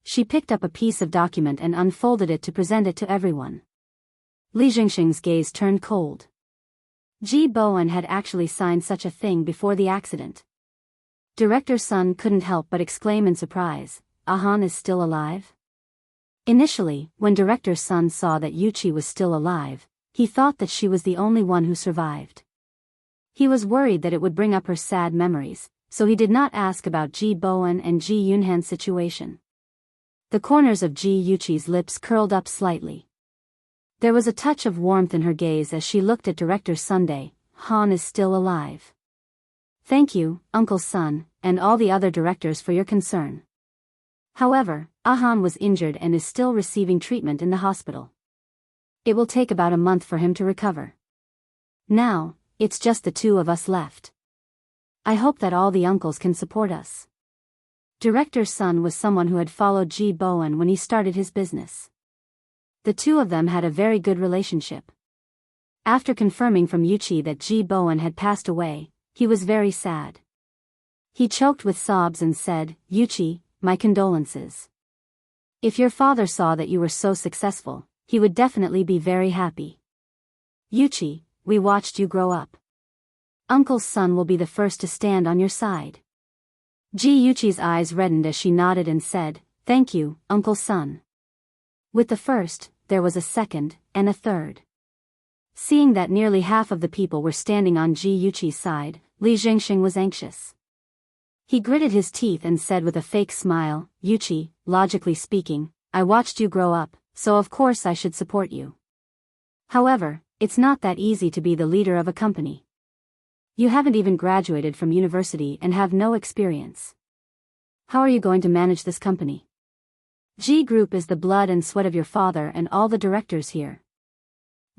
She picked up a piece of document and unfolded it to present it to everyone. Li Jingxing's gaze turned cold. Ji Bowen had actually signed such a thing before the accident. Director Sun couldn't help but exclaim in surprise, Ahan is still alive? Initially, when Director Sun saw that Yuqi was still alive, he thought that she was the only one who survived. He was worried that it would bring up her sad memories, so he did not ask about Ji Bowen and Ji Yunhan's situation. The corners of Ji Yuqi's lips curled up slightly. There was a touch of warmth in her gaze as she looked at Director Sunday. Han is still alive. Thank you, Uncle Sun, and all the other directors for your concern. However, Ahan was injured and is still receiving treatment in the hospital. It will take about a month for him to recover. Now, it's just the 2 of us left. I hope that all the uncles can support us. Director Sun was someone who had followed Ji Bowen when he started his business. The 2 of them had a very good relationship. After confirming from Yuqi that Ji Bowen had passed away, he was very sad. He choked with sobs and said, Yuqi, my condolences. If your father saw that you were so successful, he would definitely be very happy. Yuqi, we watched you grow up. Uncle's son will be the first to stand on your side. Ji Yuqi's eyes reddened as she nodded and said, Thank you, Uncle Sun. With the first, there was a second, and a third. Seeing that nearly half of the people were standing on Ji Yuqi's side, Li Jingxing was anxious. He gritted his teeth and said with a fake smile, Yuqi, logically speaking, I watched you grow up, so of course I should support you. However, it's not that easy to be the leader of a company. You haven't even graduated from university and have no experience. How are you going to manage this company? G Group is the blood and sweat of your father and all the directors here.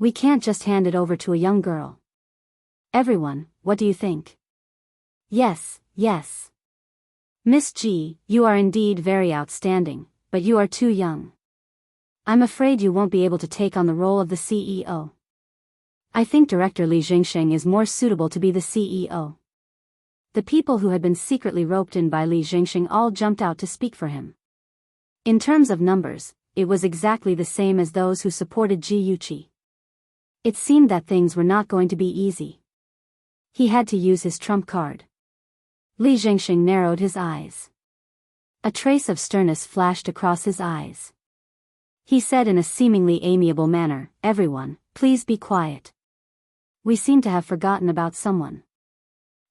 We can't just hand it over to a young girl. Everyone, what do you think? Yes, yes. Miss G, you are indeed very outstanding, but you are too young. I'm afraid you won't be able to take on the role of the CEO. I think Director Li Jingxing is more suitable to be the CEO. The people who had been secretly roped in by Li Jingxing all jumped out to speak for him. In terms of numbers, it was exactly the same as those who supported Ji Yuqi. It seemed that things were not going to be easy. He had to use his trump card. Li Jingxing narrowed his eyes. A trace of sternness flashed across his eyes. He said in a seemingly amiable manner, Everyone, please be quiet. We seem to have forgotten about someone.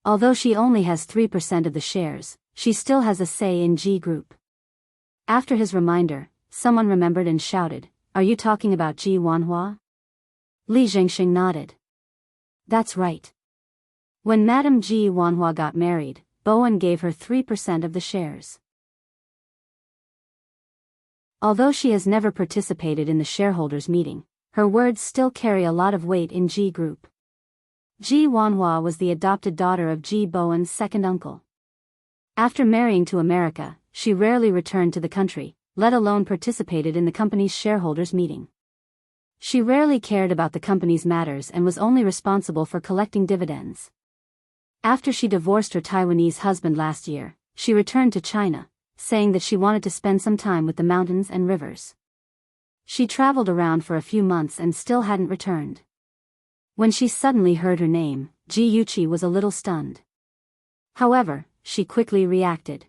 Although she only has 3% of the shares, she still has a say in G Group. After his reminder, someone remembered and shouted, Are you talking about Ji Wanhua? Li Jingxing nodded. That's right. When Madame Ji Wanhua got married, Bowen gave her 3% of the shares. Although she has never participated in the shareholders' meeting, her words still carry a lot of weight in G Group. Ji Wanhua was the adopted daughter of Ji Bowen's second uncle. After marrying to America, she rarely returned to the country, let alone participated in the company's shareholders' meeting. She rarely cared about the company's matters and was only responsible for collecting dividends. After she divorced her Taiwanese husband last year, she returned to China, saying that she wanted to spend some time with the mountains and rivers. She traveled around for a few months and still hadn't returned. When she suddenly heard her name, Ji Yuqi was a little stunned. However, she quickly reacted.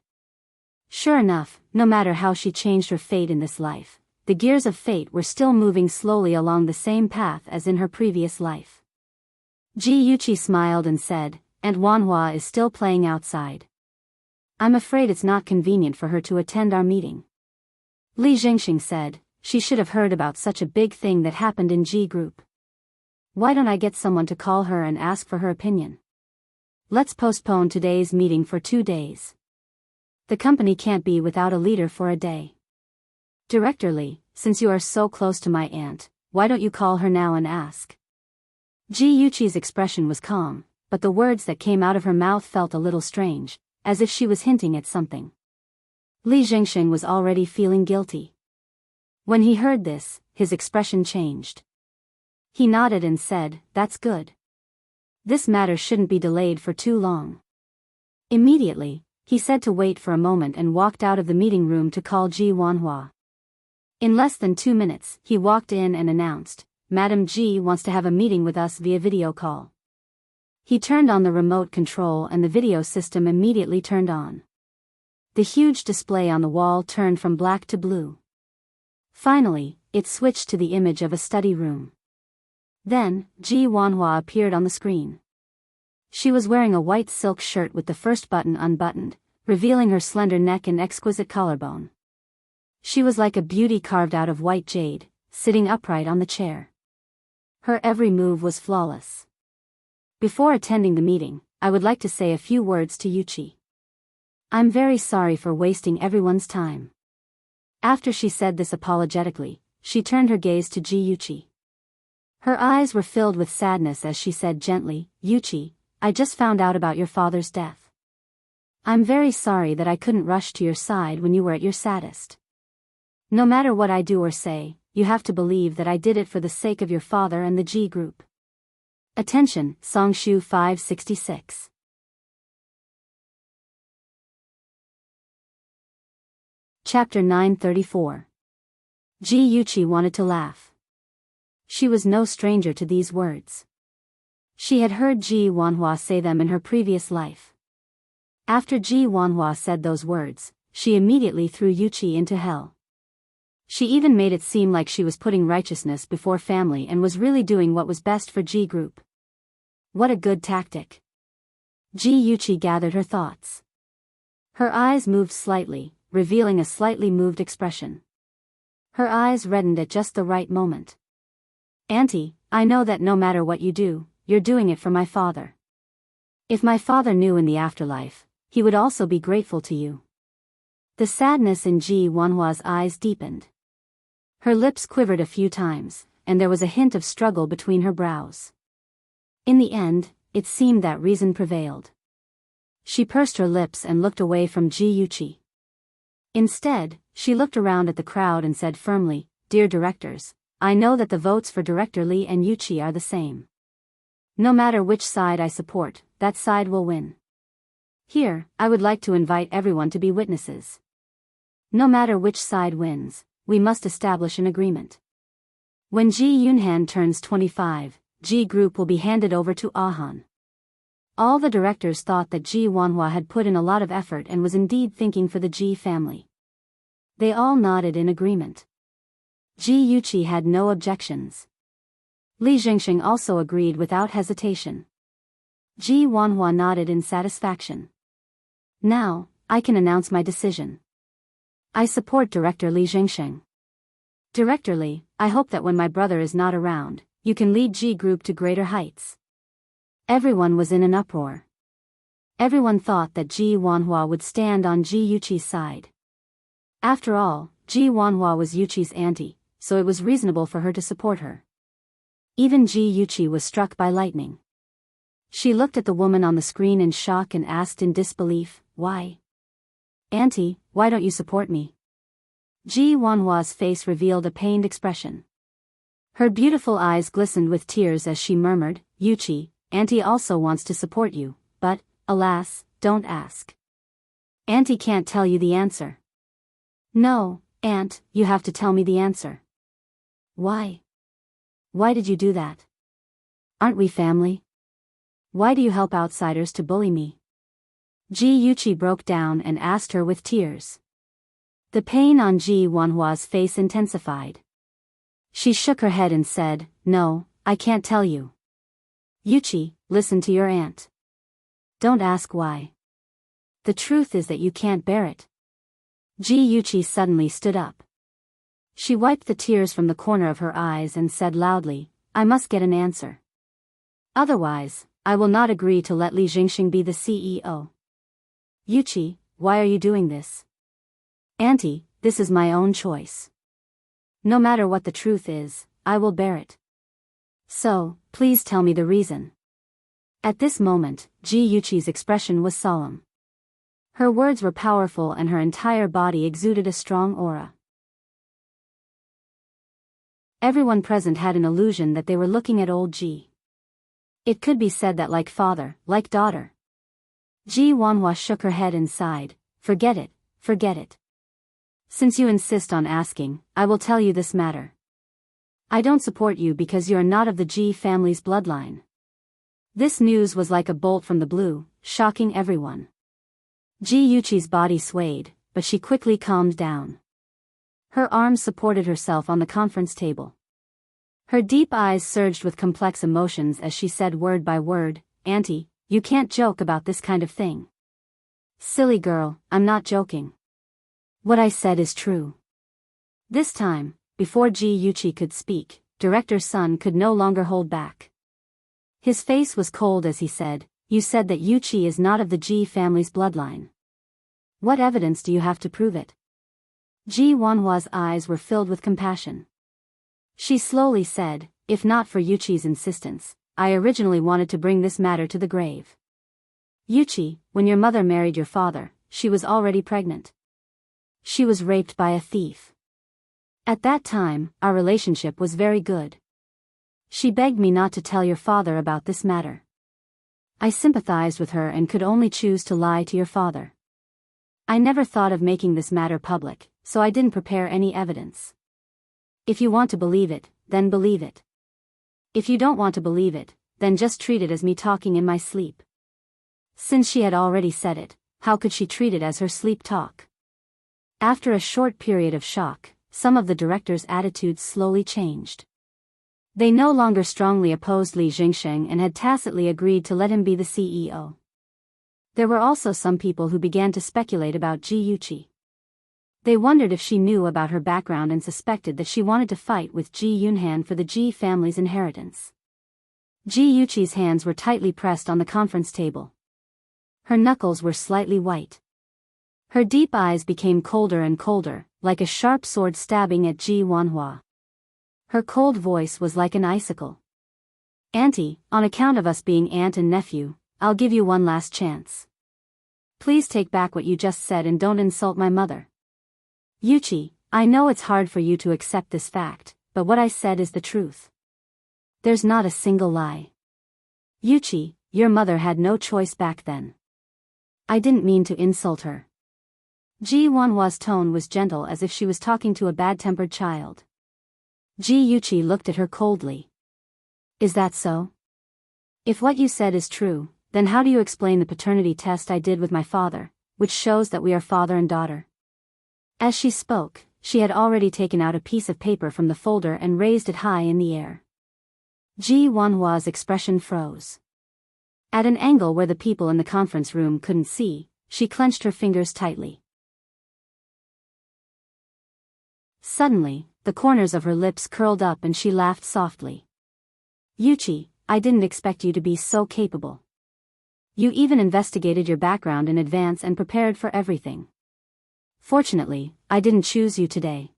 Sure enough, no matter how she changed her fate in this life, the gears of fate were still moving slowly along the same path as in her previous life. Ji Yuqi smiled and said, "And Wanhua is still playing outside. I'm afraid it's not convenient for her to attend our meeting." Li Jingxing said, "She should have heard about such a big thing that happened in G Group. Why don't I get someone to call her and ask for her opinion? Let's postpone today's meeting for 2 days. The company can't be without a leader for a day. Director Li, since you are so close to my aunt, why don't you call her now and ask?" Ji Yuqi's expression was calm, but the words that came out of her mouth felt a little strange, as if she was hinting at something. Li Jingxing was already feeling guilty. When he heard this, his expression changed. He nodded and said, "That's good. This matter shouldn't be delayed for too long." Immediately, he said to wait for a moment and walked out of the meeting room to call Ji Wanhua. In less than 2 minutes, he walked in and announced, "Madam Ji wants to have a meeting with us via video call." He turned on the remote control and the video system immediately turned on. The huge display on the wall turned from black to blue. Finally, it switched to the image of a study room. Then, Ji Wanhua appeared on the screen. She was wearing a white silk shirt with the first button unbuttoned, revealing her slender neck and exquisite collarbone. She was like a beauty carved out of white jade, sitting upright on the chair. Her every move was flawless. "Before attending the meeting, I would like to say a few words to Yuqi. I'm very sorry for wasting everyone's time." After she said this apologetically, she turned her gaze to Ji Yuqi. Her eyes were filled with sadness as she said gently, "Yuqi, I just found out about your father's death. I'm very sorry that I couldn't rush to your side when you were at your saddest. No matter what I do or say, you have to believe that I did it for the sake of your father and the G Group. Attention, Songshu 566. Chapter 934. Ji Yuqi wanted to laugh. She was no stranger to these words. She had heard Ji Wanhua say them in her previous life. After Ji Wanhua said those words, she immediately threw Yuqi into hell. She even made it seem like she was putting righteousness before family and was really doing what was best for G Group. What a good tactic. Ji Yuqi gathered her thoughts. Her eyes moved slightly, revealing a slightly moved expression. Her eyes reddened at just the right moment. "Auntie, I know that no matter what you do, you're doing it for my father. If my father knew in the afterlife, he would also be grateful to you." The sadness in Ji Wanhua's eyes deepened. Her lips quivered a few times, and there was a hint of struggle between her brows. In the end, it seemed that reason prevailed. She pursed her lips and looked away from Ji Yuqi. Instead, she looked around at the crowd and said firmly, "Dear directors, I know that the votes for Director Li and Yuqi are the same. No matter which side I support, that side will win. Here, I would like to invite everyone to be witnesses. No matter which side wins, we must establish an agreement. When Ji Yunhan turns 25, Ji Group will be handed over to Ahan." All the directors thought that Ji Wanhua had put in a lot of effort and was indeed thinking for the Ji family. They all nodded in agreement. Ji Yuqi had no objections. Li Jingxing also agreed without hesitation. Ji Wanhua nodded in satisfaction. "Now, I can announce my decision. I support Director Li Jingxing. Director Li, I hope that when my brother is not around, you can lead G Group to greater heights." Everyone was in an uproar. Everyone thought that Ji Wanhua would stand on Ji Yuqi's side. After all, Ji Wanhua was Yuqi's auntie, so it was reasonable for her to support her. Even Ji Yuqi was struck by lightning. She looked at the woman on the screen in shock and asked in disbelief, "Why? Auntie, why don't you support me?" Ji Wanhua's face revealed a pained expression. Her beautiful eyes glistened with tears as she murmured, "Yuqi, Auntie also wants to support you, but, Alas, don't ask. Auntie can't tell you the answer. No, Aunt, you have to tell me the answer. Why? Why did you do that? Aren't we family? Why do you help outsiders to bully me? Ji Yuqi broke down and asked her with tears. The pain on Ji Wanhua's face intensified. She shook her head and said, No, I can't tell you. Yuqi, listen to your aunt. Don't ask why. The truth is that you can't bear it. Ji Yuqi suddenly stood up. She wiped the tears from the corner of her eyes and said loudly, I must get an answer. Otherwise, I will not agree to let Li Jingxing be the CEO. Yuqi, why are you doing this? Auntie, this is my own choice. No matter what the truth is, I will bear it. So, please tell me the reason. At this moment, Ji Yuqi's expression was solemn. Her words were powerful and her entire body exuded a strong aura. Everyone present had an illusion that they were looking at old Ji. It could be said that like father, like daughter. Ji Wanhua shook her head and sighed, forget it, forget it. Since you insist on asking, I will tell you this matter. I don't support you because you are not of the Ji family's bloodline. This news was like a bolt from the blue, shocking everyone. Ji Yuqi's body swayed, but she quickly calmed down. Her arms supported herself on the conference table. Her deep eyes surged with complex emotions as she said word by word, Auntie, you can't joke about this kind of thing. Silly girl, I'm not joking. What I said is true. This time, before Ji Yuqi could speak, Director Sun could no longer hold back. His face was cold as he said, You said that Yuqi is not of the Ji family's bloodline. What evidence do you have to prove it? Ji Wanhua's eyes were filled with compassion. She slowly said, If not for Yuqi's insistence, I originally wanted to bring this matter to the grave. Yuqi, when your mother married your father, she was already pregnant. She was raped by a thief. At that time, our relationship was very good. She begged me not to tell your father about this matter. I sympathized with her and could only choose to lie to your father. I never thought of making this matter public, so I didn't prepare any evidence. If you want to believe it, then believe it. If you don't want to believe it, then just treat it as me talking in my sleep. Since she had already said it, how could she treat it as her sleep talk? After a short period of shock, some of the directors' attitudes slowly changed. They no longer strongly opposed Li Jingxing and had tacitly agreed to let him be the CEO. There were also some people who began to speculate about Ji Yuqi. They wondered if she knew about her background and suspected that she wanted to fight with Ji Yunhan for the Ji family's inheritance. Ji Yuqi's hands were tightly pressed on the conference table. Her knuckles were slightly white. Her deep eyes became colder and colder, like a sharp sword stabbing at Ji Wanhua. Her cold voice was like an icicle. Auntie, on account of us being aunt and nephew, I'll give you one last chance. Please take back what you just said and don't insult my mother. Yuqi, I know it's hard for you to accept this fact, but what I said is the truth. There's not a single lie. Yuqi, your mother had no choice back then. I didn't mean to insult her. Ji Wanhua's tone was gentle as if she was talking to a bad-tempered child. Ji Yuqi looked at her coldly. Is that so? If what you said is true, then how do you explain the paternity test I did with my father, which shows that we are father and daughter? As she spoke, she had already taken out a piece of paper from the folder and raised it high in the air. Ji Wanhua's expression froze. At an angle where the people in the conference room couldn't see, she clenched her fingers tightly. Suddenly, the corners of her lips curled up and she laughed softly. Yuqi, I didn't expect you to be so capable. You even investigated your background in advance and prepared for everything. Fortunately, I didn't choose you today.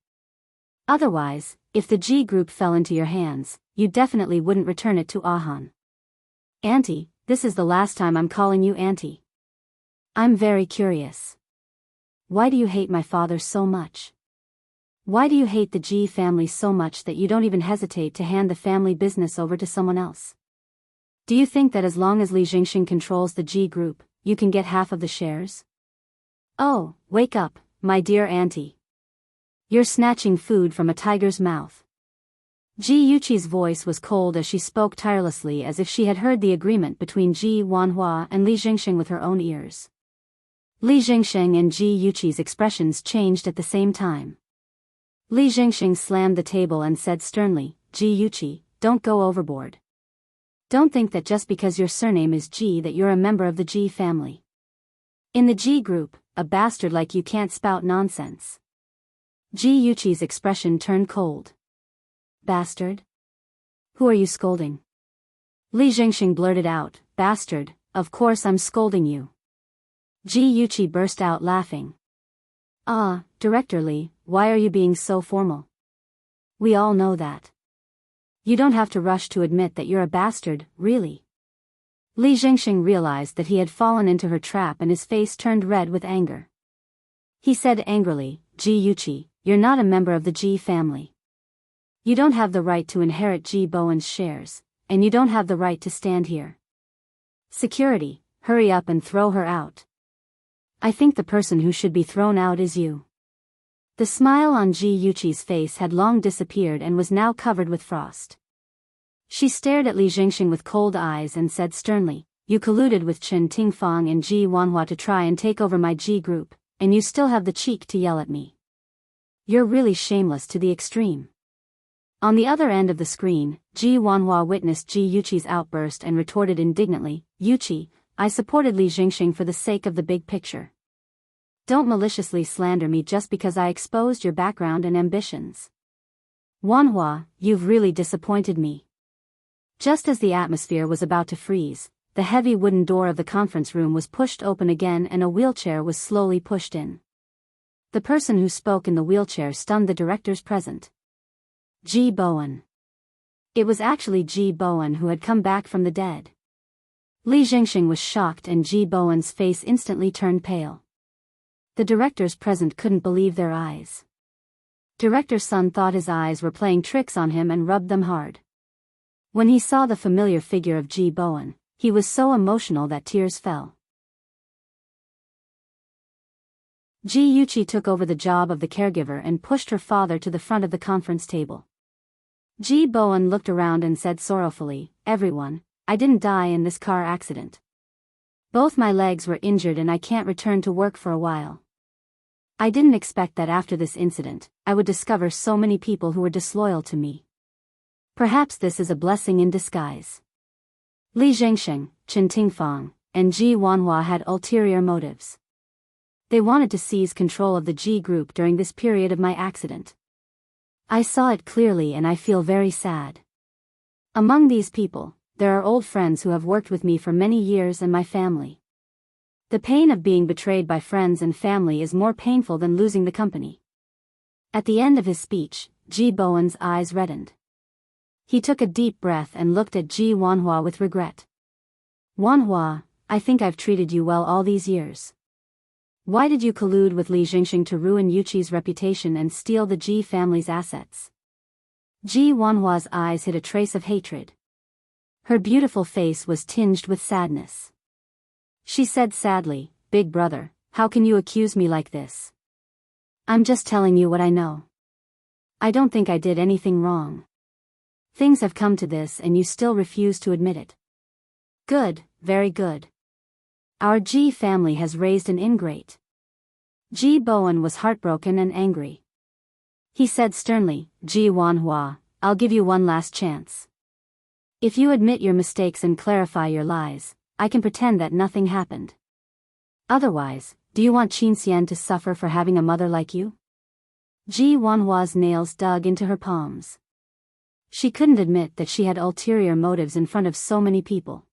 Otherwise, if the G group fell into your hands, you definitely wouldn't return it to Ahan. Auntie, this is the last time I'm calling you Auntie. I'm very curious. Why do you hate my father so much? Why do you hate the Ji family so much that you don't even hesitate to hand the family business over to someone else? Do you think that as long as Li Jingxing controls the Ji group, you can get half of the shares? Oh, wake up, my dear auntie. You're snatching food from a tiger's mouth. Ji Yuqi's voice was cold as she spoke tirelessly, as if she had heard the agreement between Ji Wanhua and Li Jingxing with her own ears. Li Jingxing and Ji Yuqi's expressions changed at the same time. Li Jingxing slammed the table and said sternly, Ji Yuqi, don't go overboard. Don't think that just because your surname is Ji that you're a member of the Ji family. In the Ji group, a bastard like you can't spout nonsense. Ji Yuqi's expression turned cold. Bastard? Who are you scolding? Li Jingxing blurted out, Bastard, of course I'm scolding you. Ji Yuqi burst out laughing. Ah, Director Li, why are you being so formal? We all know that. You don't have to rush to admit that you're a bastard, really. Li Jingxing realized that he had fallen into her trap and his face turned red with anger. He said angrily, Ji Yuqi, you're not a member of the Ji family. You don't have the right to inherit Ji Bowen's shares, and you don't have the right to stand here. Security, hurry up and throw her out. I think the person who should be thrown out is you. The smile on Ji Yuqi's face had long disappeared and was now covered with frost. She stared at Li Jingxing with cold eyes and said sternly, You colluded with Chen Tingfang and Ji Wanhua to try and take over my Ji group, and you still have the cheek to yell at me. You're really shameless to the extreme. On the other end of the screen, Ji Wanhua witnessed Ji Yuqi's outburst and retorted indignantly, Yuqi, I supported Li Jingxing for the sake of the big picture. Don't maliciously slander me just because I exposed your background and ambitions. Wanhua, you've really disappointed me. Just as the atmosphere was about to freeze, the heavy wooden door of the conference room was pushed open again and a wheelchair was slowly pushed in. The person who spoke in the wheelchair stunned the directors present. Ji Bowen. It was actually Ji Bowen who had come back from the dead. Li Jingxing was shocked and Ji Bowen's face instantly turned pale. The directors present couldn't believe their eyes. Director Sun thought his eyes were playing tricks on him and rubbed them hard. When he saw the familiar figure of Ji Bowen, he was so emotional that tears fell. Ji Yuqi took over the job of the caregiver and pushed her father to the front of the conference table. Ji Bowen looked around and said sorrowfully, Everyone, I didn't die in this car accident. Both my legs were injured and I can't return to work for a while. I didn't expect that after this incident, I would discover so many people who were disloyal to me. Perhaps this is a blessing in disguise. Li Jingxing, Chen Tingfang, and Ji Wanhua had ulterior motives. They wanted to seize control of the Ji group during this period of my accident. I saw it clearly and I feel very sad. Among these people, there are old friends who have worked with me for many years and my family. The pain of being betrayed by friends and family is more painful than losing the company. At the end of his speech, Ji Bowen's eyes reddened. He took a deep breath and looked at Ji Wanhua with regret. Wanhua, I think I've treated you well all these years. Why did you collude with Li Jingxing to ruin Yuqi's reputation and steal the Ji family's assets? Ji Wanhua's eyes hid a trace of hatred. Her beautiful face was tinged with sadness. She said sadly, Big brother, how can you accuse me like this? I'm just telling you what I know. I don't think I did anything wrong. Things have come to this and you still refuse to admit it. Good, very good. Our Ji family has raised an ingrate. Ji Bowen was heartbroken and angry. He said sternly, Ji Wanhua, I'll give you one last chance. If you admit your mistakes and clarify your lies, I can pretend that nothing happened. Otherwise, do you want Qin Xian to suffer for having a mother like you? Ji Wanhua's nails dug into her palms. She couldn't admit that she had ulterior motives in front of so many people.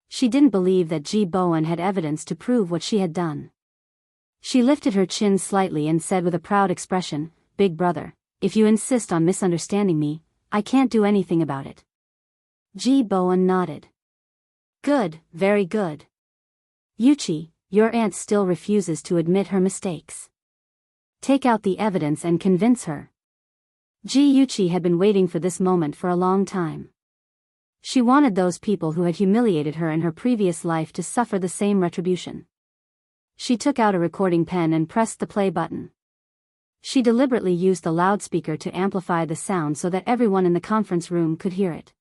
She didn't believe that Ji Bowen had evidence to prove what she had done. She lifted her chin slightly and said with a proud expression, Big brother, if you insist on misunderstanding me, I can't do anything about it. Ji Bowen nodded. Good, very good. Yuqi, your aunt still refuses to admit her mistakes. Take out the evidence and convince her. Ji Yuqi had been waiting for this moment for a long time. She wanted those people who had humiliated her in her previous life to suffer the same retribution. She took out a recording pen and pressed the play button. She deliberately used the loudspeaker to amplify the sound so that everyone in the conference room could hear it.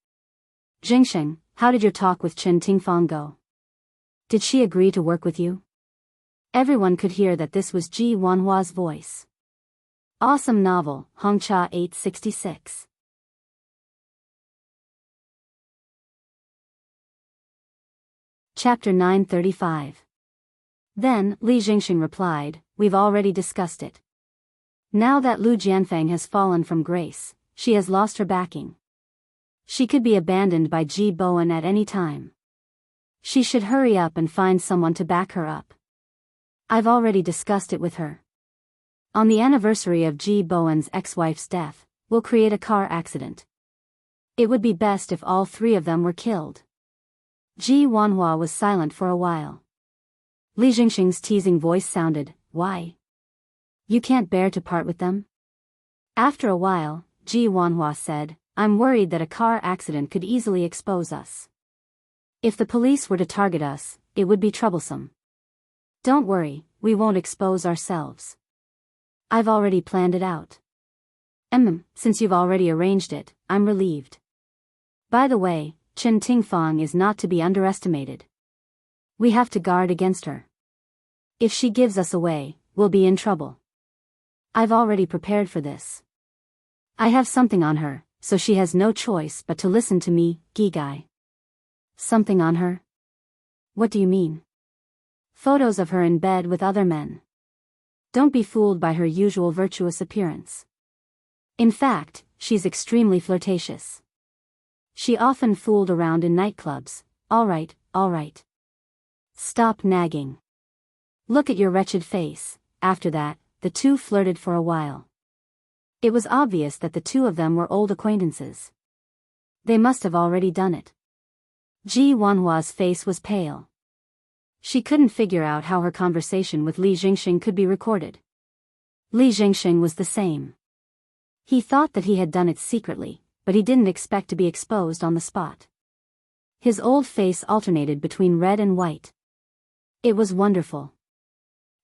Jingsheng, how did your talk with Chen Tingfang go? Did she agree to work with you? Everyone could hear that this was Ji Wanhua's voice. Awesome novel, Hongcha 866. Chapter 935. Then, Li Jingxing replied, we've already discussed it. Now that Lu Jianfeng has fallen from grace, she has lost her backing. She could be abandoned by Ji Bowen at any time. She should hurry up and find someone to back her up. I've already discussed it with her. On the anniversary of Ji Bowen's ex-wife's death, we'll create a car accident. It would be best if all three of them were killed. Ji Wanhua was silent for a while. Li Jingxing's teasing voice sounded, why? You can't bear to part with them? After a while, Ji Wanhua said, I'm worried that a car accident could easily expose us. If the police were to target us, it would be troublesome. Don't worry, we won't expose ourselves. I've already planned it out. Since you've already arranged it, I'm relieved. By the way, Chen Tingfang is not to be underestimated. We have to guard against her. If she gives us away, we'll be in trouble. I've already prepared for this. I have something on her, so she has no choice but to listen to me, Gigai. Something on her? What do you mean? Photos of her in bed with other men. Don't be fooled by her usual virtuous appearance. In fact, she's extremely flirtatious. She often fooled around in nightclubs. All right. Stop nagging. Look at your wretched face. After that, the two flirted for a while. It was obvious that the two of them were old acquaintances. They must have already done it. Ji Wanhua's face was pale. She couldn't figure out how her conversation with Li Jingxing could be recorded. Li Jingxing was the same. He thought that he had done it secretly, but he didn't expect to be exposed on the spot. His old face alternated between red and white. It was wonderful.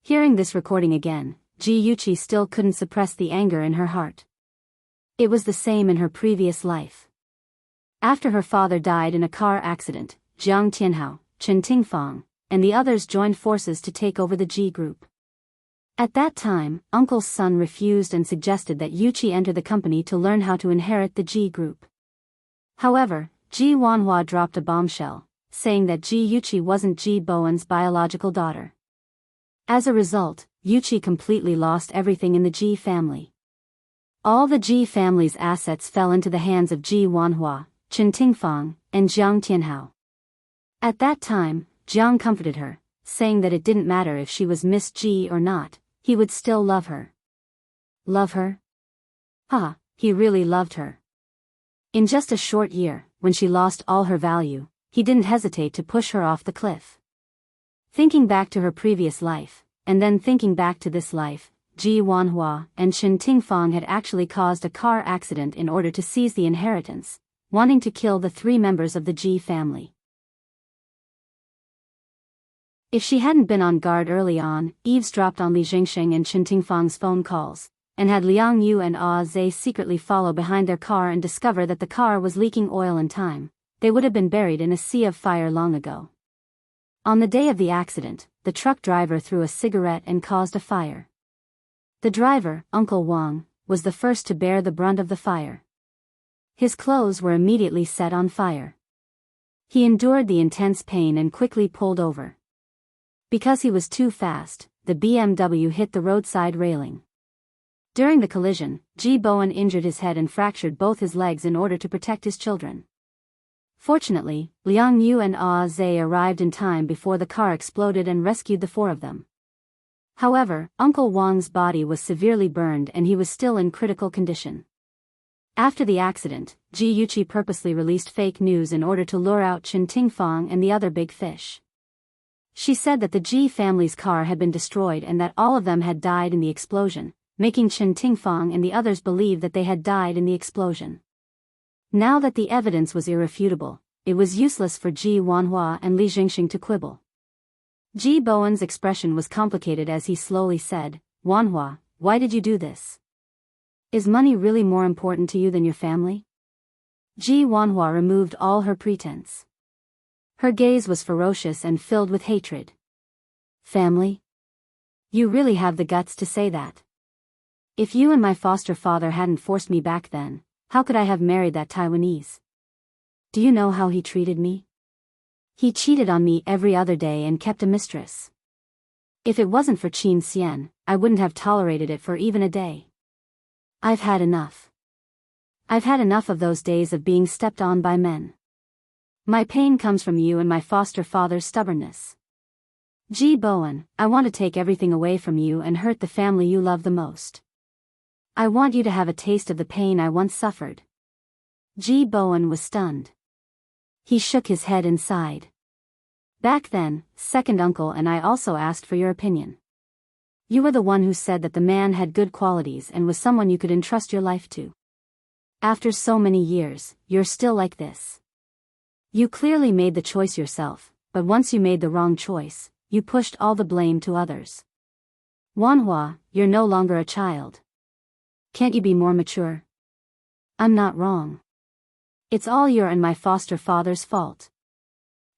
Hearing this recording again, Ji Yuqi still couldn't suppress the anger in her heart. It was the same in her previous life. After her father died in a car accident, Jiang Tianhao, Chen Tingfang, and the others joined forces to take over the Ji group. At that time, Uncle's son refused and suggested that Yuqi enter the company to learn how to inherit the Ji group. However, Ji Wanhua dropped a bombshell, saying that Ji Yuqi wasn't Ji Bowen's biological daughter. As a result, Yuqi completely lost everything in the Ji family. All the Ji family's assets fell into the hands of Ji Wanhua, Chen Tingfang, and Jiang Tianhao. At that time, Jiang comforted her, saying that it didn't matter if she was Miss Ji or not, he would still love her. Love her? He really loved her. In just a short year, when she lost all her value, he didn't hesitate to push her off the cliff. Thinking back to her previous life, and then thinking back to this life, Ji Wanhua and Chen Tingfang had actually caused a car accident in order to seize the inheritance, wanting to kill the three members of the Ji family. If she hadn't been on guard early on, eavesdropped on Li Jingxing and Chen Tingfang's phone calls, and had Liang Yu and Zhe secretly follow behind their car and discover that the car was leaking oil in time, they would have been buried in a sea of fire long ago. On the day of the accident, the truck driver threw a cigarette and caused a fire. The driver, Uncle Wang, was the first to bear the brunt of the fire. His clothes were immediately set on fire. He endured the intense pain and quickly pulled over. Because he was too fast, the BMW hit the roadside railing. During the collision, Ji Bowen injured his head and fractured both his legs in order to protect his children. Fortunately, Liang Yu and Zhe arrived in time before the car exploded and rescued the four of them. However, Uncle Wang's body was severely burned and he was still in critical condition. After the accident, Ji Yuqi purposely released fake news in order to lure out Chen Tingfang and the other big fish. She said that the Ji family's car had been destroyed and that all of them had died in the explosion, making Chen Tingfang and the others believe that they had died in the explosion. Now that the evidence was irrefutable, it was useless for Ji Wanhua and Li Jingxing to quibble. Ji Bowen's expression was complicated as he slowly said, "Wanhua, why did you do this? Is money really more important to you than your family?" Ji Wanhua removed all her pretense. Her gaze was ferocious and filled with hatred. "Family? You really have the guts to say that? If you and my foster father hadn't forced me back then, how could I have married that Taiwanese? Do you know how he treated me? He cheated on me every other day and kept a mistress. If it wasn't for Qin Xian, I wouldn't have tolerated it for even a day. I've had enough. I've had enough of those days of being stepped on by men. My pain comes from you and my foster father's stubbornness. Ji Bowen, I want to take everything away from you and hurt the family you love the most. I want you to have a taste of the pain I once suffered." Ji Bowen was stunned. He shook his head and sighed. "Back then, second uncle and I also asked for your opinion. You were the one who said that the man had good qualities and was someone you could entrust your life to. After so many years, you're still like this. You clearly made the choice yourself, but once you made the wrong choice, you pushed all the blame to others. Wanhua, you're no longer a child. Can't you be more mature? I'm not wrong. It's all your and my foster father's fault."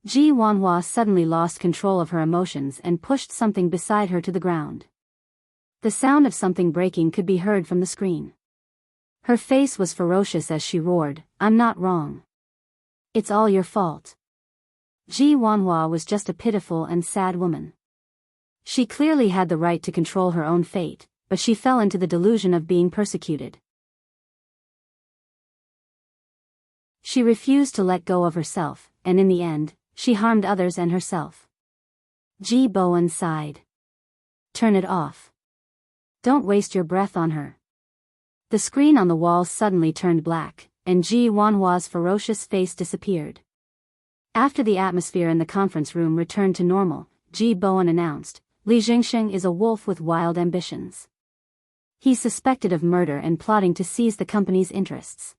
Ji Wanhua suddenly lost control of her emotions and pushed something beside her to the ground. The sound of something breaking could be heard from the screen. Her face was ferocious as she roared, "I'm not wrong. It's all your fault." Ji Wanhua was just a pitiful and sad woman. She clearly had the right to control her own fate, but she fell into the delusion of being persecuted. She refused to let go of herself, and in the end, she harmed others and herself. Ji Bowen sighed. "Turn it off. Don't waste your breath on her." The screen on the wall suddenly turned black, and Ji Wanhua's ferocious face disappeared. After the atmosphere in the conference room returned to normal, Ji Bowen announced, "Li Jingxing is a wolf with wild ambitions. He's suspected of murder and plotting to seize the company's interests.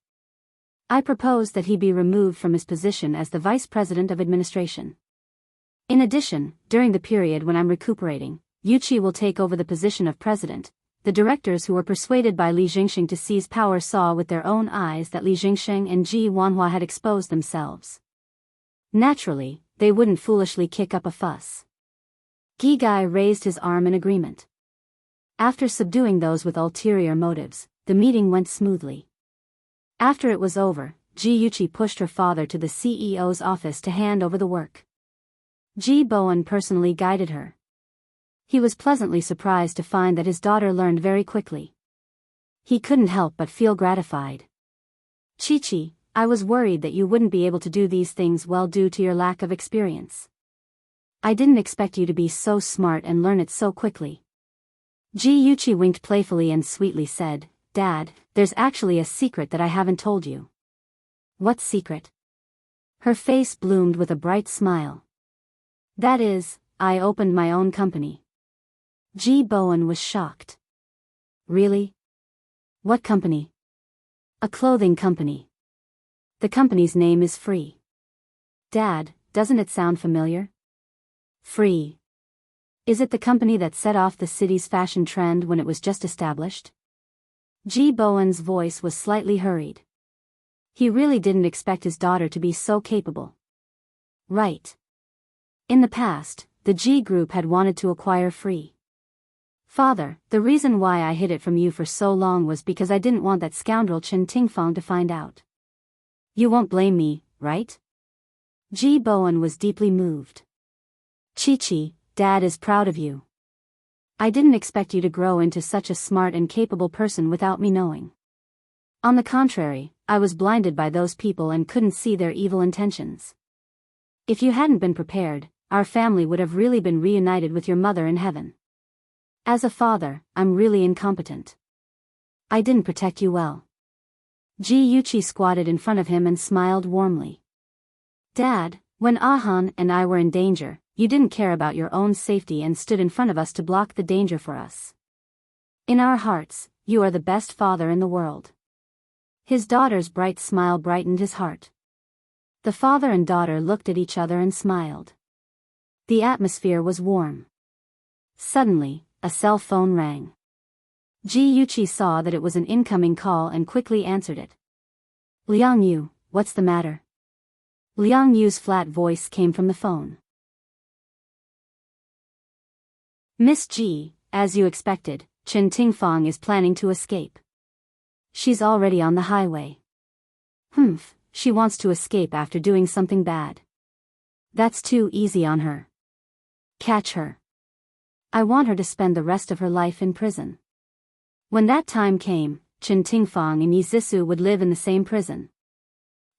I propose that he be removed from his position as the Vice President of Administration. In addition, during the period when I'm recuperating, Yuqi will take over the position of President." The directors who were persuaded by Li Jingxing to seize power saw with their own eyes that Li Jingxing and Ji Wanhua had exposed themselves. Naturally, they wouldn't foolishly kick up a fuss. Gi Gai raised his arm in agreement. After subduing those with ulterior motives, the meeting went smoothly. After it was over, Ji Yuqi pushed her father to the CEO's office to hand over the work. Ji Bowen personally guided her. He was pleasantly surprised to find that his daughter learned very quickly. He couldn't help but feel gratified. "Chi-Chi, I was worried that you wouldn't be able to do these things well due to your lack of experience. I didn't expect you to be so smart and learn it so quickly." Ji Yuqi winked playfully and sweetly said, "Dad, there's actually a secret that I haven't told you." "What secret?" Her face bloomed with a bright smile. "That is, I opened my own company." Ji Bowen was shocked. "Really? What company?" "A clothing company. The company's name is Free." "Dad, doesn't it sound familiar?" "Free. Is it the company that set off the city's fashion trend when it was just established?" Ji Bowen's voice was slightly hurried. He really didn't expect his daughter to be so capable. "Right. In the past, the Ji Group had wanted to acquire Free. Father, the reason why I hid it from you for so long was because I didn't want that scoundrel Chen Tingfang to find out. You won't blame me, right?" Ji Bowen was deeply moved. "Chi-Chi, Dad is proud of you. I didn't expect you to grow into such a smart and capable person without me knowing. On the contrary, I was blinded by those people and couldn't see their evil intentions. If you hadn't been prepared, our family would have really been reunited with your mother in heaven. As a father, I'm really incompetent. I didn't protect you well." Ji Yuqi squatted in front of him and smiled warmly. "Dad, when Ahan and I were in danger, you didn't care about your own safety and stood in front of us to block the danger for us. In our hearts, you are the best father in the world." His daughter's bright smile brightened his heart. The father and daughter looked at each other and smiled. The atmosphere was warm. Suddenly, a cell phone rang. Ji Yuqi saw that it was an incoming call and quickly answered it. Liang Yu, what's the matter? Liang Yu's flat voice came from the phone. Miss Ji, as you expected, Chen Tingfang is planning to escape. She's already on the highway. Humph, she wants to escape after doing something bad. That's too easy on her. Catch her. I want her to spend the rest of her life in prison. When that time came, Chen Tingfang and Yi Zhisu would live in the same prison.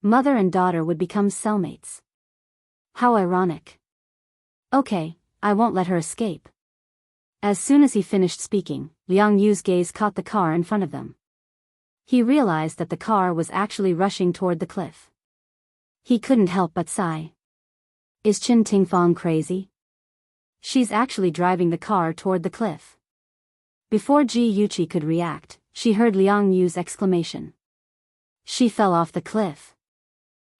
Mother and daughter would become cellmates. How ironic. Okay, I won't let her escape. As soon as he finished speaking, Liang Yu's gaze caught the car in front of them. He realized that the car was actually rushing toward the cliff. He couldn't help but sigh. Is Chen Tingfang crazy? She's actually driving the car toward the cliff. Before Ji Yuqi could react, she heard Liang Yu's exclamation. She fell off the cliff.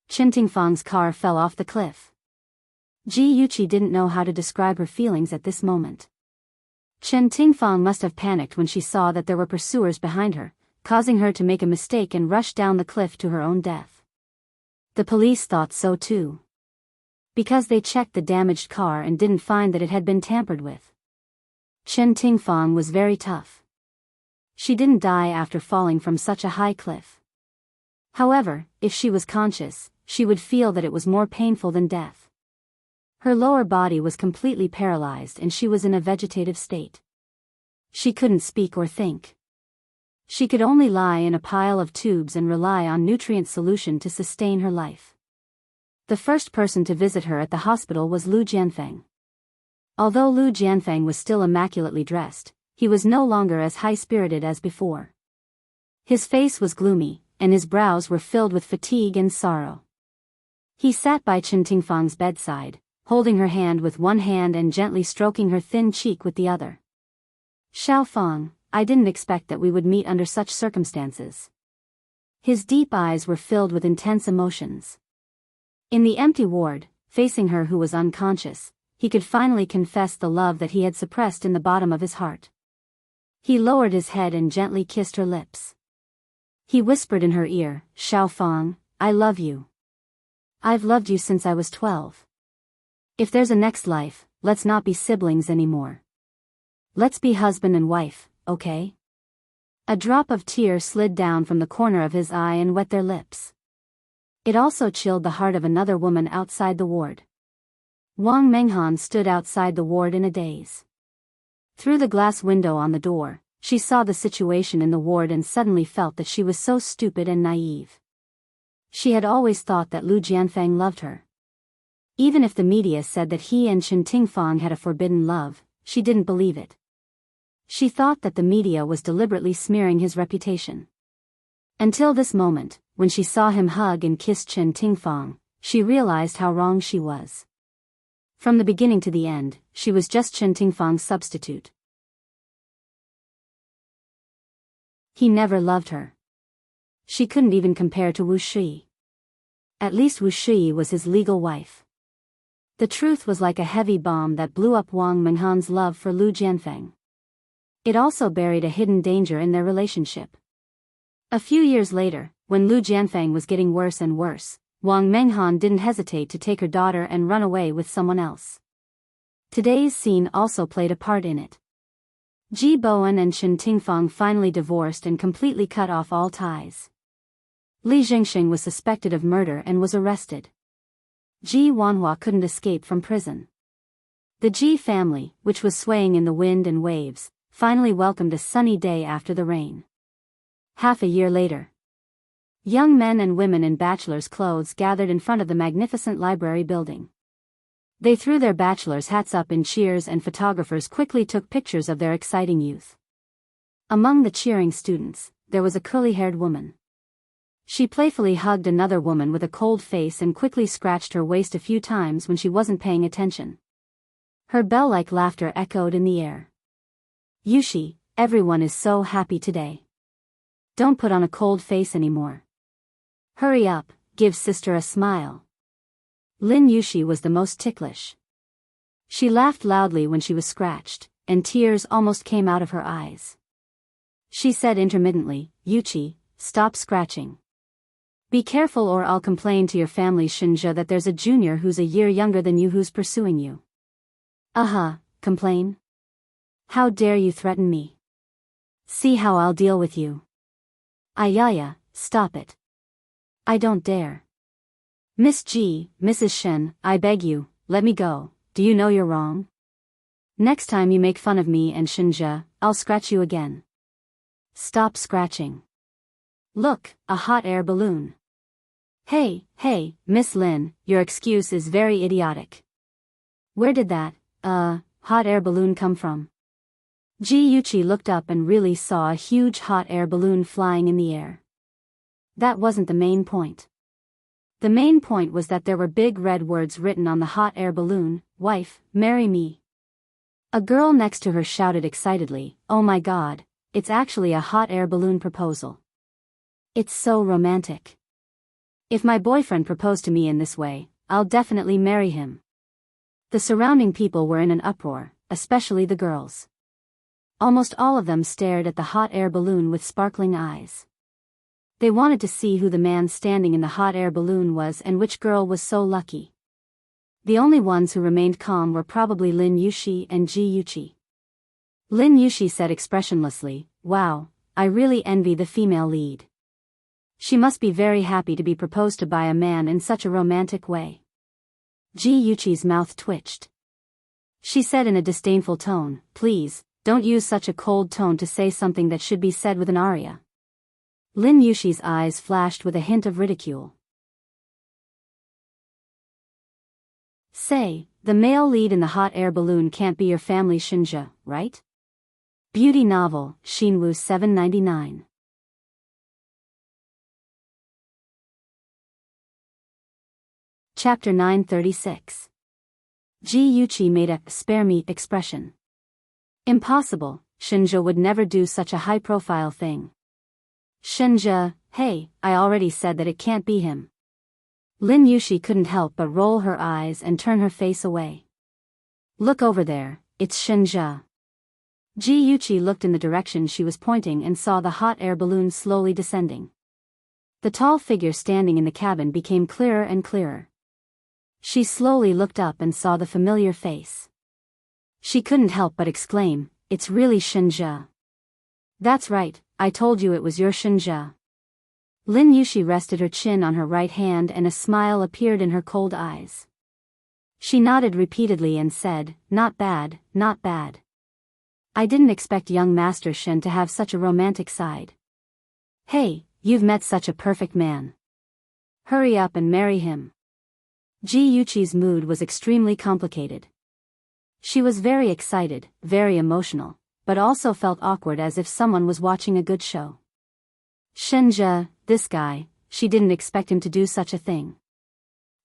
Chen Tingfang's car fell off the cliff. Ji Yuqi didn't know how to describe her feelings at this moment. Chen Tingfang must have panicked when she saw that there were pursuers behind her, causing her to make a mistake and rush down the cliff to her own death. The police thought so too. Because they checked the damaged car and didn't find that it had been tampered with. Chen Tingfang was very tough. She didn't die after falling from such a high cliff. However, if she was conscious, she would feel that it was more painful than death. Her lower body was completely paralyzed and she was in a vegetative state. She couldn't speak or think. She could only lie in a pile of tubes and rely on nutrient solution to sustain her life. The first person to visit her at the hospital was Lu Jianfeng. Although Lu Jianfeng was still immaculately dressed, he was no longer as high-spirited as before. His face was gloomy, and his brows were filled with fatigue and sorrow. He sat by Chen Tingfang's bedside, holding her hand with one hand and gently stroking her thin cheek with the other. Xiaofang, I didn't expect that we would meet under such circumstances. His deep eyes were filled with intense emotions. In the empty ward, facing her who was unconscious, he could finally confess the love that he had suppressed in the bottom of his heart. He lowered his head and gently kissed her lips. He whispered in her ear, Xiaofang, I love you. I've loved you since I was 12. If there's a next life, let's not be siblings anymore. Let's be husband and wife, okay? A drop of tear slid down from the corner of his eye and wet their lips. It also chilled the heart of another woman outside the ward. Wang Menghan stood outside the ward in a daze. Through the glass window on the door, she saw the situation in the ward and suddenly felt that she was so stupid and naive. She had always thought that Lu Jianfeng loved her. Even if the media said that he and Chen Tingfang had a forbidden love, she didn't believe it. She thought that the media was deliberately smearing his reputation. Until this moment, when she saw him hug and kiss Chen Tingfang, she realized how wrong she was. From the beginning to the end, she was just Chen Tingfang's substitute. He never loved her. She couldn't even compare to Wu Shi. At least Wu Shi was his legal wife. The truth was like a heavy bomb that blew up Wang Menghan's love for Lu Jianfeng. It also buried a hidden danger in their relationship. A few years later, when Lu Jianfeng was getting worse and worse, Wang Menghan didn't hesitate to take her daughter and run away with someone else. Today's scene also played a part in it. Ji Bowen and Chen Tingfang finally divorced and completely cut off all ties. Li Jingxing was suspected of murder and was arrested. Ji Wanhua couldn't escape from prison. The Ji family, which was swaying in the wind and waves, finally welcomed a sunny day after the rain. Half a year later, young men and women in bachelor's clothes gathered in front of the magnificent library building. They threw their bachelor's hats up in cheers and photographers quickly took pictures of their exciting youth. Among the cheering students, there was a curly-haired woman. She playfully hugged another woman with a cold face and quickly scratched her waist a few times when she wasn't paying attention. Her bell-like laughter echoed in the air. Yushi, everyone is so happy today. Don't put on a cold face anymore. Hurry up, give sister a smile. Lin Yushi was the most ticklish. She laughed loudly when she was scratched, and tears almost came out of her eyes. She said intermittently, "Yuchi, stop scratching. Be careful or I'll complain to your family Shinja that there's a junior who's a year younger than you who's pursuing you." Complain? How dare you threaten me? See how I'll deal with you. Ayaya, stop it. I don't dare. Mrs. Shen, I beg you, let me go, do you know you're wrong? Next time you make fun of me and Shinja, I'll scratch you again. Stop scratching. Look, a hot air balloon. Hey, Miss Lin, your excuse is very idiotic. Where did that, hot air balloon come from? Yuchi looked up and really saw a huge hot air balloon flying in the air. That wasn't the main point. The main point was that there were big red words written on the hot air balloon, "Wife, marry me." A girl next to her shouted excitedly, "Oh my god, it's actually a hot air balloon proposal. It's so romantic. If my boyfriend proposed to me in this way, I'll definitely marry him." The surrounding people were in an uproar, especially the girls. Almost all of them stared at the hot air balloon with sparkling eyes. They wanted to see who the man standing in the hot air balloon was and which girl was so lucky. The only ones who remained calm were probably Lin Yushi and Yuchi. Lin Yushi said expressionlessly, "Wow, I really envy the female lead. She must be very happy to be proposed to by a man in such a romantic way." Yuchi's mouth twitched. She said in a disdainful tone, "Please, don't use such a cold tone to say something that should be said with an aria." Lin Yushi's eyes flashed with a hint of ridicule. Say, the male lead in the hot air balloon can't be your family Shinja, right? Beauty novel, Shinwoo 799. Chapter 936. Yuchi made a "spare me" expression. Impossible, Shinja would never do such a high-profile thing. Shinja, hey, I already said that it can't be him. Lin Yushi couldn't help but roll her eyes and turn her face away. Look over there, it's Shinja. Yuchi looked in the direction she was pointing and saw the hot air balloon slowly descending. The tall figure standing in the cabin became clearer and clearer. She slowly looked up and saw the familiar face. She couldn't help but exclaim, "It's really Shinja." "That's right, I told you it was your Shinja." Lin Yushi rested her chin on her right hand and a smile appeared in her cold eyes. She nodded repeatedly and said, "Not bad, not bad. I didn't expect young Master Shen to have such a romantic side. Hey, you've met such a perfect man. Hurry up and marry him." Yuchi's mood was extremely complicated. She was very excited, very emotional, but also felt awkward as if someone was watching a good show. Shinja, this guy, she didn't expect him to do such a thing.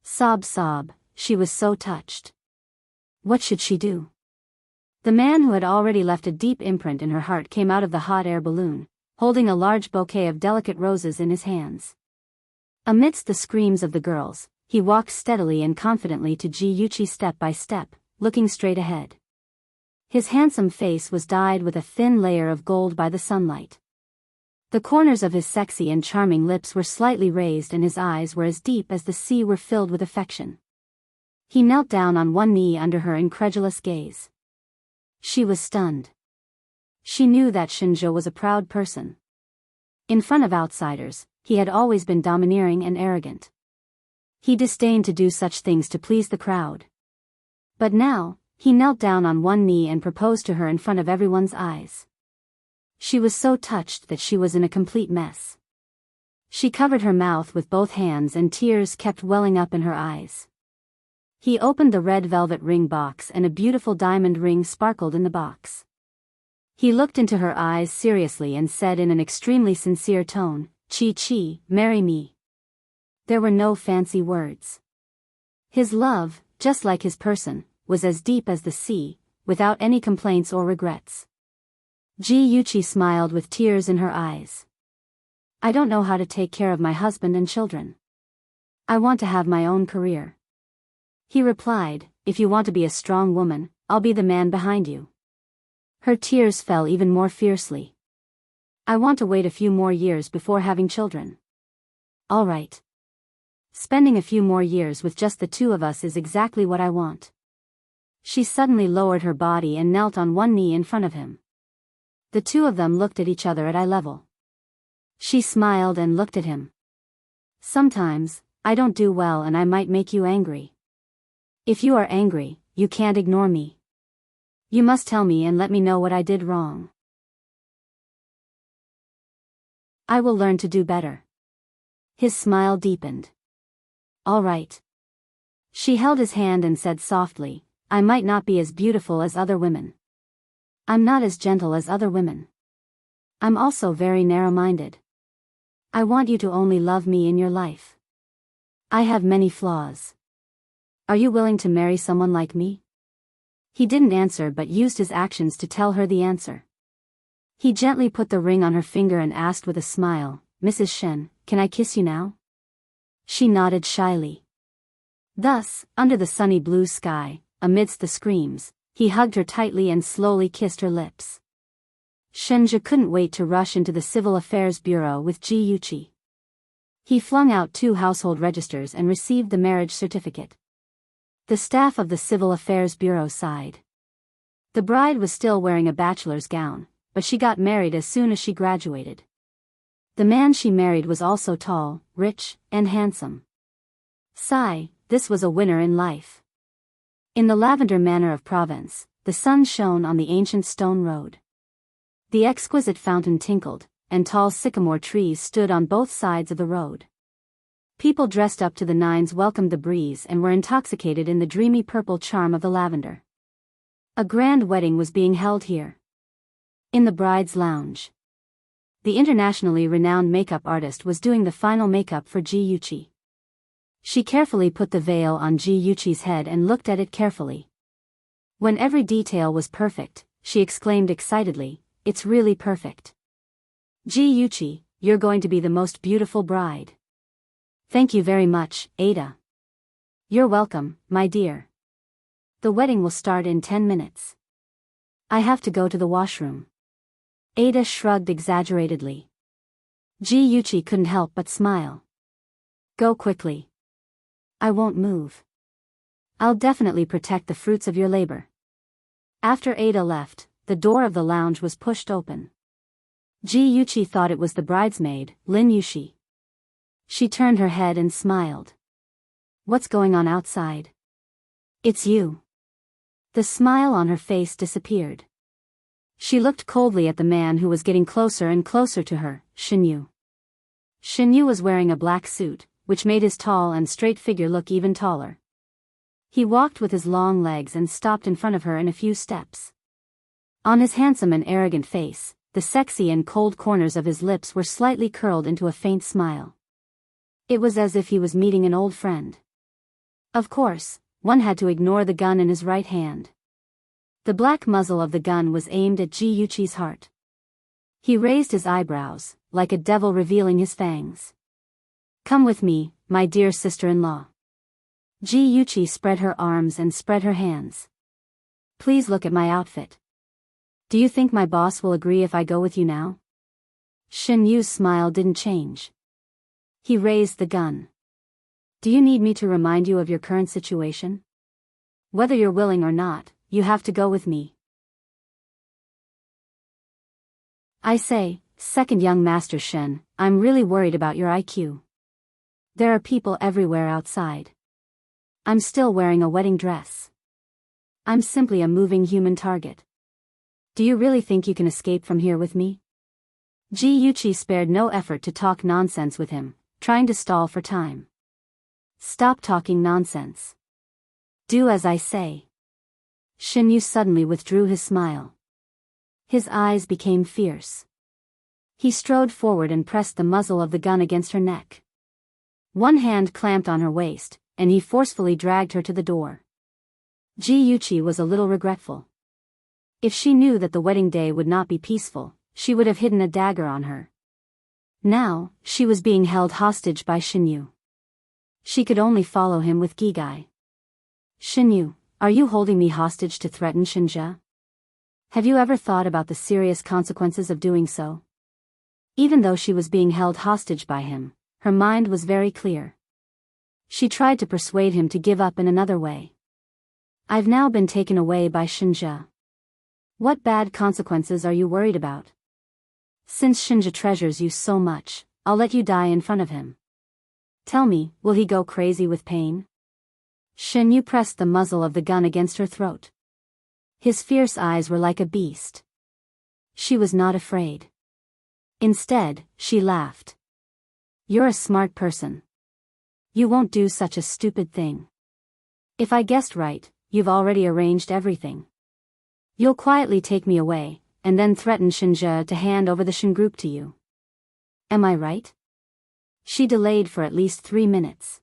Sob, she was so touched. What should she do? The man who had already left a deep imprint in her heart came out of the hot air balloon, holding a large bouquet of delicate roses in his hands. Amidst the screams of the girls, he walked steadily and confidently to Yuchi step by step, looking straight ahead. His handsome face was dyed with a thin layer of gold by the sunlight. The corners of his sexy and charming lips were slightly raised and his eyes were as deep as the sea were filled with affection. He knelt down on one knee under her incredulous gaze. She was stunned. She knew that Shinja was a proud person. In front of outsiders, he had always been domineering and arrogant. He disdained to do such things to please the crowd. But now, he knelt down on one knee and proposed to her in front of everyone's eyes. She was so touched that she was in a complete mess. She covered her mouth with both hands and tears kept welling up in her eyes. He opened the red velvet ring box and a beautiful diamond ring sparkled in the box. He looked into her eyes seriously and said in an extremely sincere tone, "Chi, marry me." There were no fancy words. His love, just like his person, was as deep as the sea, without any complaints or regrets. Yuchi smiled with tears in her eyes. "I don't know how to take care of my husband and children. I want to have my own career. He replied, if you want to be a strong woman, I'll be the man behind you. Her tears fell even more fiercely. I want to wait a few more years before having children. All right. Spending a few more years with just the two of us is exactly what I want. She suddenly lowered her body and knelt on one knee in front of him. The two of them looked at each other at eye level. She smiled and looked at him. Sometimes, I don't do well and I might make you angry. If you are angry, you can't ignore me. You must tell me and let me know what I did wrong. I will learn to do better. His smile deepened. All right. She held his hand and said softly, I might not be as beautiful as other women. I'm not as gentle as other women. I'm also very narrow-minded. I want you to only love me in your life. I have many flaws. Are you willing to marry someone like me? He didn't answer but used his actions to tell her the answer. He gently put the ring on her finger and asked with a smile, Mrs. Shen, can I kiss you now? She nodded shyly. Thus, under the sunny blue sky, amidst the screams, he hugged her tightly and slowly kissed her lips. Shenji couldn't wait to rush into the Civil Affairs Bureau with Ji Yuqi. He flung out 2 household registers and received the marriage certificate. The staff of the Civil Affairs Bureau sighed. The bride was still wearing a bachelor's gown, but she got married as soon as she graduated. The man she married was also tall, rich, and handsome. Sigh, this was a winner in life. In the lavender manor of Provence, the sun shone on the ancient stone road. The exquisite fountain tinkled, and tall sycamore trees stood on both sides of the road. People dressed up to the nines welcomed the breeze and were intoxicated in the dreamy purple charm of the lavender. A grand wedding was being held here. In the bride's lounge, the internationally renowned makeup artist was doing the final makeup for Ji Yuqi. She carefully put the veil on Ji Yuqi's head and looked at it carefully. When every detail was perfect, she exclaimed excitedly, it's really perfect. Ji Yuqi, you're going to be the most beautiful bride. Thank you very much, Ada. You're welcome, my dear. The wedding will start in 10 minutes. I have to go to the washroom. Ada shrugged exaggeratedly. Ji Yuqi couldn't help but smile. Go quickly. I won't move. I'll definitely protect the fruits of your labor. After Ada left, the door of the lounge was pushed open. Ji Yuqi thought it was the bridesmaid, Lin Yushi. She turned her head and smiled. What's going on outside? It's you. The smile on her face disappeared. She looked coldly at the man who was getting closer and closer to her, Shinyu. Shinyu was wearing a black suit, which made his tall and straight figure look even taller. He walked with his long legs and stopped in front of her in a few steps. On his handsome and arrogant face, the sexy and cold corners of his lips were slightly curled into a faint smile. It was as if he was meeting an old friend. Of course, one had to ignore the gun in his right hand. The black muzzle of the gun was aimed at Ji Yuqi's heart. He raised his eyebrows, like a devil revealing his fangs. Come with me, my dear sister-in-law. Ji Yuqi spread her arms and spread her hands. Please look at my outfit. Do you think my boss will agree if I go with you now? Shin Yu's smile didn't change. He raised the gun. Do you need me to remind you of your current situation? Whether you're willing or not, you have to go with me. I say, second young Master Shen, I'm really worried about your IQ. There are people everywhere outside. I'm still wearing a wedding dress. I'm simply a moving human target. Do you really think you can escape from here with me? Ji Yuqi spared no effort to talk nonsense with him, trying to stall for time. Stop talking nonsense. Do as I say. Shinyu suddenly withdrew his smile. His eyes became fierce. He strode forward and pressed the muzzle of the gun against her neck. One hand clamped on her waist, and he forcefully dragged her to the door. Ji Yuqi was a little regretful. If she knew that the wedding day would not be peaceful, she would have hidden a dagger on her. Now, she was being held hostage by Shinyu. She could only follow him with Gigai. Xinyu, are you holding me hostage to threaten Shinja? Have you ever thought about the serious consequences of doing so? Even though she was being held hostage by him, her mind was very clear. She tried to persuade him to give up in another way. I've now been taken away by Shinja. What bad consequences are you worried about? Since Shinja treasures you so much, I'll let you die in front of him. Tell me, will he go crazy with pain? Xinyu pressed the muzzle of the gun against her throat. His fierce eyes were like a beast. She was not afraid. Instead, she laughed. You're a smart person. You won't do such a stupid thing. If I guessed right, you've already arranged everything. You'll quietly take me away, and then threaten Shinja to hand over the Shin group to you. Am I right? She delayed for at least 3 minutes.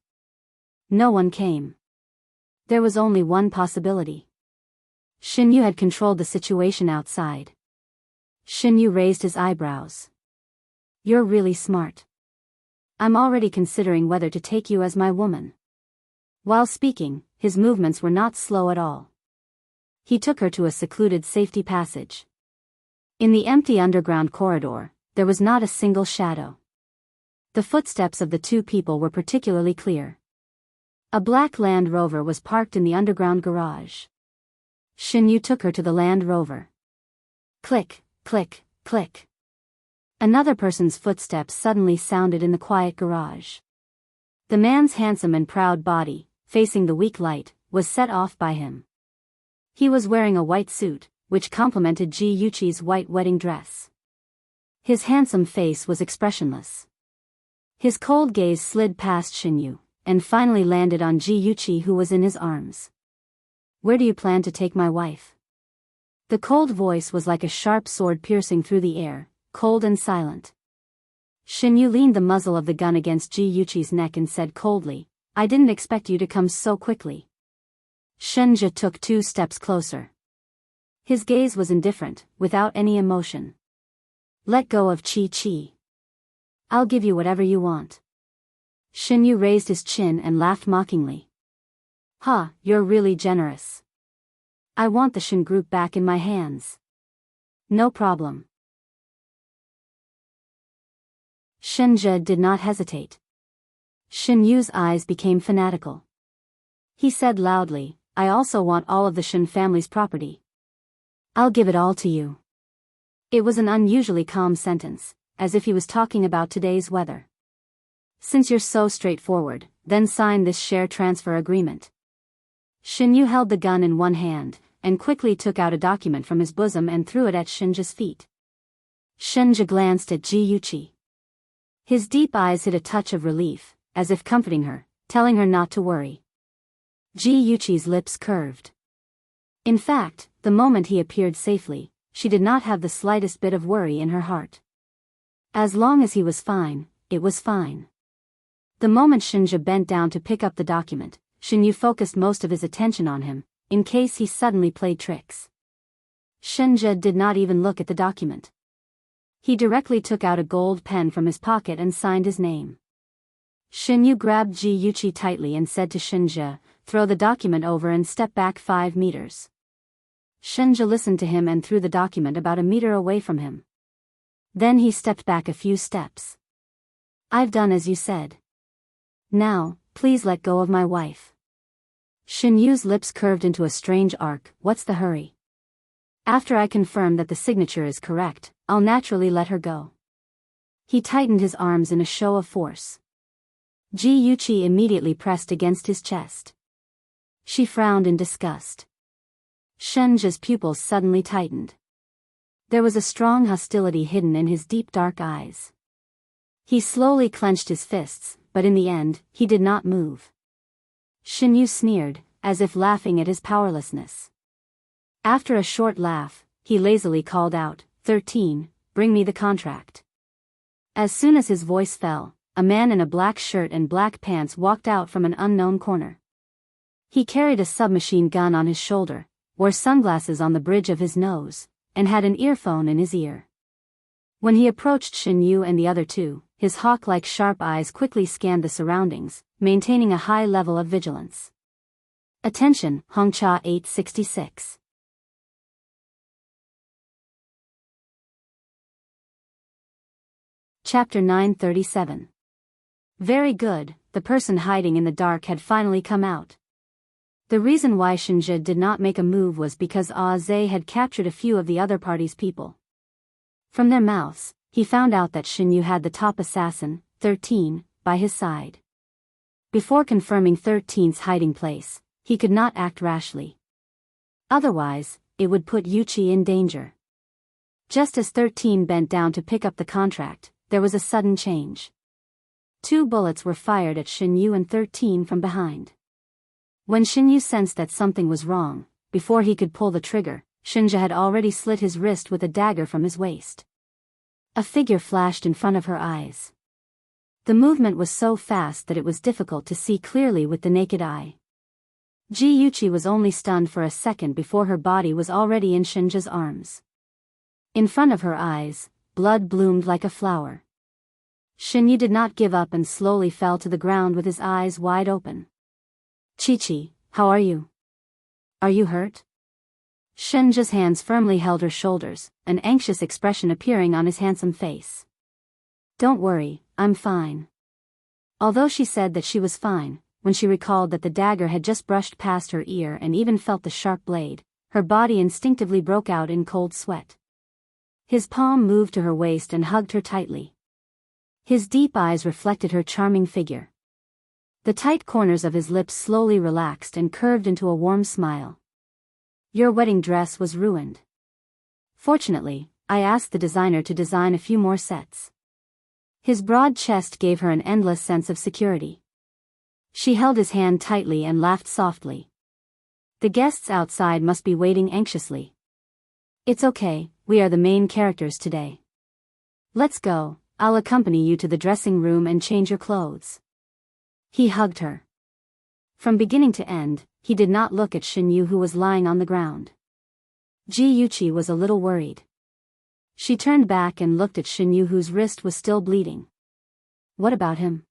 No one came. There was only one possibility. Xinyu had controlled the situation outside. Xinyu raised his eyebrows. You're really smart. I'm already considering whether to take you as my woman. While speaking, his movements were not slow at all. He took her to a secluded safety passage. In the empty underground corridor, there was not a single shadow. The footsteps of the two people were particularly clear. A black Land Rover was parked in the underground garage. Xinyu took her to the Land Rover. Click, click, click. Another person's footsteps suddenly sounded in the quiet garage. The man's handsome and proud body, facing the weak light, was set off by him. He was wearing a white suit, which complemented Ji Yuqi's white wedding dress. His handsome face was expressionless. His cold gaze slid past Xinyu, and finally landed on Ji Yuqi, who was in his arms. Where do you plan to take my wife? The cold voice was like a sharp sword piercing through the air, cold and silent. Xinyu leaned the muzzle of the gun against Ji Yuqi's neck and said coldly, I didn't expect you to come so quickly. Shinja took 2 steps closer. His gaze was indifferent, without any emotion. Let go of Chi. I'll give you whatever you want. Xinyu raised his chin and laughed mockingly. Ha, you're really generous. I want the Shin group back in my hands. No problem. Shinja did not hesitate. Xinyu's eyes became fanatical. He said loudly, I also want all of the Shin family's property. I'll give it all to you. It was an unusually calm sentence, as if he was talking about today's weather. Since you're so straightforward, then sign this share transfer agreement. Xinyu held the gun in one hand, and quickly took out a document from his bosom and threw it at Shinja's feet. Shinja glanced at Ji Yuqi. His deep eyes hid a touch of relief, as if comforting her, telling her not to worry. Ji Yuqi's lips curved. In fact, the moment he appeared safely, she did not have the slightest bit of worry in her heart. As long as he was fine, it was fine. The moment Shinja bent down to pick up the document, Xinyu focused most of his attention on him, in case he suddenly played tricks. Shinja did not even look at the document. He directly took out a gold pen from his pocket and signed his name. Xinyu grabbed Ji Yuqi tightly and said to Shinja, throw the document over and step back 5 meters. Shinja listened to him and threw the document about a meter away from him. Then he stepped back a few steps. I've done as you said. Now, please let go of my wife. Xinyu's lips curved into a strange arc. What's the hurry? After I confirm that the signature is correct, I'll naturally let her go. He tightened his arms in a show of force. Ji Yuqi immediately pressed against his chest. She frowned in disgust. Shinja's pupils suddenly tightened. There was a strong hostility hidden in his deep dark eyes. He slowly clenched his fists, but in the end, he did not move. Xinyu sneered, as if laughing at his powerlessness. After a short laugh, he lazily called out, 13, bring me the contract. As soon as his voice fell, a man in a black shirt and black pants walked out from an unknown corner. He carried a submachine gun on his shoulder, wore sunglasses on the bridge of his nose, and had an earphone in his ear. When he approached Xinyu and the other two, his hawk-like sharp eyes quickly scanned the surroundings, maintaining a high level of vigilance. Attention, Hongcha 866. Chapter 937. Very good, the person hiding in the dark had finally come out. The reason why Shinji did not make a move was because Aze had captured a few of the other party's people. From their mouths, he found out that Shinyu had the top assassin, 13, by his side. Before confirming 13's hiding place, he could not act rashly. Otherwise, it would put Yuchi in danger. Just as 13 bent down to pick up the contract, there was a sudden change. 2 bullets were fired at Shinyu and 13 from behind. When Shinyu sensed that something was wrong, before he could pull the trigger, Shinja had already slit his wrist with a dagger from his waist. A figure flashed in front of her eyes. The movement was so fast that it was difficult to see clearly with the naked eye. Yuchi was only stunned for a second before her body was already in Shinja's arms. In front of her eyes, blood bloomed like a flower. Shinyu did not give up and slowly fell to the ground with his eyes wide open. Chi-Chi, how are you? Are you hurt? Shinja's hands firmly held her shoulders, an anxious expression appearing on his handsome face. Don't worry, I'm fine. Although she said that she was fine, when she recalled that the dagger had just brushed past her ear and even felt the sharp blade, her body instinctively broke out in cold sweat. His palm moved to her waist and hugged her tightly. His deep eyes reflected her charming figure. The tight corners of his lips slowly relaxed and curved into a warm smile. Your wedding dress was ruined. Fortunately, I asked the designer to design a few more sets. His broad chest gave her an endless sense of security. She held his hand tightly and laughed softly. The guests outside must be waiting anxiously. It's okay, we are the main characters today. Let's go, I'll accompany you to the dressing room and change your clothes. He hugged her. From beginning to end, he did not look at Shinyu who was lying on the ground. Yuchi was a little worried. She turned back and looked at Shinyu whose wrist was still bleeding. What about him?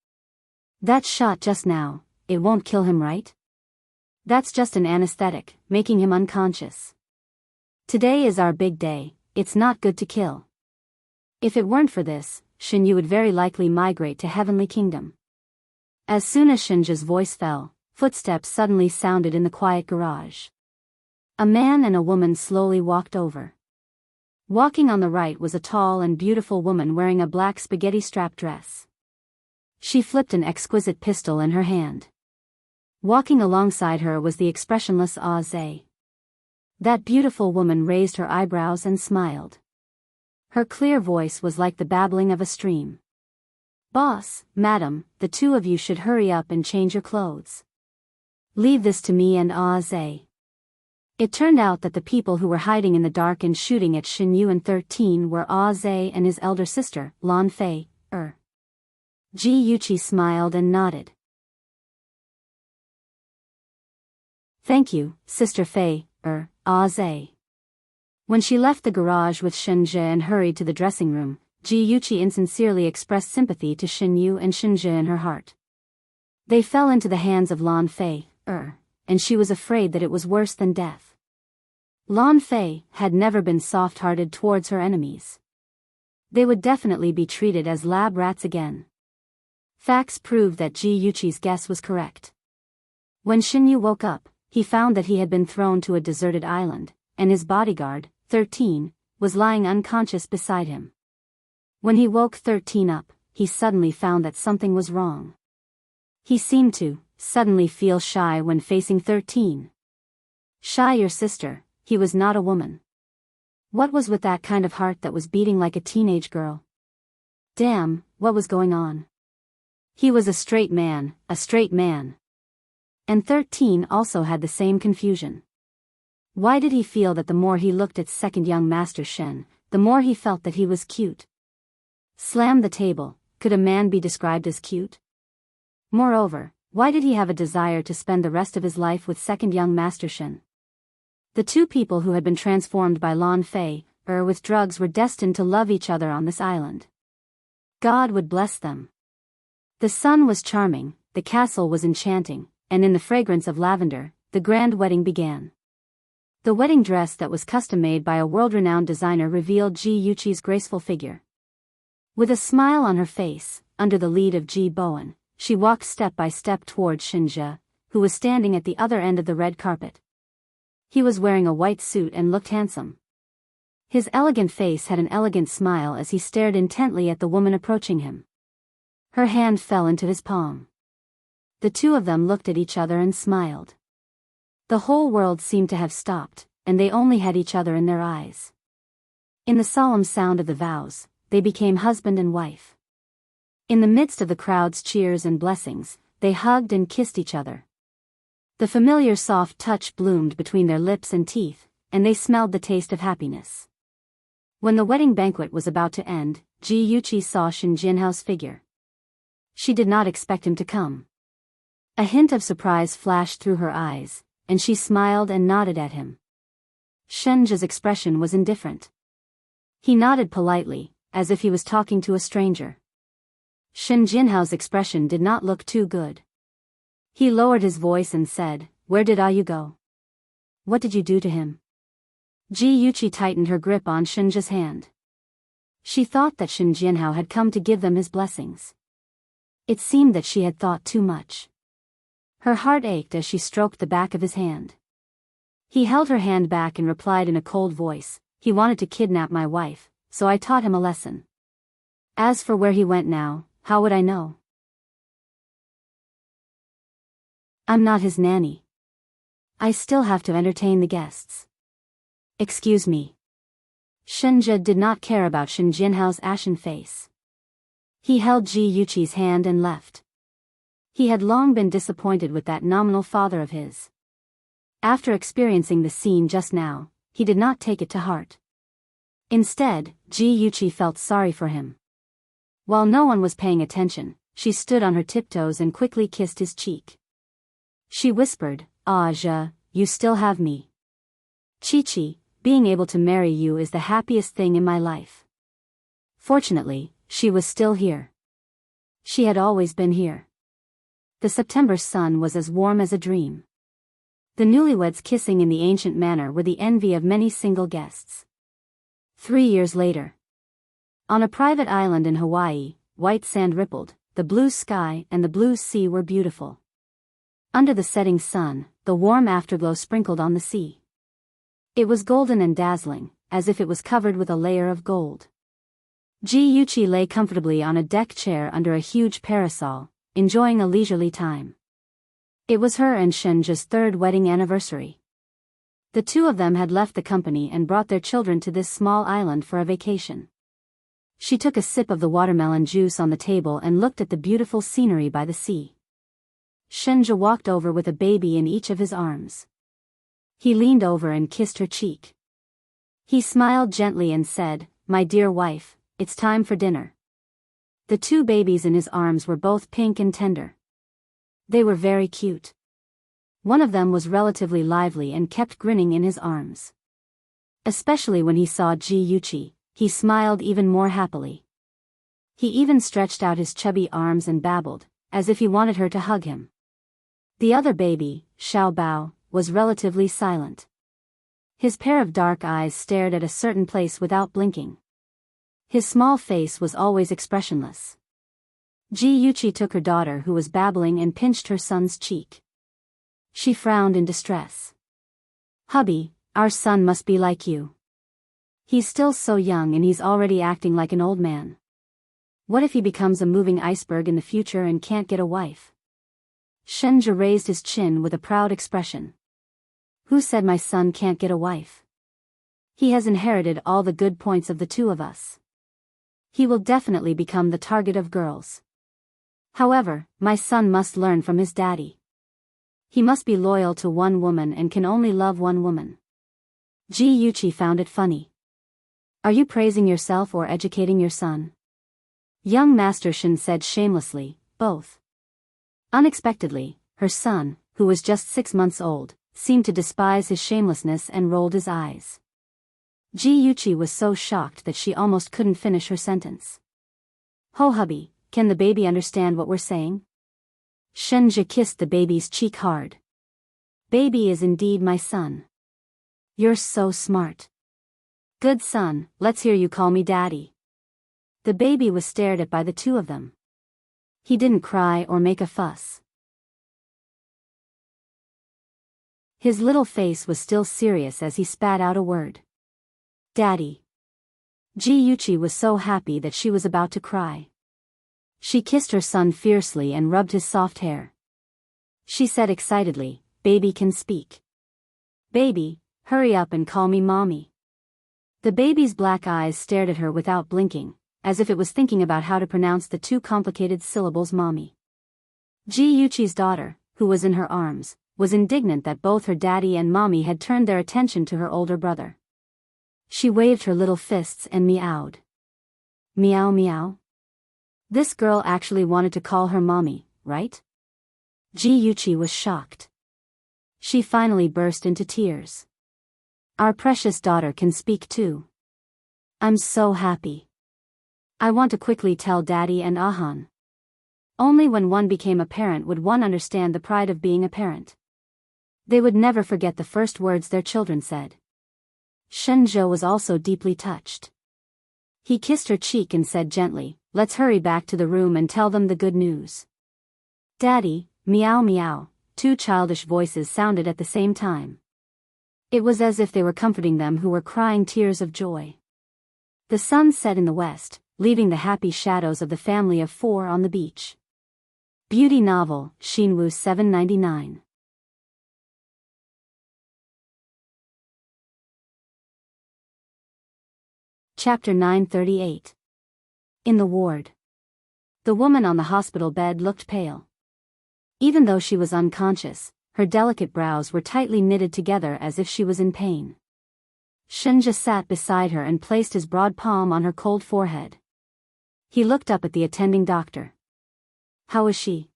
That shot just now, it won't kill him, right? That's just an anesthetic, making him unconscious. Today is our big day, it's not good to kill. If it weren't for this, Shinyu would very likely migrate to Heavenly Kingdom. As soon as Shinja's voice fell, footsteps suddenly sounded in the quiet garage. A man and a woman slowly walked over. Walking on the right was a tall and beautiful woman wearing a black spaghetti-strap dress. She flipped an exquisite pistol in her hand. Walking alongside her was the expressionless Aze. That beautiful woman raised her eyebrows and smiled. Her clear voice was like the babbling of a stream. Boss, madam, the two of you should hurry up and change your clothes. Leave this to me and Aze. It turned out that the people who were hiding in the dark and shooting at Shinyu and 13 were Aze and his elder sister, Lan Fei. Yuchi smiled and nodded. Thank you, Sister Fei, Aze. When she left the garage with Shinja and hurried to the dressing room, Yuchi insincerely expressed sympathy to Shinyu and Shinja in her heart. They fell into the hands of Lan Fei, and she was afraid that it was worse than death. Lan Fei had never been soft-hearted towards her enemies. They would definitely be treated as lab rats again. Facts proved that Yuchi's guess was correct. When Shinyu woke up, he found that he had been thrown to a deserted island, and his bodyguard, 13, was lying unconscious beside him. When he woke 13 up, he suddenly found that something was wrong. He seemed to suddenly feel shy when facing 13. Shy your sister, he was not a woman. What was with that kind of heart that was beating like a teenage girl? Damn, what was going on? He was a straight man, And 13 also had the same confusion. Why did he feel that the more he looked at second young Master Shen, the more he felt that he was cute? Slam the table, could a man be described as cute? Moreover, why did he have a desire to spend the rest of his life with second young Master Shen? The two people who had been transformed by Lan Fei, with drugs were destined to love each other on this island. God would bless them. The sun was charming, the castle was enchanting, and in the fragrance of lavender, the grand wedding began. The wedding dress that was custom-made by a world-renowned designer revealed Ji Yuqi's graceful figure. With a smile on her face, under the lead of Ji Bowen, she walked step by step towards Shinja, who was standing at the other end of the red carpet. He was wearing a white suit and looked handsome. His elegant face had an elegant smile as he stared intently at the woman approaching him. Her hand fell into his palm. The two of them looked at each other and smiled. The whole world seemed to have stopped, and they only had each other in their eyes. In the solemn sound of the vows, they became husband and wife. In the midst of the crowd's cheers and blessings, they hugged and kissed each other. The familiar soft touch bloomed between their lips and teeth, and they smelled the taste of happiness. When the wedding banquet was about to end, Ji Yuqi saw Shin Jinhao's figure. She did not expect him to come. A hint of surprise flashed through her eyes, and she smiled and nodded at him. Shenja's expression was indifferent. He nodded politely, as if he was talking to a stranger. Shin Jinhao's expression did not look too good. He lowered his voice and said, "Where did you go? What did you do to him?" Ji Yuqi tightened her grip on Shinja's hand. She thought that Shin Jinhao had come to give them his blessings. It seemed that she had thought too much. Her heart ached as she stroked the back of his hand. He held her hand back and replied in a cold voice, "He wanted to kidnap my wife, so I taught him a lesson. As for where he went now, how would I know? I'm not his nanny. I still have to entertain the guests. Excuse me." Shinja did not care about Shin Jinhao's ashen face. He held Ji Yuqi's hand and left. He had long been disappointed with that nominal father of his. After experiencing the scene just now, he did not take it to heart. Instead, Ji Yuqi felt sorry for him. While no one was paying attention, she stood on her tiptoes and quickly kissed his cheek. She whispered, "Aja, you still have me. Chi-Chi, being able to marry you is the happiest thing in my life." Fortunately, she was still here. She had always been here. The September sun was as warm as a dream. The newlyweds kissing in the ancient manner were the envy of many single guests. 3 years later. On a private island in Hawaii, white sand rippled, the blue sky and the blue sea were beautiful. Under the setting sun, the warm afterglow sprinkled on the sea. It was golden and dazzling, as if it was covered with a layer of gold. Ji Yuqi lay comfortably on a deck chair under a huge parasol, enjoying a leisurely time. It was her and Shenja's 3rd wedding anniversary. The two of them had left the company and brought their children to this small island for a vacation. She took a sip of the watermelon juice on the table and looked at the beautiful scenery by the sea. Shenja walked over with a baby in each of his arms. He leaned over and kissed her cheek. He smiled gently and said, "My dear wife, it's time for dinner." The 2 babies in his arms were both pink and tender. They were very cute. One of them was relatively lively and kept grinning in his arms. Especially when he saw Ji Yuqi, he smiled even more happily. He even stretched out his chubby arms and babbled, as if he wanted her to hug him. The other baby, Xiao Bao, was relatively silent. His pair of dark eyes stared at a certain place without blinking. His small face was always expressionless. Ji Yuqi took her daughter who was babbling and pinched her son's cheek. She frowned in distress. "Hubby, our son must be like you. He's still so young and he's already acting like an old man. What if he becomes a moving iceberg in the future and can't get a wife?" Shenja raised his chin with a proud expression. "Who said my son can't get a wife? He has inherited all the good points of the two of us. He will definitely become the target of girls. However, my son must learn from his daddy. He must be loyal to one woman and can only love one woman." Ji Yuqi found it funny. "Are you praising yourself or educating your son?" Young Master Shin said shamelessly, "Both." Unexpectedly, her son, who was just 6 months old, seemed to despise his shamelessness and rolled his eyes. Ji Yuqi was so shocked that she almost couldn't finish her sentence. "Ho hubby, can the baby understand what we're saying?" Shenja kissed the baby's cheek hard. Baby is indeed my son. You're so smart. Good son, let's hear you call me daddy. The baby was stared at by the two of them. He didn't cry or make a fuss. His little face was still serious as he spat out a word. Daddy. Ji-Yuchi was so happy that she was about to cry. She kissed her son fiercely and rubbed his soft hair. She said excitedly, baby can speak. Baby, hurry up and call me mommy. The baby's black eyes stared at her without blinking, as if it was thinking about how to pronounce the two complicated syllables mommy. Ji-Yuchi's daughter, who was in her arms, was indignant that both her daddy and mommy had turned their attention to her older brother. She waved her little fists and meowed. Meow meow. This girl actually wanted to call her mommy, right? Ji-Yuchi was shocked. She finally burst into tears. Our precious daughter can speak too. I'm so happy. I want to quickly tell Daddy and Ahan. Only when one became a parent would one understand the pride of being a parent. They would never forget the first words their children said. Shenja was also deeply touched. He kissed her cheek and said gently, let's hurry back to the room and tell them the good news. Daddy, meow meow, two childish voices sounded at the same time. It was as if they were comforting them who were crying tears of joy. The sun set in the west, leaving the happy shadows of the family of four on the beach. Beauty novel, Shinwoo 799. Chapter 938. In the ward. The woman on the hospital bed looked pale. Even though she was unconscious, her delicate brows were tightly knitted together as if she was in pain. Shenja sat beside her and placed his broad palm on her cold forehead. He looked up at the attending doctor. How is she?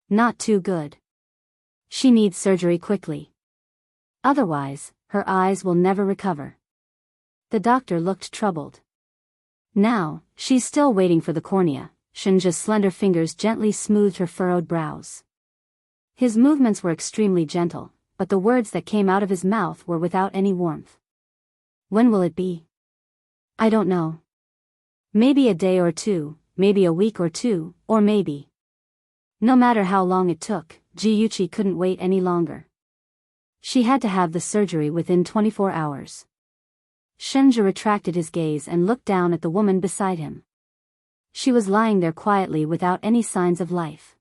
Not too good. She needs surgery quickly. Otherwise, her eyes will never recover. The doctor looked troubled. Now, she's still waiting for the cornea. Shenja's slender fingers gently smoothed her furrowed brows. His movements were extremely gentle, but the words that came out of his mouth were without any warmth. When will it be? I don't know. Maybe a day or two, maybe a week or two, or maybe. No matter how long it took, Ji-Yuchi couldn't wait any longer. She had to have the surgery within 24 hours. Shenja retracted his gaze and looked down at the woman beside him. She was lying there quietly without any signs of life.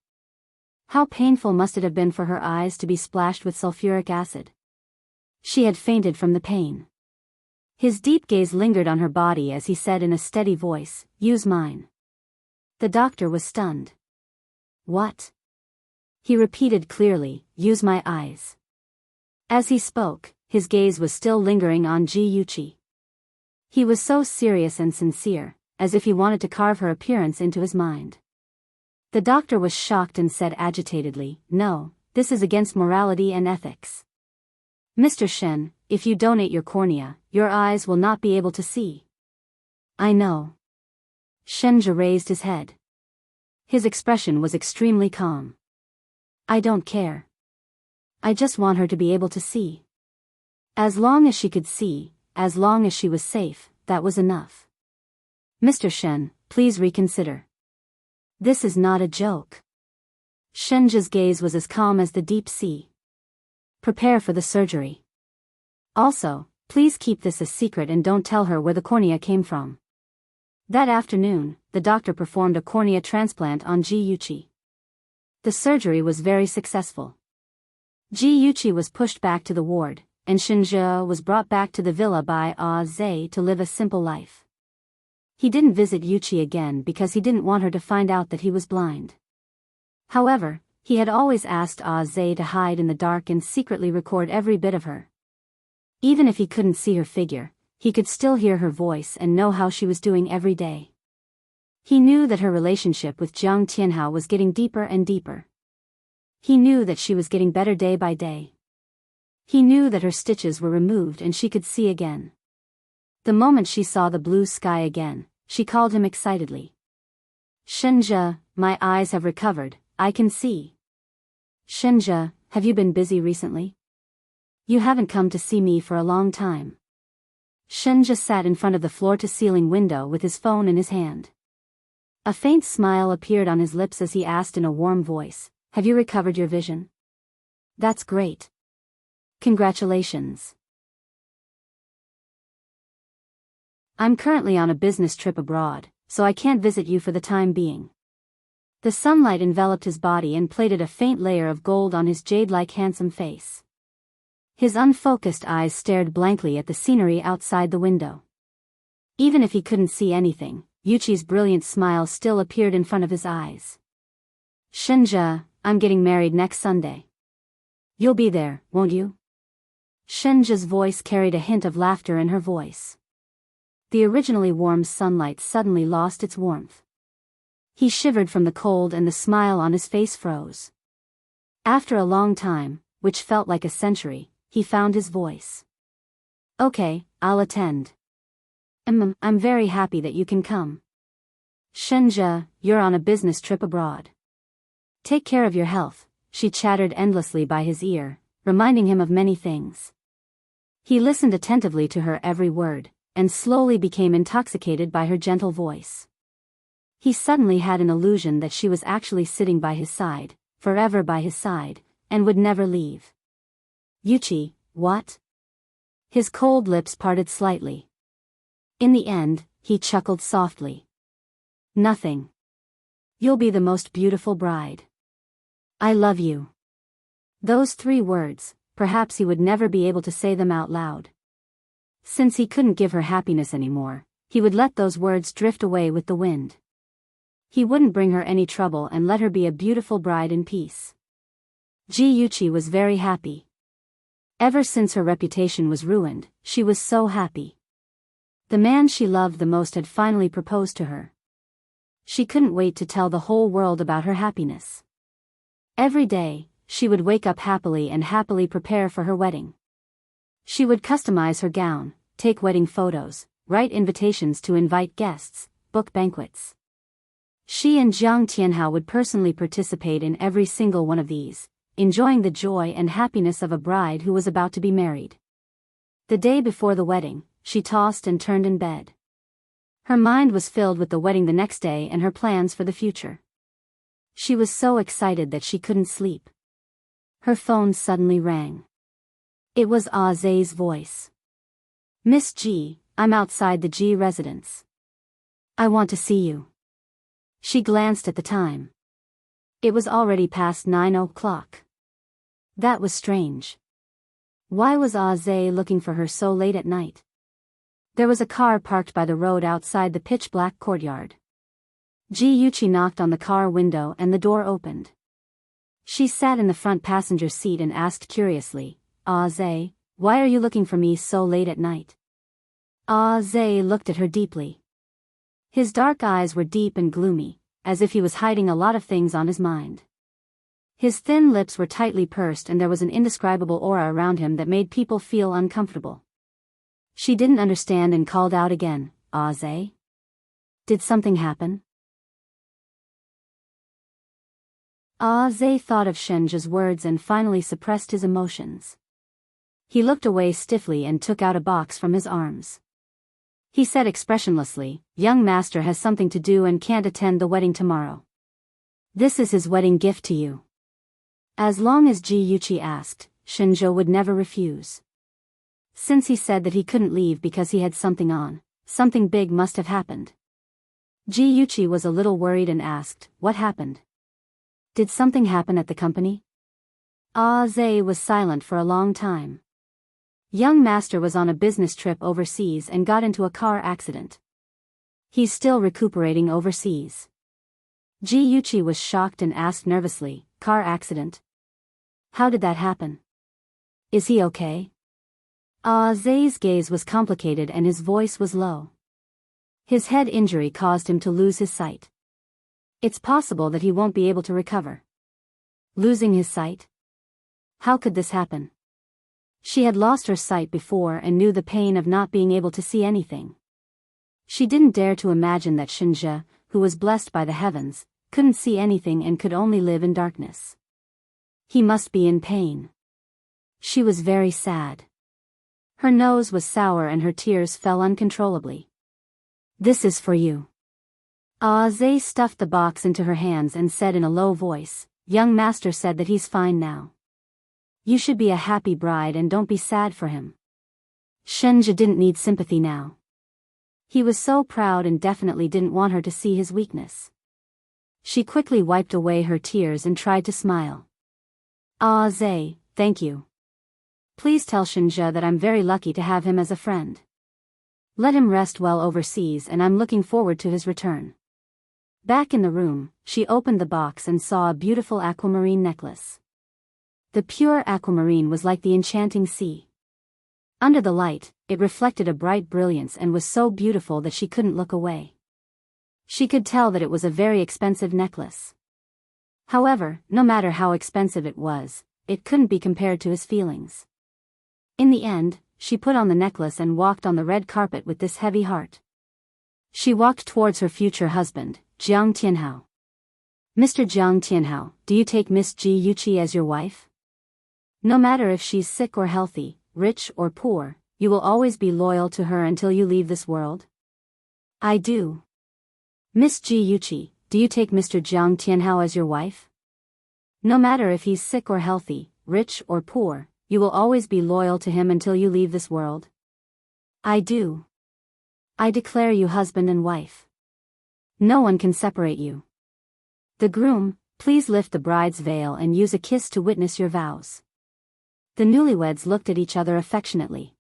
How painful must it have been for her eyes to be splashed with sulfuric acid. She had fainted from the pain. His deep gaze lingered on her body as he said in a steady voice, use mine. The doctor was stunned. What? He repeated clearly, use my eyes. As he spoke, his gaze was still lingering on Ji-Yuchi. He was so serious and sincere, as if he wanted to carve her appearance into his mind. The doctor was shocked and said agitatedly, no, this is against morality and ethics. Mr. Shen, if you donate your cornea, your eyes will not be able to see. I know. Shenja raised his head. His expression was extremely calm. I don't care. I just want her to be able to see. As long as she could see, as long as she was safe, that was enough. Mr. Shen, please reconsider. This is not a joke. Shenja's gaze was as calm as the deep sea. Prepare for the surgery. Also, please keep this a secret and don't tell her where the cornea came from. That afternoon, the doctor performed a cornea transplant on Ji-Yuchi. The surgery was very successful. Ji-Yuchi was pushed back to the ward, and Shenja was brought back to the villa by Ah-Zhe to live a simple life. He didn't visit Yuchi again because he didn't want her to find out that he was blind. However, he had always asked Ah-Zhe to hide in the dark and secretly record every bit of her. Even if he couldn't see her figure, he could still hear her voice and know how she was doing every day. He knew that her relationship with Jiang Tianhao was getting deeper and deeper. He knew that she was getting better day by day. He knew that her stitches were removed and she could see again. The moment she saw the blue sky again, she called him excitedly. Shenja, my eyes have recovered, I can see. Shenja, have you been busy recently? You haven't come to see me for a long time. Shenja sat in front of the floor-to-ceiling window with his phone in his hand. A faint smile appeared on his lips as he asked in a warm voice, have you recovered your vision? That's great. Congratulations. I'm currently on a business trip abroad, so I can't visit you for the time being. The sunlight enveloped his body and plated a faint layer of gold on his jade-like handsome face. His unfocused eyes stared blankly at the scenery outside the window. Even if he couldn't see anything, Yuchi's brilliant smile still appeared in front of his eyes. Shenja, I'm getting married next Sunday. You'll be there, won't you? Shenja's voice carried a hint of laughter in her voice. The originally warm sunlight suddenly lost its warmth. He shivered from the cold and the smile on his face froze. After a long time, which felt like a century, he found his voice. Okay, I'll attend. I'm very happy that you can come. Shenja, you're on a business trip abroad. Take care of your health, she chattered endlessly by his ear, reminding him of many things. He listened attentively to her every word, and slowly became intoxicated by her gentle voice. He suddenly had an illusion that she was actually sitting by his side, forever by his side, and would never leave. Yuchi, what? His cold lips parted slightly. In the end, he chuckled softly. Nothing. You'll be the most beautiful bride. I love you. Those 3 words, perhaps he would never be able to say them out loud. Since he couldn't give her happiness anymore, he would let those words drift away with the wind. He wouldn't bring her any trouble and let her be a beautiful bride in peace. Yuchi was very happy. Ever since her reputation was ruined, she was so happy. The man she loved the most had finally proposed to her. She couldn't wait to tell the whole world about her happiness. Every day, she would wake up happily and happily prepare for her wedding. She would customize her gown, take wedding photos, write invitations to invite guests, book banquets. She and Jiang Tianhao would personally participate in every single one of these, enjoying the joy and happiness of a bride who was about to be married. The day before the wedding, she tossed and turned in bed. Her mind was filled with the wedding the next day and her plans for the future. She was so excited that she couldn't sleep. Her phone suddenly rang. It was Ah Zhe's voice. Miss G, I'm outside the G residence. I want to see you. She glanced at the time. It was already past 9 o'clock. That was strange. Why was Ah Zhe looking for her so late at night? There was a car parked by the road outside the pitch-black courtyard. Yuchi knocked on the car window and the door opened. She sat in the front passenger seat and asked curiously, Ah Zhe, why are you looking for me so late at night? Ah Zhe looked at her deeply. His dark eyes were deep and gloomy, as if he was hiding a lot of things on his mind. His thin lips were tightly pursed and there was an indescribable aura around him that made people feel uncomfortable. She didn't understand and called out again, Ah Zhe? Did something happen? Ah Zhe thought of Shenja's words and finally suppressed his emotions. He looked away stiffly and took out a box from his arms. He said expressionlessly, young master has something to do and can't attend the wedding tomorrow. This is his wedding gift to you. As long as Yuchi asked, Shenja would never refuse. Since he said that he couldn't leave because he had something on, something big must have happened. Yuchi was a little worried and asked, what happened? Did something happen at the company? Ah Zhe was silent for a long time. Young master was on a business trip overseas and got into a car accident. He's still recuperating overseas. Yuchi was shocked and asked nervously, car accident? How did that happen? Is he okay? Ah Zhe's gaze was complicated and his voice was low. His head injury caused him to lose his sight. It's possible that he won't be able to recover. Losing his sight? How could this happen? She had lost her sight before and knew the pain of not being able to see anything. She didn't dare to imagine that Shenja, who was blessed by the heavens, couldn't see anything and could only live in darkness. He must be in pain. She was very sad. Her nose was sour and her tears fell uncontrollably. This is for you. Zay stuffed the box into her hands and said in a low voice, young master said that he's fine now. You should be a happy bride and don't be sad for him. Shenja didn't need sympathy now. He was so proud and definitely didn't want her to see his weakness. She quickly wiped away her tears and tried to smile. Zay, thank you. Please tell Shenja that I'm very lucky to have him as a friend. Let him rest well overseas and I'm looking forward to his return. Back in the room, she opened the box and saw a beautiful aquamarine necklace. The pure aquamarine was like the enchanting sea. Under the light, it reflected a bright brilliance and was so beautiful that she couldn't look away. She could tell that it was a very expensive necklace. However, no matter how expensive it was, it couldn't be compared to his feelings. In the end, she put on the necklace and walked on the red carpet with this heavy heart. She walked towards her future husband, Jiang Tianhao. Mr. Jiang Tianhao, do you take Miss Ji Yuqi as your wife? No matter if she's sick or healthy, rich or poor, you will always be loyal to her until you leave this world? I do. Miss Ji Yuqi, do you take Mr. Jiang Tianhao as your wife? No matter if he's sick or healthy, rich or poor, you will always be loyal to him until you leave this world? I do. I declare you husband and wife. No one can separate you. The groom, please lift the bride's veil and use a kiss to witness your vows. The newlyweds looked at each other affectionately.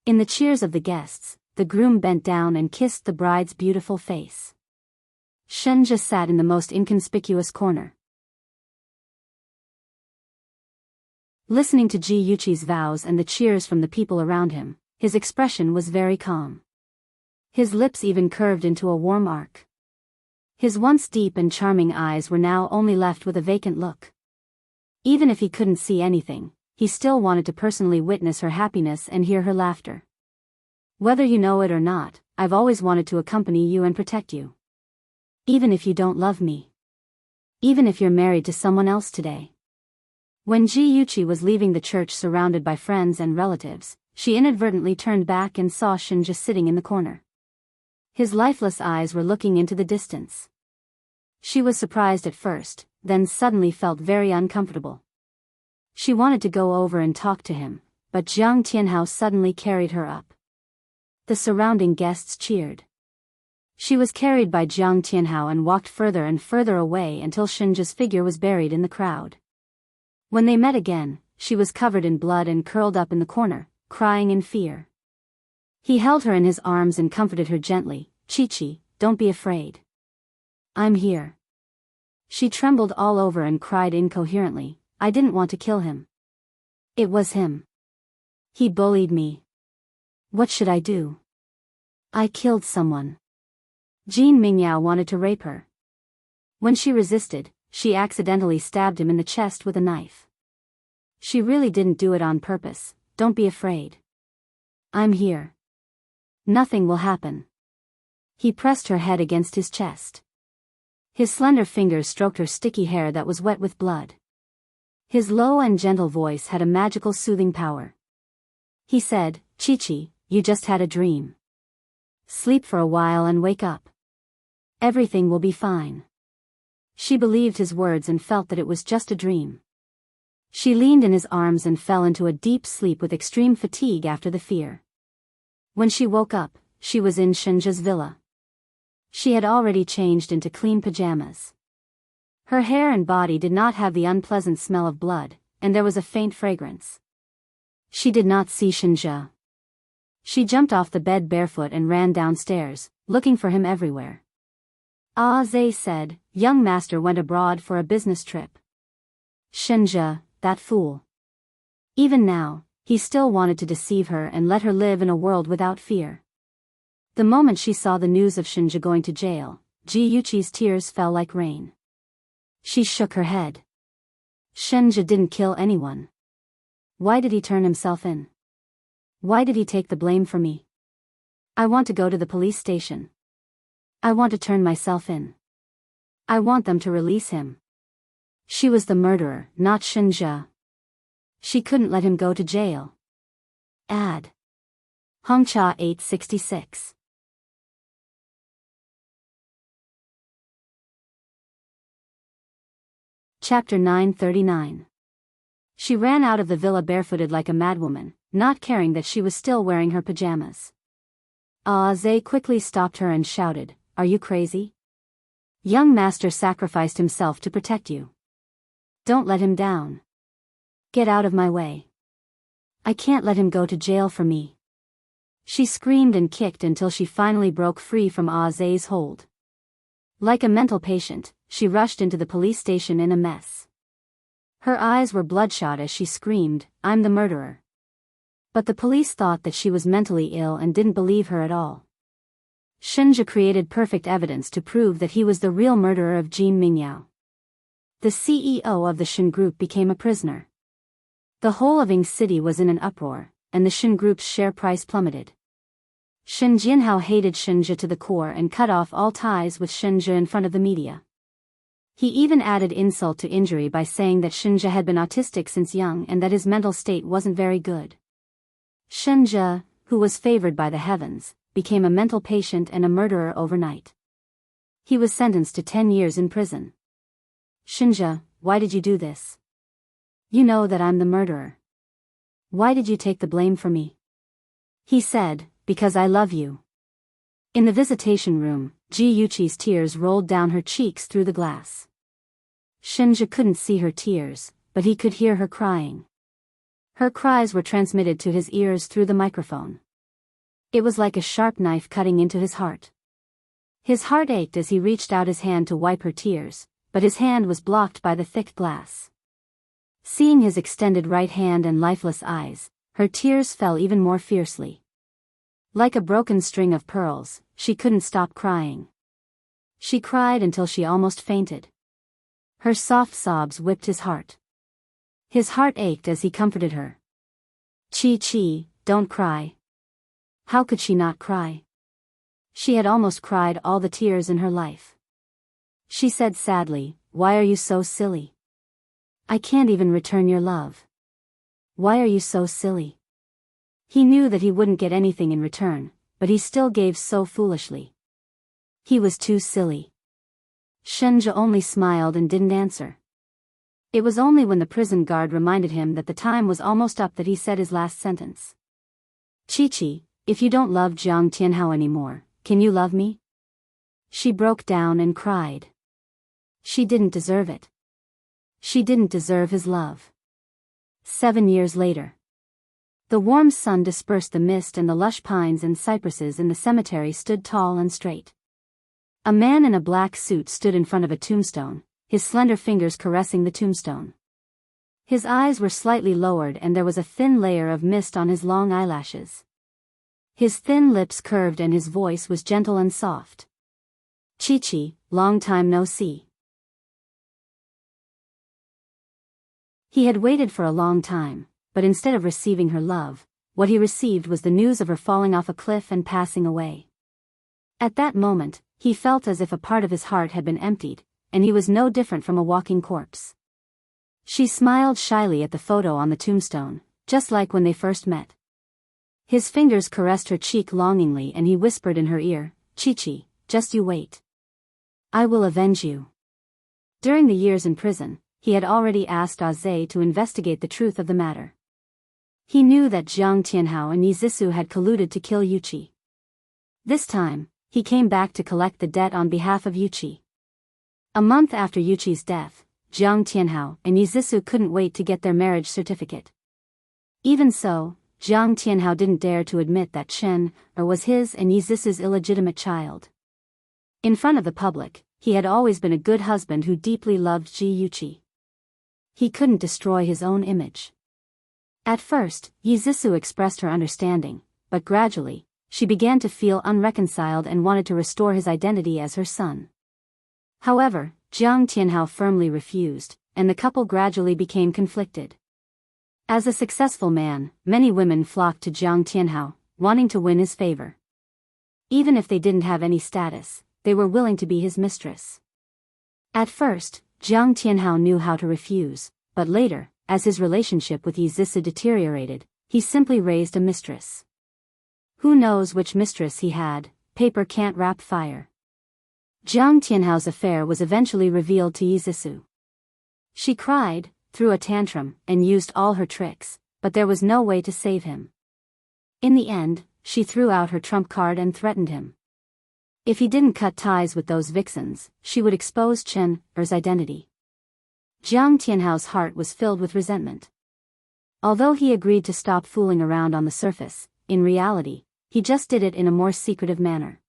In the cheers of the guests, the groom bent down and kissed the bride's beautiful face. Shenja sat in the most inconspicuous corner. Listening to Ji Yuqi's vows and the cheers from the people around him, his expression was very calm. His lips even curved into a warm arc. His once deep and charming eyes were now only left with a vacant look. Even if he couldn't see anything, he still wanted to personally witness her happiness and hear her laughter. Whether you know it or not, I've always wanted to accompany you and protect you. Even if you don't love me. Even if you're married to someone else today. When Ji Yuqi was leaving the church surrounded by friends and relatives, she inadvertently turned back and saw Shenja sitting in the corner. His lifeless eyes were looking into the distance. She was surprised at first, then suddenly felt very uncomfortable. She wanted to go over and talk to him, but Jiang Tianhao suddenly carried her up. The surrounding guests cheered. She was carried by Jiang Tianhao and walked further and further away until Shenja's figure was buried in the crowd. When they met again, she was covered in blood and curled up in the corner, crying in fear. He held her in his arms and comforted her gently. Chi-Chi, don't be afraid. I'm here. She trembled all over and cried incoherently, I didn't want to kill him. It was him. He bullied me. What should I do? I killed someone. Jean Mingyao wanted to rape her. When she resisted, she accidentally stabbed him in the chest with a knife. She really didn't do it on purpose, don't be afraid. I'm here. Nothing will happen. He pressed her head against his chest. His slender fingers stroked her sticky hair that was wet with blood. His low and gentle voice had a magical soothing power. He said, Chi-Chi, you just had a dream. Sleep for a while and wake up. Everything will be fine. She believed his words and felt that it was just a dream. She leaned in his arms and fell into a deep sleep with extreme fatigue after the fear. When she woke up, she was in Shenja's villa. She had already changed into clean pajamas. Her hair and body did not have the unpleasant smell of blood, and there was a faint fragrance. She did not see Shenja. She jumped off the bed barefoot and ran downstairs, looking for him everywhere. Zay said, young master went abroad for a business trip. Shenja, that fool. Even now, he still wanted to deceive her and let her live in a world without fear. The moment she saw the news of Shenja going to jail, Ji Yuqi's tears fell like rain. She shook her head. Shenja didn't kill anyone. Why did he turn himself in? Why did he take the blame for me? I want to go to the police station. I want to turn myself in. I want them to release him. She was the murderer, not Shenja. She couldn't let him go to jail. Ad. Hongcha 866. Chapter 939. She ran out of the villa barefooted like a madwoman, not caring that she was still wearing her pajamas. Zay quickly stopped her and shouted, "Are you crazy? Young master sacrificed himself to protect you. Don't let him down. Get out of my way. I can't let him go to jail for me." She screamed and kicked until she finally broke free from Zay's hold. Like a mental patient, she rushed into the police station in a mess. Her eyes were bloodshot as she screamed, "I'm the murderer." But the police thought that she was mentally ill and didn't believe her at all. Shenja created perfect evidence to prove that he was the real murderer of Jean Mingyao. The CEO of the Shen Group became a prisoner. The whole of Ying City was in an uproar, and the Shen Group's share price plummeted. Shen Jianhao hated Shenja to the core and cut off all ties with Shenja in front of the media. He even added insult to injury by saying that Shenja had been autistic since young and that his mental state wasn't very good. Shenja, who was favored by the heavens, became a mental patient and a murderer overnight. He was sentenced to 10 years in prison. "Shenja, why did you do this? You know that I'm the murderer. Why did you take the blame for me?" He said, "Because I love you." In the visitation room, Ji Yuqi's tears rolled down her cheeks through the glass. Shenja couldn't see her tears, but he could hear her crying. Her cries were transmitted to his ears through the microphone. It was like a sharp knife cutting into his heart. His heart ached as he reached out his hand to wipe her tears, but his hand was blocked by the thick glass. Seeing his extended right hand and lifeless eyes, her tears fell even more fiercely. Like a broken string of pearls, she couldn't stop crying. She cried until she almost fainted. Her soft sobs whipped his heart. His heart ached as he comforted her. "Chi, don't cry." How could she not cry? She had almost cried all the tears in her life. She said sadly, "Why are you so silly? I can't even return your love. Why are you so silly?" He knew that he wouldn't get anything in return, but he still gave so foolishly. He was too silly. Shenja only smiled and didn't answer. It was only when the prison guard reminded him that the time was almost up that he said his last sentence. "Chi, if you don't love Jiang Tianhao anymore, can you love me?" She broke down and cried. She didn't deserve it. She didn't deserve his love. 7 years later. The warm sun dispersed the mist and the lush pines and cypresses in the cemetery stood tall and straight. A man in a black suit stood in front of a tombstone, his slender fingers caressing the tombstone. His eyes were slightly lowered and there was a thin layer of mist on his long eyelashes. His thin lips curved and his voice was gentle and soft. "Chi, long time no see." He had waited for a long time, but instead of receiving her love, what he received was the news of her falling off a cliff and passing away. At that moment, he felt as if a part of his heart had been emptied, and he was no different from a walking corpse. She smiled shyly at the photo on the tombstone, just like when they first met. His fingers caressed her cheek longingly and he whispered in her ear, "Chi, just you wait. I will avenge you." During the years in prison, he had already asked Aze to investigate the truth of the matter. He knew that Jiang Tianhao and Yizisu had colluded to kill Yuqi. This time, he came back to collect the debt on behalf of Yuqi. A month after Yuqi's death, Jiang Tianhao and Yizisu couldn't wait to get their marriage certificate. Even so, Jiang Tianhao didn't dare to admit that Chen was his and Yizisu's illegitimate child. In front of the public, he had always been a good husband who deeply loved Ji Yuqi. He couldn't destroy his own image. At first, Yizisu expressed her understanding, but gradually, she began to feel unreconciled and wanted to restore his identity as her son. However, Jiang Tianhao firmly refused, and the couple gradually became conflicted. As a successful man, many women flocked to Jiang Tianhao, wanting to win his favor. Even if they didn't have any status, they were willing to be his mistress. At first, Jiang Tianhao knew how to refuse, but later, as his relationship with Yizisu deteriorated, he simply raised a mistress. Who knows which mistress he had? Paper can't wrap fire. Jiang Tianhao's affair was eventually revealed to Yizisu. She cried, threw a tantrum, and used all her tricks, but there was no way to save him. In the end, she threw out her trump card and threatened him. If he didn't cut ties with those vixens, she would expose Chen Er's identity. Jiang Tianhao's heart was filled with resentment. Although he agreed to stop fooling around on the surface, in reality, he just did it in a more secretive manner.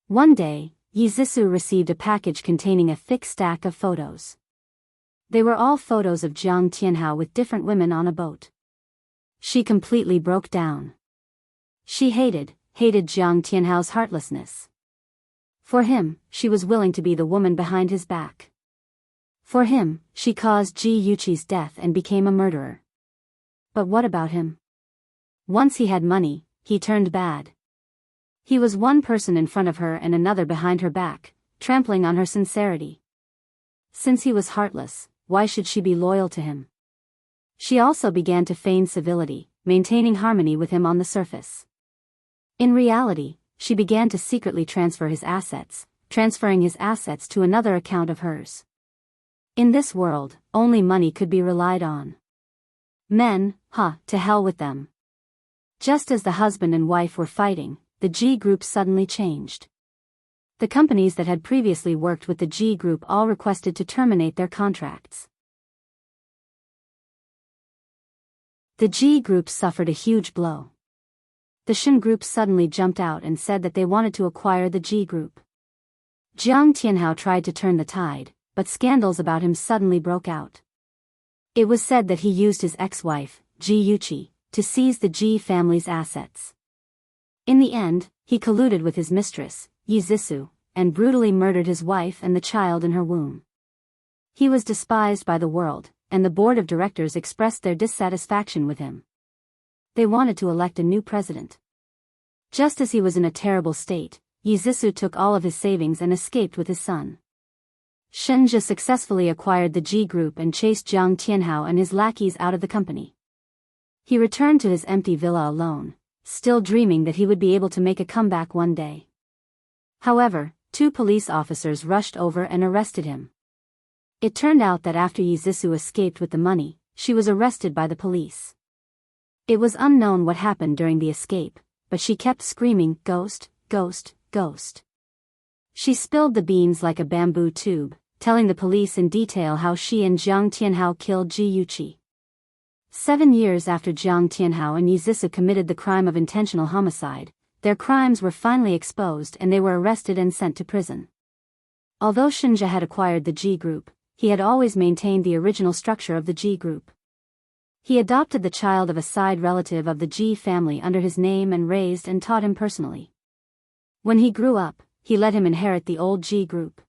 One day, Yizisu received a package containing a thick stack of photos. They were all photos of Jiang Tianhao with different women on a boat. She completely broke down. She hated Jiang Tianhao's heartlessness. For him, she was willing to be the woman behind his back. For him, she caused Ji Yuqi's death and became a murderer. But what about him? Once he had money, he turned bad. He was one person in front of her and another behind her back, trampling on her sincerity. Since he was heartless, why should she be loyal to him? She also began to feign civility, maintaining harmony with him on the surface. In reality, she began to secretly transfer his assets, transferring his assets to another account of hers. In this world, only money could be relied on. Men, to hell with them. Just as the husband and wife were fighting, the G Group suddenly changed. The companies that had previously worked with the G Group all requested to terminate their contracts. The G Group suffered a huge blow. The Shen Group suddenly jumped out and said that they wanted to acquire the G Group. Jiang Tianhao tried to turn the tide, but scandals about him suddenly broke out. It was said that he used his ex-wife, Ji Yuqi, to seize the Ji family's assets. In the end, he colluded with his mistress, Yizisu, and brutally murdered his wife and the child in her womb. He was despised by the world, and the board of directors expressed their dissatisfaction with him. They wanted to elect a new president. Just as he was in a terrible state, Yizisu took all of his savings and escaped with his son. Shenja successfully acquired the G Group and chased Jiang Tianhao and his lackeys out of the company. He returned to his empty villa alone, still dreaming that he would be able to make a comeback one day. However, 2 police officers rushed over and arrested him. It turned out that after Yizisu escaped with the money, she was arrested by the police. It was unknown what happened during the escape, but she kept screaming, "Ghost, ghost, ghost." She spilled the beans like a bamboo tube, telling the police in detail how she and Jiang Tianhao killed Ji Yuqi. 7 years after Jiang Tianhao and Yizisu committed the crime of intentional homicide, their crimes were finally exposed and they were arrested and sent to prison. Although Shenja had acquired the G Group, he had always maintained the original structure of the G Group. He adopted the child of a side relative of the Ji family under his name and raised and taught him personally. When he grew up, he let him inherit the old G Group.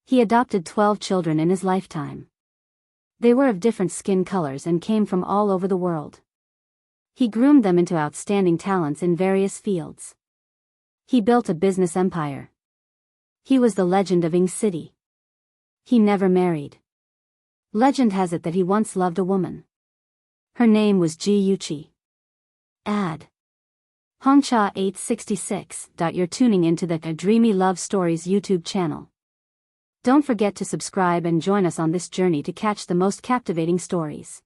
He adopted 12 children in his lifetime. They were of different skin colors and came from all over the world. He groomed them into outstanding talents in various fields. He built a business empire. He was the legend of Ing City. He never married. Legend has it that he once loved a woman. Her name was Ji Yuqi. Ad. Hongcha 866. You're tuning into the Dreamy Love Stories YouTube channel. Don't forget to subscribe and join us on this journey to catch the most captivating stories.